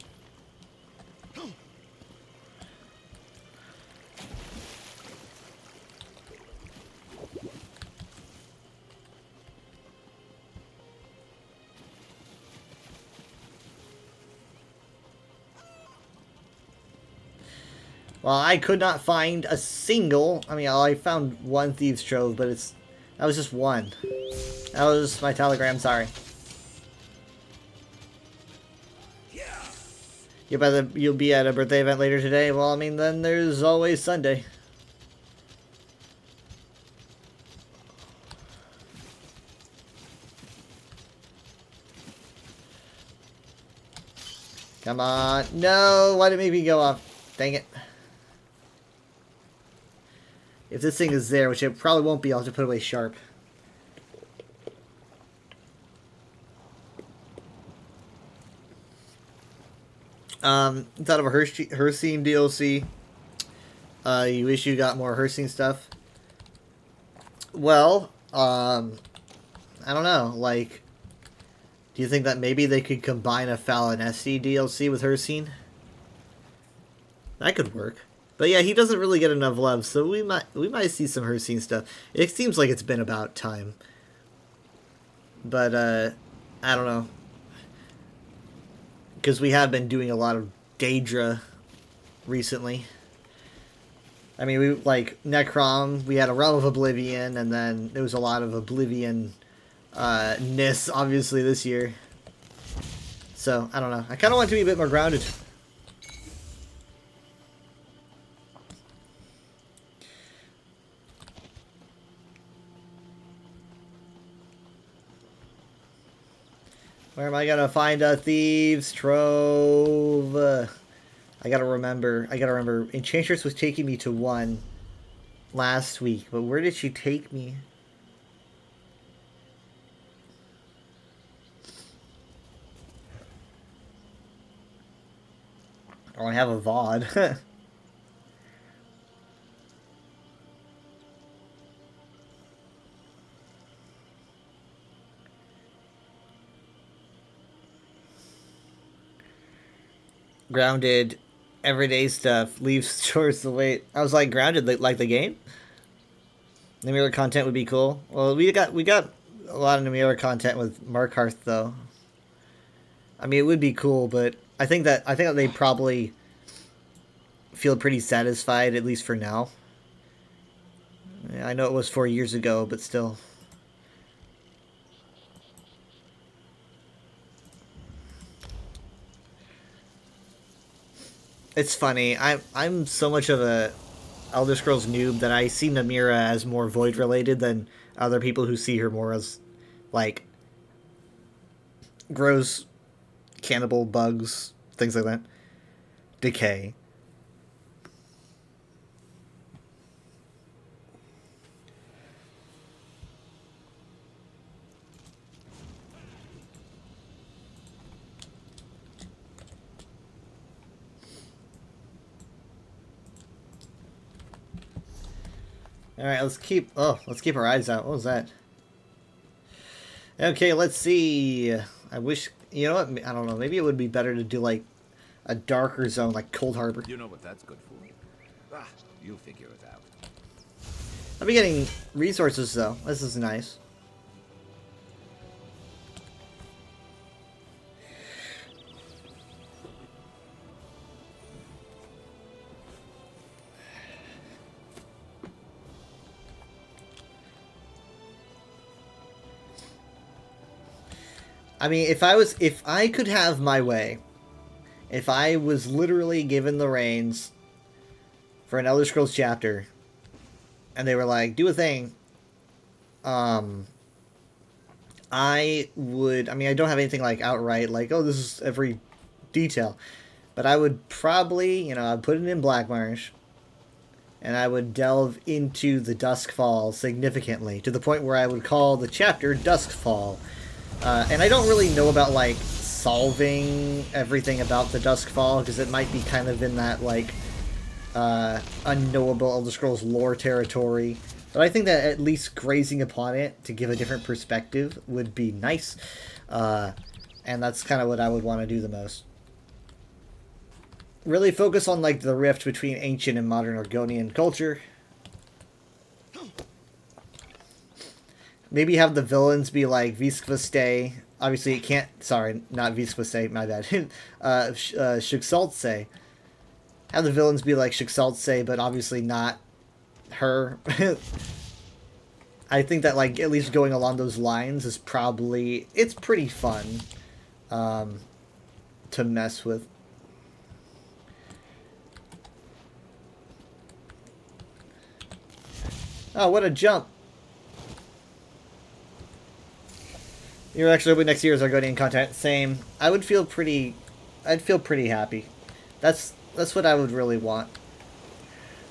Well, I could not find a single. I mean, I found one Thieves' Trove, but that was just one. That was my telegram. Sorry. You'll be at a birthday event later today. Well, I mean, then there's always Sunday. Come on. No, why did it make me go off? Dang it. If this thing is there, which it probably won't be, I'll have to put away Sharp. Thought of a Hircine DLC. You wish you got more Hircine stuff. Well, I don't know. Like, do you think that maybe they could combine a Fallon SC DLC with Hircine? That could work. But yeah, he doesn't really get enough love, so we might see some Hircine stuff. It seems like it's been about time. But I don't know. Because we have been doing a lot of Daedra recently. I mean, we like Necrom, we had a Realm of Oblivion, and then there was a lot of Oblivion ness obviously this year. So, I don't know. I kind of want it to be a bit more grounded. Where am I gonna find a Thieves' Trove? I gotta remember. Enchantress was taking me to one last week, but where did she take me? Oh, I have a VOD. Grounded, everyday stuff, leaves chores to wait. I was like, Grounded, like the game? Numeral content would be cool. Well, we got a lot of Numeral content with Markarth, though. I mean, it would be cool, but I think that they probably feel pretty satisfied, at least for now. Yeah, I know it was 4 years ago, but still. It's funny. I'm so much of a Elder Scrolls noob that I see Namira as more Void related than other people who see her more as like grows cannibal bugs, things like that. Decay. All right, let's keep our eyes out. What was that? Okay, let's see. I wish, you know what? I don't know. Maybe it would be better to do like a darker zone, like Cold Harbor. You know what that's good for. Ah, you figure it out. I'll be getting resources though. This is nice. I mean, if I could have my way, if I was literally given the reins for an Elder Scrolls chapter, and they were like, do a thing, I would, I mean, I don't have anything like outright, like, oh, this is every detail, but I would probably, you know, I'd put it in Blackmarsh, and I would delve into the Duskfall significantly, to the point where I would call the chapter Duskfall. And I don't really know about, like, solving everything about the Duskfall, because it might be kind of in that, like, unknowable Elder Scrolls lore territory. But I think that at least grazing upon it to give a different perspective would be nice. And that's kind of what I would want to do the most. Really focus on, like, the rift between ancient and modern Argonian culture. Maybe have the villains be like Visquaste. Obviously, it can't... Sorry, not Visquaste, my bad. Shixaltse. Have the villains be like Shixaltse, but obviously not her. I think that, like, at least going along those lines is probably... It's pretty fun to mess with. Oh, what a jump. You're actually hoping next year's Argonian content. Same. I would feel pretty... I'd feel pretty happy. That's what I would really want.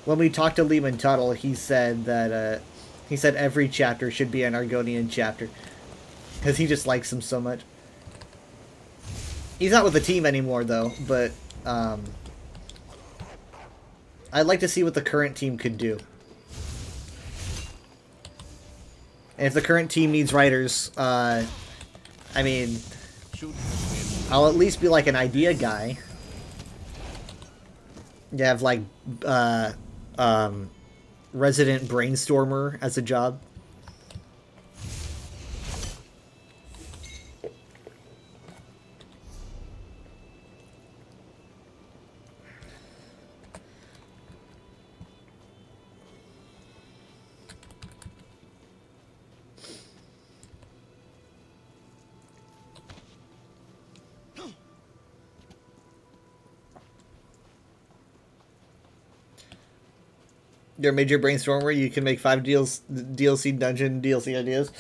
When we talked to Lehman Tuttle, he said that, he said every chapter should be an Argonian chapter. Because he just likes them so much. He's not with the team anymore, though, but, I'd like to see what the current team could do. And if the current team needs writers, I mean, I'll at least be like an idea guy. You have like resident brainstormer as a job. You're a major brainstormer. You can make 5 DLC dungeon DLC ideas.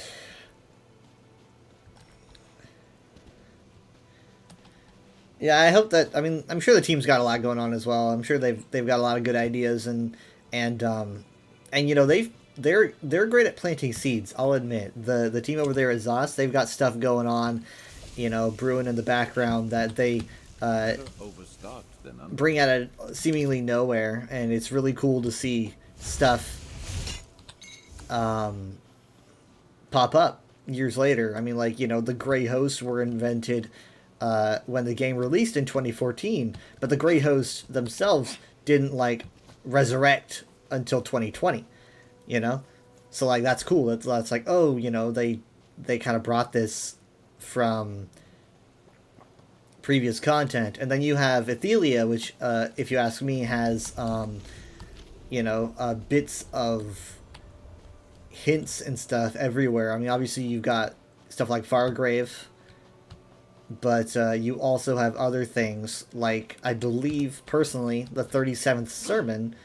Yeah, I hope that. I mean, I'm sure the team's got a lot going on as well. I'm sure they've got a lot of good ideas and you know they're great at planting seeds. I'll admit the team over there at ZOS, they've got stuff going on, you know, brewing in the background that they bring out of seemingly nowhere, and it's really cool to see stuff pop up years later. I mean, like, you know, the Grey Hosts were invented when the game released in 2014, but the Grey Hosts themselves didn't, like, resurrect until 2020, you know? So, like, that's cool. That's like, oh, you know, they kind of brought this from previous content. And then you have Athelia, which, if you ask me, has, bits of hints and stuff everywhere. I mean, obviously you've got stuff like Fargrave, but you also have other things, like, I believe, personally, the 37th Sermon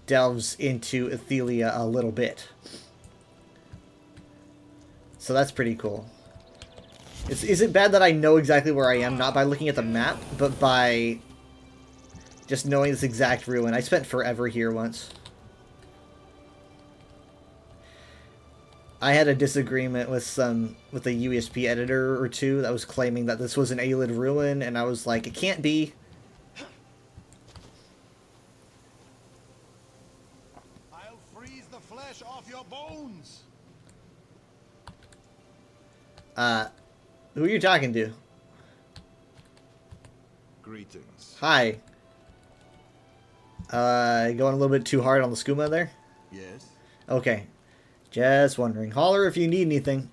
delves into Athelia a little bit. So that's pretty cool. Is it bad that I know exactly where I am, not by looking at the map, but by just knowing this exact ruin? I spent forever here once. I had a disagreement with a USP editor or two that was claiming that this was an Ayleid ruin, and I was like, it can't be. I'll freeze the flesh off your bones. Who are you talking to? Greetings. Hi. Going a little bit too hard on the skooma there? Yes. Okay. Just wondering. Holler if you need anything.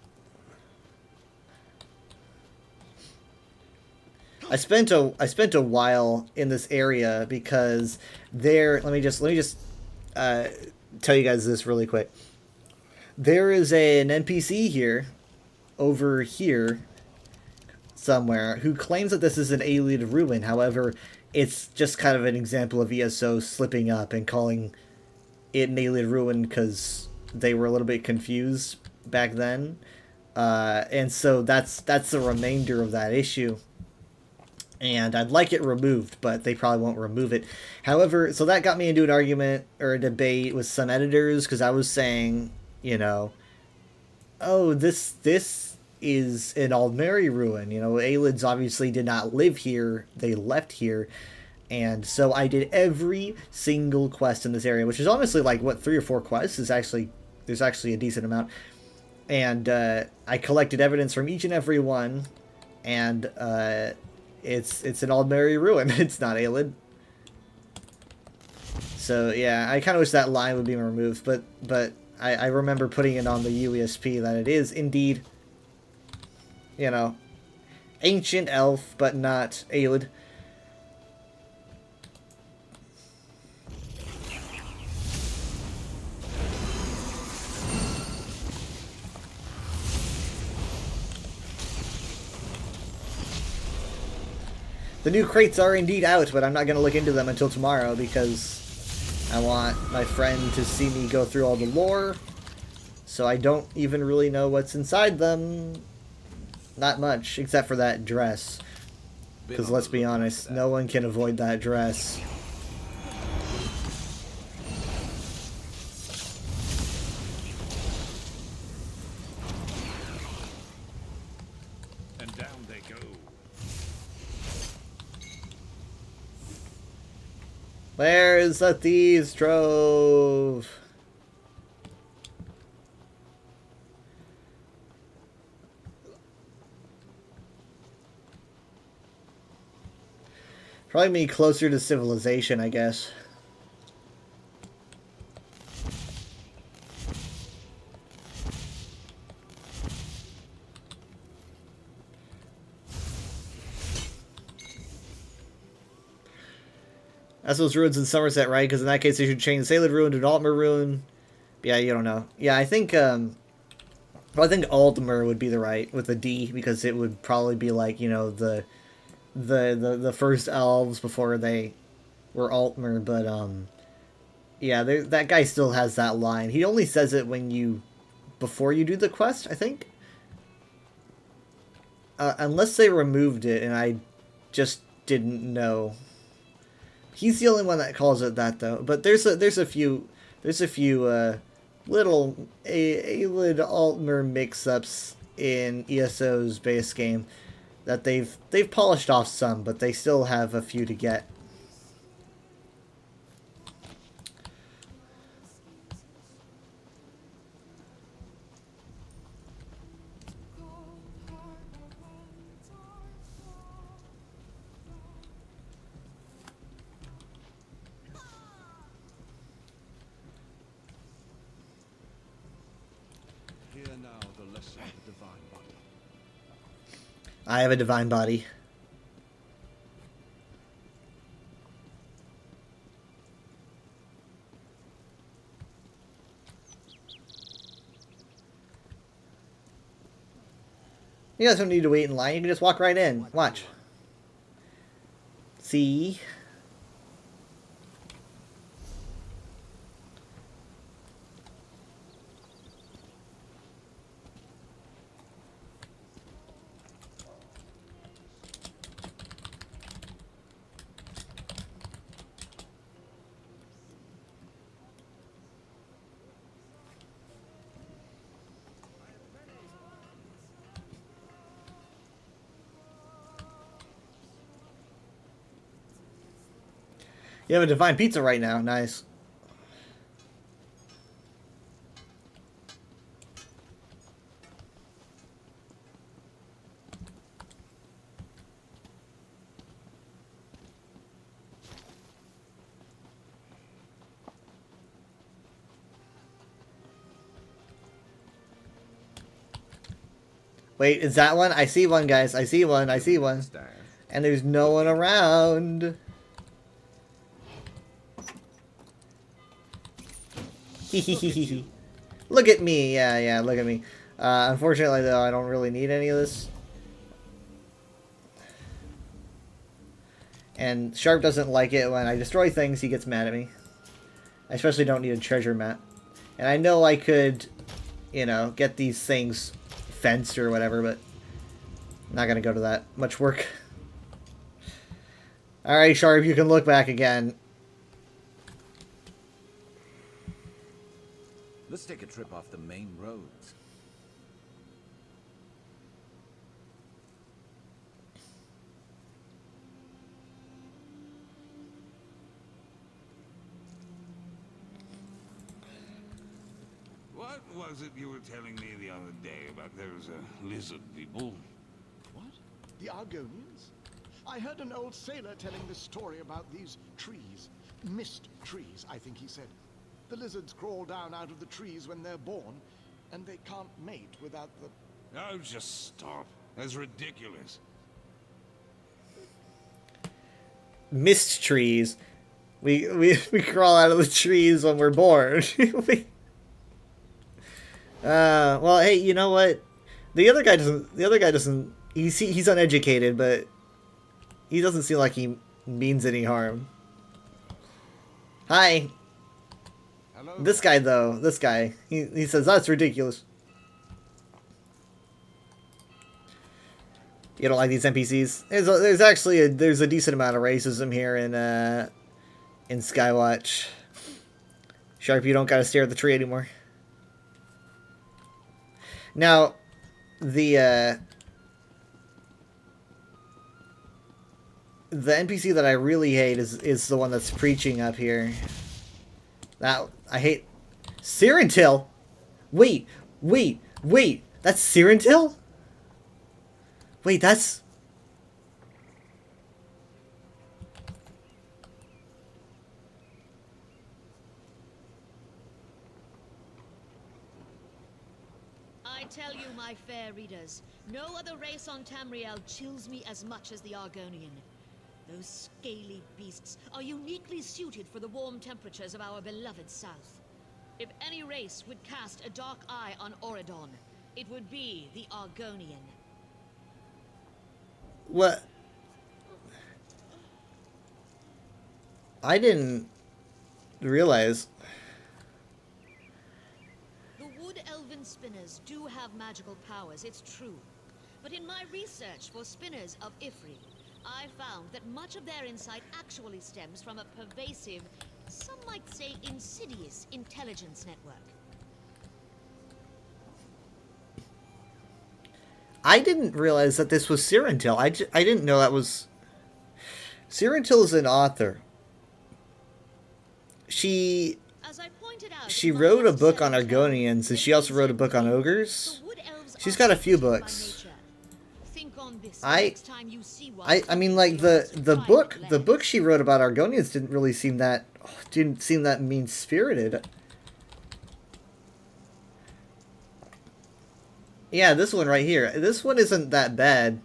I spent a while in this area because there. Let me just tell you guys this really quick. There is an NPC here, over here, somewhere, who claims that this is an Ayleid ruin. However, it's just kind of an example of ESO slipping up and calling it an Ayleid ruin because they were a little bit confused back then, and so that's the remainder of that issue. And I'd like it removed, but they probably won't remove it. However, so that got me into an argument or a debate with some editors because I was saying, oh, this is an Aldmeri ruin. Ayleids obviously did not live here; they left here. And so I did every single quest in this area, which is honestly like, what, 3 or 4 quests? There's actually a decent amount. And I collected evidence from each and every one, and it's an Aldmeri ruin. It's not Ayleid. So yeah, I kind of wish that line would be removed, but I remember putting it on the UESP that it is indeed, ancient elf, but not Ayleid. The new crates are indeed out, but I'm not going to look into them until tomorrow because I want my friend to see me go through all the lore, so I don't even really know what's inside them. Not much, except for that dress. Because let's be honest, no one can avoid that dress. And down they go. Where's the thieves' trove? Probably me closer to civilization, I guess. That's those ruins in Somerset, right? Because in that case, they should change Ayleid ruin to an Altmer ruin. Yeah, you don't know. Yeah, I think Altmer would be the right with a D, because it would probably be like, the first elves before they were Altmer. But yeah, that guy still has that line. He only says it before you do the quest, I think. Unless they removed it and I just didn't know. He's the only one that calls it that, though. But there's a few little Ayleid Altmer mix-ups in ESO's base game that they've polished off some, but they still have a few to get. Now the lesson of the divine body. I have a divine body. You guys don't need to wait in line. You can just walk right in. Watch. See? You have a divine pizza right now. Nice. Wait, is that one? I see one, guys. I see one. I see one. And there's no one around. Look at me. Yeah, look at me. Unfortunately, though, I don't really need any of this. And Sharp doesn't like it when I destroy things. He gets mad at me. I especially don't need a treasure map. And I know I could, you know, get these things fenced or whatever, but I'm not going to go to that much work. Alright, Sharp, you can look back again. Let's take a trip off the main roads. What was it you were telling me the other day about those lizard people? What? The Argonians? I heard an old sailor telling this story about these trees. Mist trees, I think he said. The lizards crawl down out of the trees when they're born, and they can't mate without the... Oh, just stop. That's ridiculous. Mist trees. We crawl out of the trees when we're born. Well, hey, you know what? The other guy doesn't. He's uneducated, but he doesn't seem like he means any harm. Hi. Hello. This guy, though, he says that's ridiculous. You don't like these NPCs? There's actually a decent amount of racism here in Skywatch. Sharp, you don't gotta stare at the tree anymore. Now, the NPC that I really hate is the one that's preaching up here. That I hate. Sirentil? Wait, that's Sirentil? Wait, that's... I tell you, my fair readers, no other race on Tamriel chills me as much as the Argonian. Those scaly beasts are uniquely suited for the warm temperatures of our beloved south. If any race would cast a dark eye on Auradon, it would be the Argonian. What? I didn't realize. The wood elven spinners do have magical powers, it's true. But in my research for spinners of Ifri, I found that much of their insight actually stems from a pervasive, some might say insidious, intelligence network. I didn't realize that this was Sirentil. I didn't know that was... Sirentil is an author. She wrote a book on Argonians, and she also wrote a book on ogres. She's got a few books. I mean, like the book she wrote about Argonians didn't seem that mean-spirited. Yeah, this one right here. This one isn't that bad.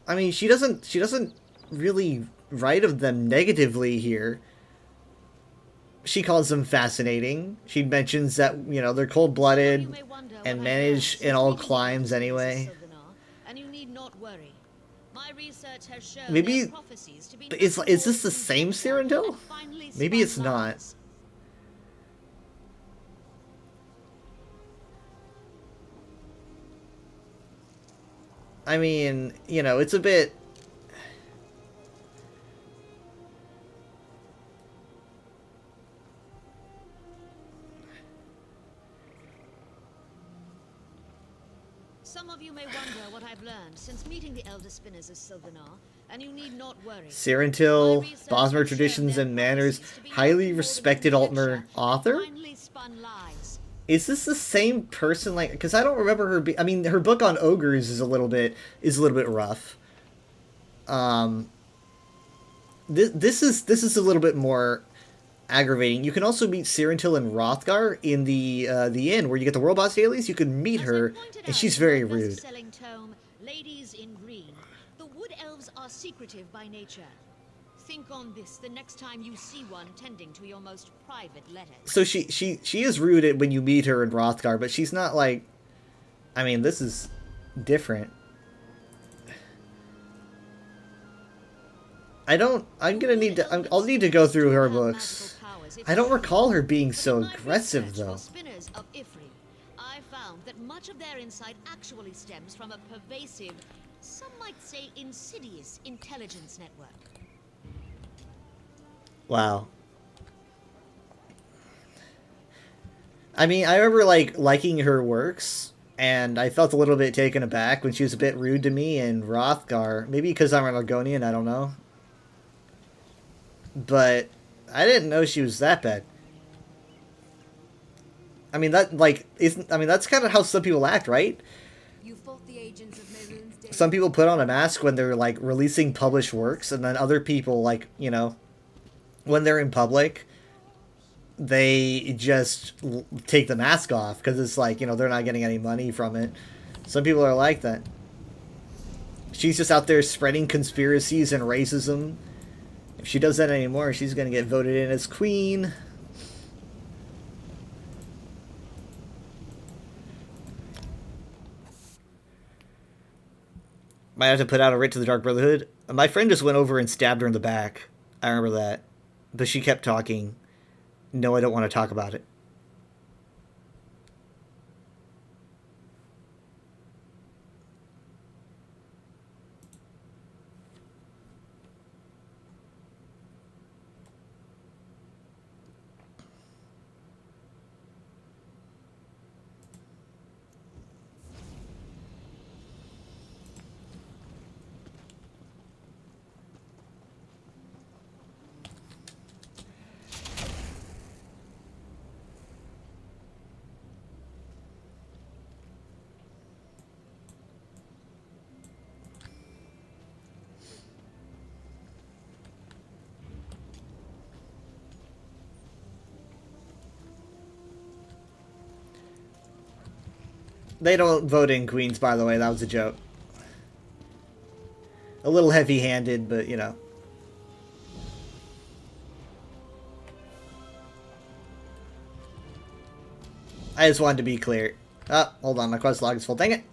I mean, she doesn't really write of them negatively here. she calls them fascinating. She mentions that, you know, they're cold-blooded and manage in all climes anyway. And you need not worry. My research has shown Maybe their prophecies to be is nothing this more the than same conjecture Cyrodiil? and finely Maybe it's spun not. lies. I mean, you know, it's a bit. Some of you may wonder what I've learned since meeting the elder spinners of Sylvanar, and you need not worry. Cyrodiil, Bosmer traditions and manners, highly respected Altmer author. Finely spun lies. Is this the same person? Like, because I don't remember her. I mean, her book on ogres is a little bit rough. This is a little bit more aggravating. You can also meet Cyrodiil and Hrothgar in the inn where you get the world boss dailies. You can meet her, and she's very rude. Selling tome, Ladies in Green. The wood elves are secretive by nature. Think on this the next time you see one tending to your most private letters. So she is rude when you meet her in Hrothgar, but she's not like. I mean, this is different. I'm gonna need to. I'll need to go through her books. I don't recall her being so aggressive though. Spinners of Ifri, I found that much of their insight actually stems from a pervasive, some might say insidious, intelligence network. Wow. I mean, I remember liking her works, and I felt a little bit taken aback when she was a bit rude to me in Hrothgar. Maybe because I'm an Argonian, I don't know. But I didn't know she was that bad. I mean, that's kind of how some people act, right? You fought the agents of Mehrunes Day. Some people put on a mask when they're like releasing published works, and then other people, like, you know, when they're in public, they just take the mask off because it's like, you know, they're not getting any money from it. Some people are like that. She's just out there spreading conspiracies and racism. If she does that anymore, she's going to get voted in as queen. Might have to put out a writ to the Dark Brotherhood. My friend just went over and stabbed her in the back. I remember that. But she kept talking. No, I don't want to talk about it. They don't vote in queens, by the way. That was a joke. A little heavy-handed, but, you know. I just wanted to be clear. Oh, hold on. My quest log is full. Dang it.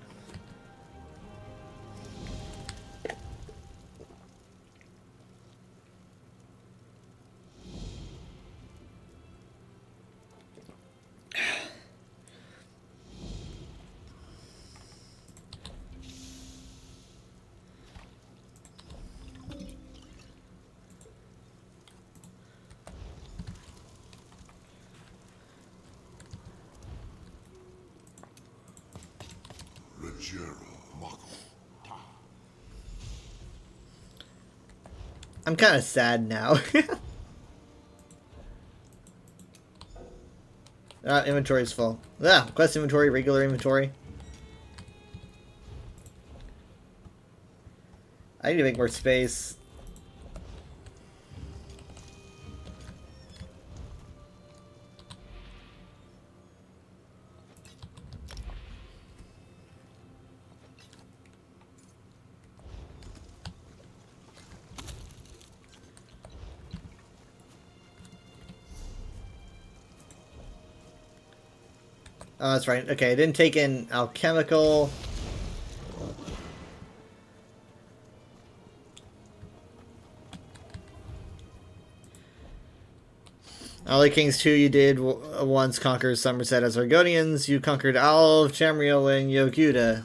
I'm kind of sad now. Inventory is full. Yeah, quest inventory, regular inventory. I need to make more space. Oh, that's right. Okay, I didn't take in alchemical. Alley Kings 2, you did once conquer Somerset as Argonians. You conquered all of Tamriel and Yokuda.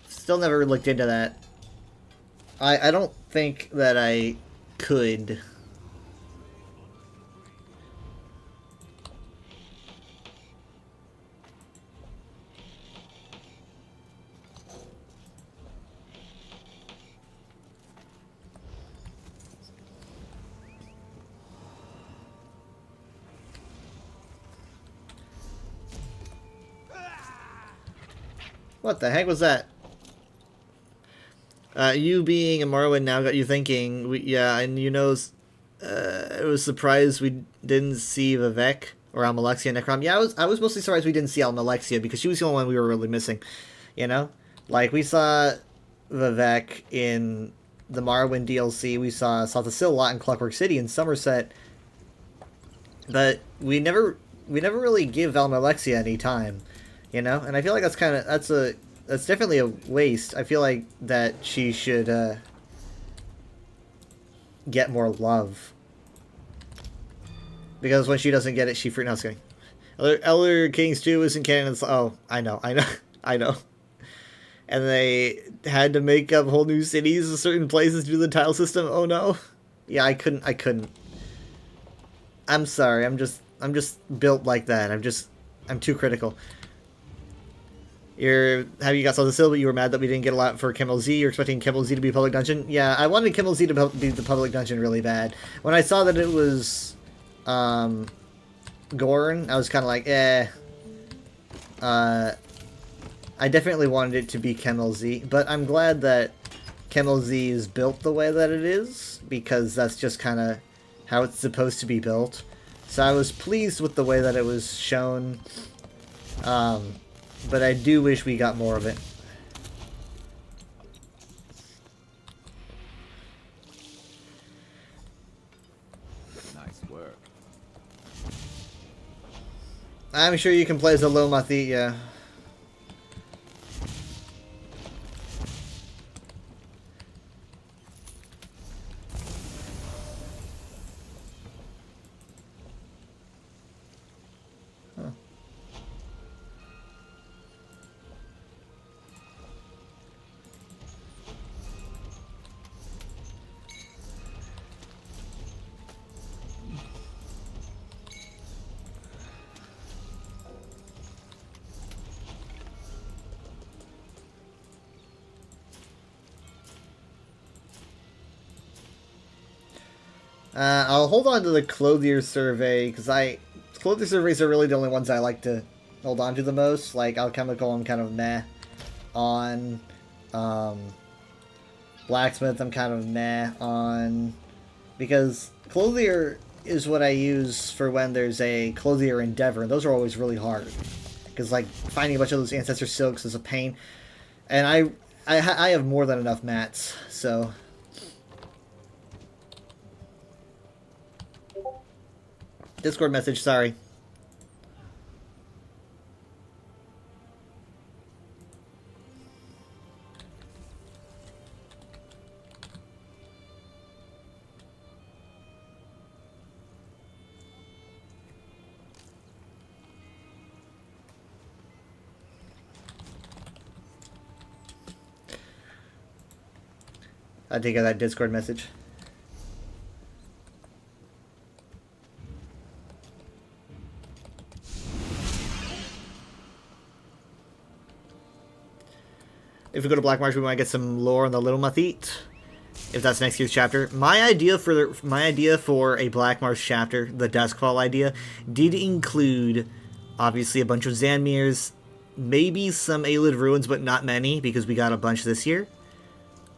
Still never looked into that. I don't think that I could. What the heck was that? You being a Morrowind now got you thinking. Yeah, and you know, I was surprised we didn't see Vivek or Almalexia Necrom. Yeah, I was mostly surprised we didn't see Almalexia because she was the only one we were really missing. You know, like we saw Vivek in the Morrowind DLC. We saw Saltasil a lot in Clockwork City and Somerset, but we never really give Almalexia any time. You know, and I feel like that's definitely a waste. I feel like that she should get more love, because when she doesn't get it, she freaks out. Kidding. Elder Kings 2 isn't canon. Oh, I know. And they had to make up whole new cities in certain places due to the tile system. Oh no. Yeah, I couldn't. I'm sorry. I'm just built like that. I'm too critical. Have you got Saltasil, but you were mad that we didn't get a lot for Camel Z. You're expecting Camel Z to be a public dungeon? Yeah, I wanted Camel Z to be the public dungeon really bad. When I saw that it was Gorn, I was kind of like, eh. I definitely wanted it to be Camel Z, but I'm glad that Camel Z is built the way that it is, because that's just kind of how it's supposed to be built. So I was pleased with the way that it was shown. But I do wish we got more of it. Nice work. I'm sure you can play as a Lomathi, yeah. I'll hold on to the Clothier Survey, because Clothier Surveys are really the only ones I like to hold on to the most. Like, Alchemical, I'm kind of meh on. Blacksmith, I'm kind of meh on. Because Clothier is what I use for when there's a Clothier Endeavor, and those are always really hard. Because, like, finding a bunch of those Ancestor Silks is a pain. And I have more than enough mats, so... Discord message, sorry. I take out that Discord message. If we go to Black Marsh, we might get some lore on the Little Mathit, if that's next year's chapter. My idea for a Black Marsh chapter, the Duskfall idea, did include obviously a bunch of Zanmirs, maybe some Ayleid ruins, but not many because we got a bunch this year.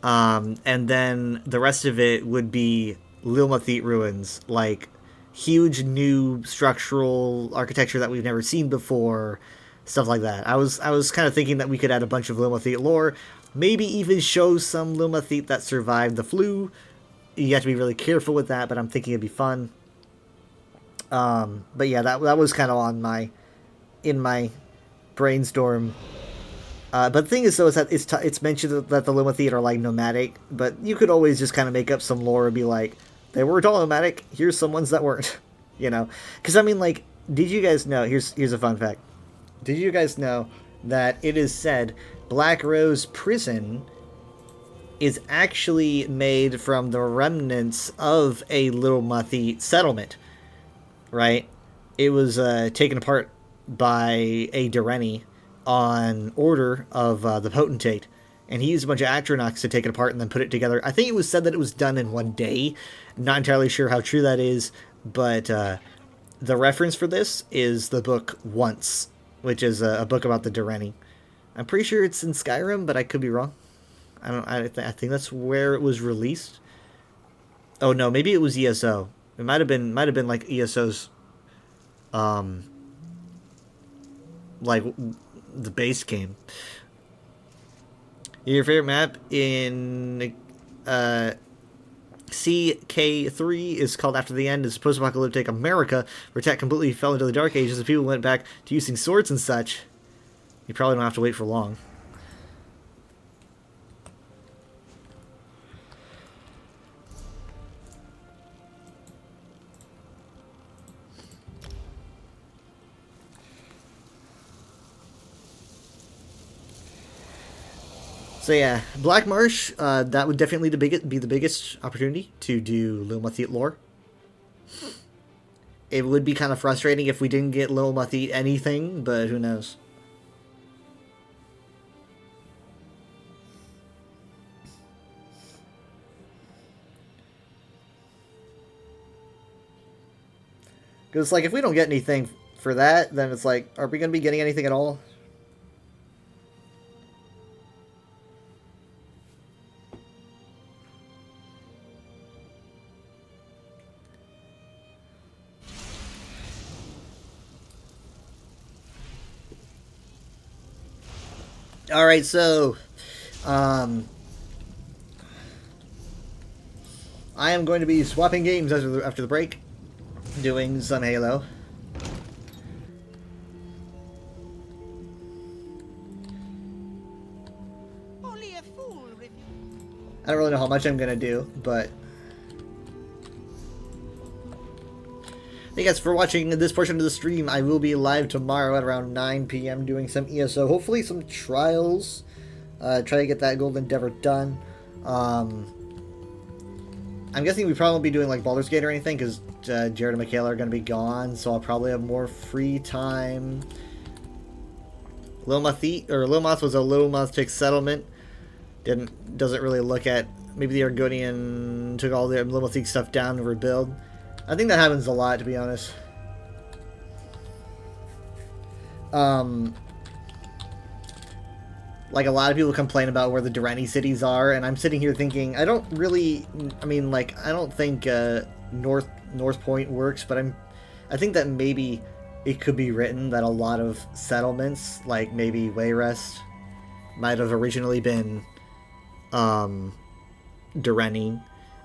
And then the rest of it would be Lil Mathit ruins, like huge new structural architecture that we've never seen before. Stuff like that. I was kind of thinking that we could add a bunch of Lil Mathit lore, maybe even show some Lil Mathit that survived the flu. You have to be really careful with that, but I'm thinking it'd be fun. But yeah, that was kind of on my in my brainstorm. But the thing is, though, is that it's mentioned that the Lilmithian are like nomadic, but you could always just kind of make up some lore and be like, they weren't all nomadic. Here's some ones that weren't, you know? Because I mean, like, did you guys know? Here's a fun fact. Did you guys know that it is said Black Rose Prison is actually made from the remnants of a Lilmuthi settlement, right? It was taken apart by a Dureni on order of the Potentate, and he used a bunch of Atronachs to take it apart and then put it together. I think it was said that it was done in one day. Not entirely sure how true that is, but the reference for this is the book Once, which is a book about the Dureni. I'm pretty sure it's in Skyrim, but I could be wrong. I think that's where it was released. Oh no, maybe it was ESO. It might have been like ESO's, like the base game. Your favorite map in CK3 is called After the End. It's post-apocalyptic America, where tech completely fell into the Dark Ages and people went back to using swords and such. You probably don't have to wait for long. So yeah, Black Marsh, that would definitely be the biggest opportunity to do Lilmuthi lore. It would be kind of frustrating if we didn't get Lilmuthi anything, but who knows. Because, like, if we don't get anything for that, then it's like, are we going to be getting anything at all? Alright, so, I am going to be swapping games after the break, doing some Halo. Only a fool review. I don't really know how much I'm going to do, but thank you guys for watching this portion of the stream. I will be live tomorrow at around 9 p.m. doing some ESO, hopefully some trials. Try to get that Golden Endeavor done. I'm guessing we probably won't be doing like Baldur's Gate or anything because Jared and Michaela are going to be gone, so I'll probably have more free time. Lilmoth was a Lilmuthic settlement. Doesn't really look at, maybe the Argonian took all the Lilmuthic stuff down and rebuild. I think that happens a lot, to be honest. Like, a lot of people complain about where the Dureni cities are, and I'm sitting here thinking, I don't think North Point works, but I think that maybe it could be written that a lot of settlements, like maybe Wayrest, might have originally been Dureni.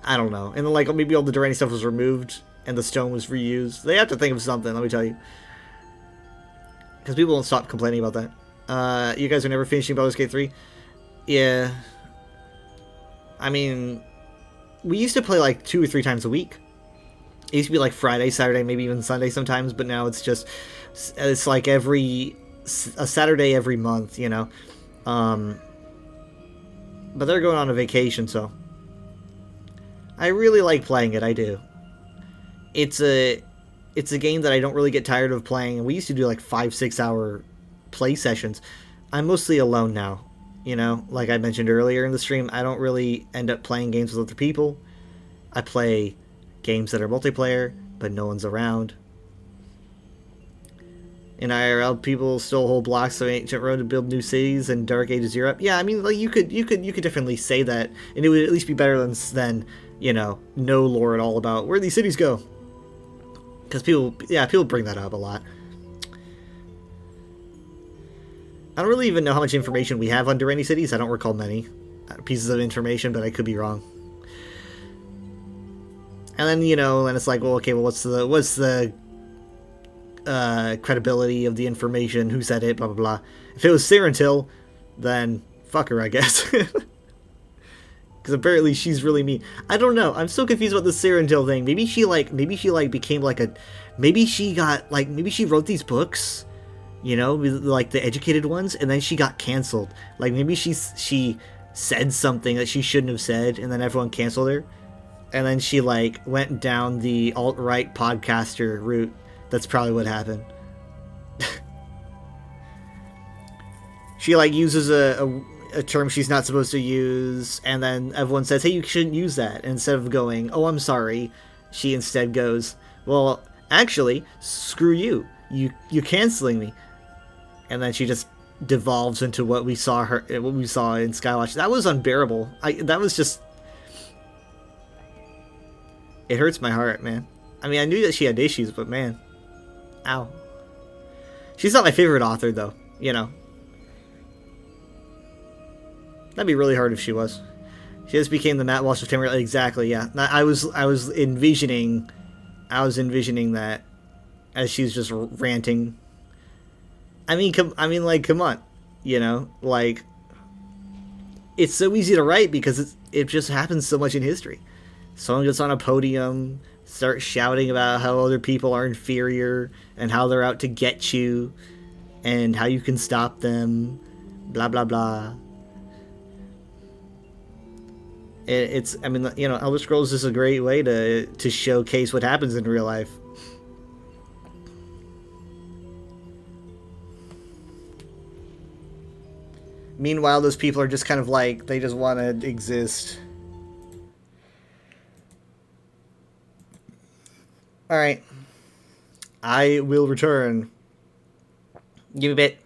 I don't know. And then, like, maybe all the Dureni stuff was removed and the stone was reused. They have to think of something, let me tell you. Because people won't stop complaining about that. You guys are never finishing Baldur's Gate 3? Yeah. I mean, we used to play like 2 or 3 times a week. It used to be like Friday, Saturday, maybe even Sunday sometimes, but now it's like a Saturday every month, you know. But they're going on a vacation, so I really like playing it, I do. It's a game that I don't really get tired of playing, and we used to do like 5-6 hour play sessions. I'm mostly alone now, you know, like I mentioned earlier in the stream. I don't really end up playing games with other people. I play games that are multiplayer, but no one's around. In IRL, people still hold blocks of Ancient Road to build new cities and Dark Ages Europe. Yeah, I mean, like you could definitely say that, and it would at least be better than you know, no lore at all about where these cities go. Because people bring that up a lot. I don't really even know how much information we have on Dureni cities. I don't recall many pieces of information, but I could be wrong. And then, you know, and it's like, well, okay, well, what's the credibility of the information, who said it, blah blah blah. If it was Sarentil, then fuck her, I guess. Because apparently she's really mean. I don't know. I'm so confused about the Sarentil thing. Maybe she became like a, maybe she wrote these books, you know, like the educated ones, and then she got canceled. Like maybe she said something that she shouldn't have said, and then everyone canceled her. And then she like went down the alt-right podcaster route. That's probably what happened. She like uses a term she's not supposed to use, and then everyone says, hey, you shouldn't use that. And instead of going, oh, I'm sorry, she instead goes, well, actually, screw you. You're canceling me. And then she just devolves into what we saw in Skywatch. That was unbearable. That was just... It hurts my heart, man. I mean, I knew that she had issues, but man. Ow. She's not my favorite author, though. You know. That'd be really hard if she was. She just became the Matt Walsh of Tamriel. Exactly, yeah. I was envisioning that as she's just ranting. I mean, come on. You know, like, it's so easy to write because it just happens so much in history. Someone gets on a podium, starts shouting about how other people are inferior and how they're out to get you and how you can stop them, blah, blah, blah. I mean, you know, Elder Scrolls is a great way to showcase what happens in real life. Meanwhile, those people are just kind of like, they just want to exist. Alright. I will return. Give me a bit.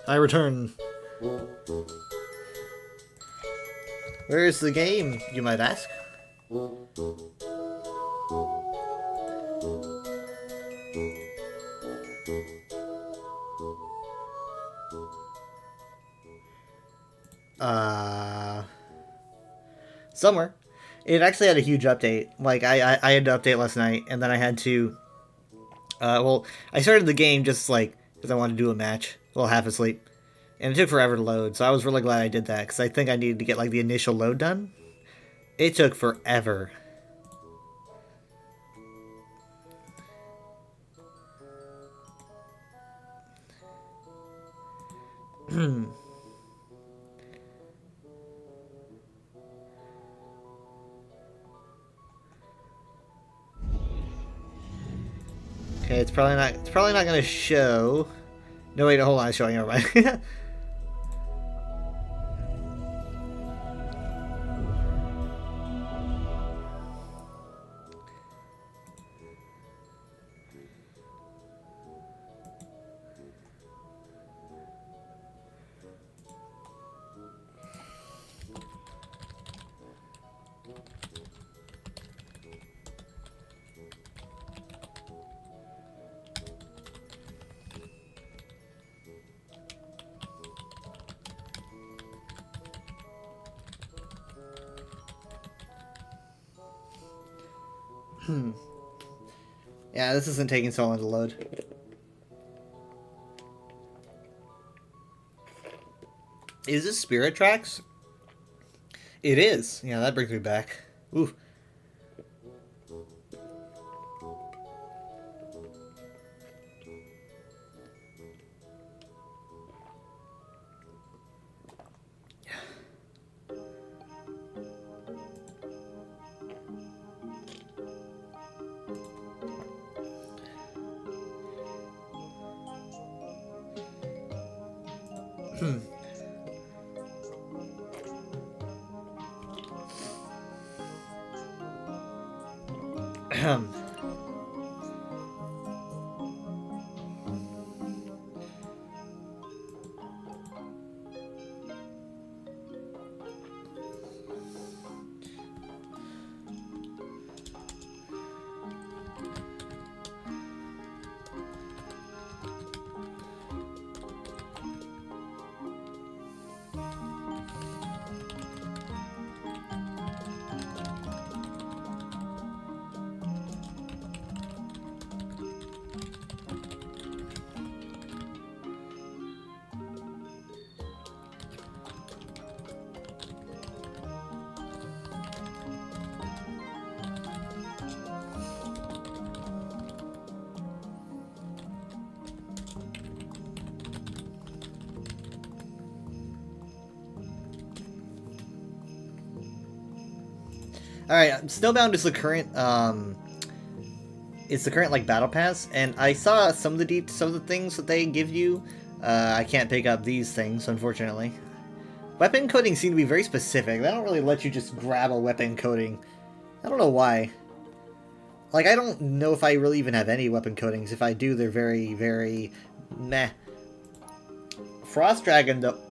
I return. Where is the game, you might ask? Somewhere. It actually had a huge update. Like, I had to update last night, and then I had to... well, I started the game just, like, because I wanted to do a match. A little half asleep. And it took forever to load, so I was really glad I did that, because I think I needed to get, like, the initial load done. It took forever. Okay, it's probably not gonna show. No, wait, hold on, it's showing. Never mind. Yeah, this isn't taking so long to load. Is this Spirit Tracks? It is. Yeah, that brings me back. Ooh. Alright, Snowbound is the current, it's the current, like, battle pass, and I saw some of the things that they give you. I can't pick up these things, unfortunately. Weapon coatings seem to be very specific. They don't really let you just grab a weapon coating. I don't know why. Like, I don't know if I really even have any weapon coatings. If I do, they're very, very meh. Frost Dragon, though...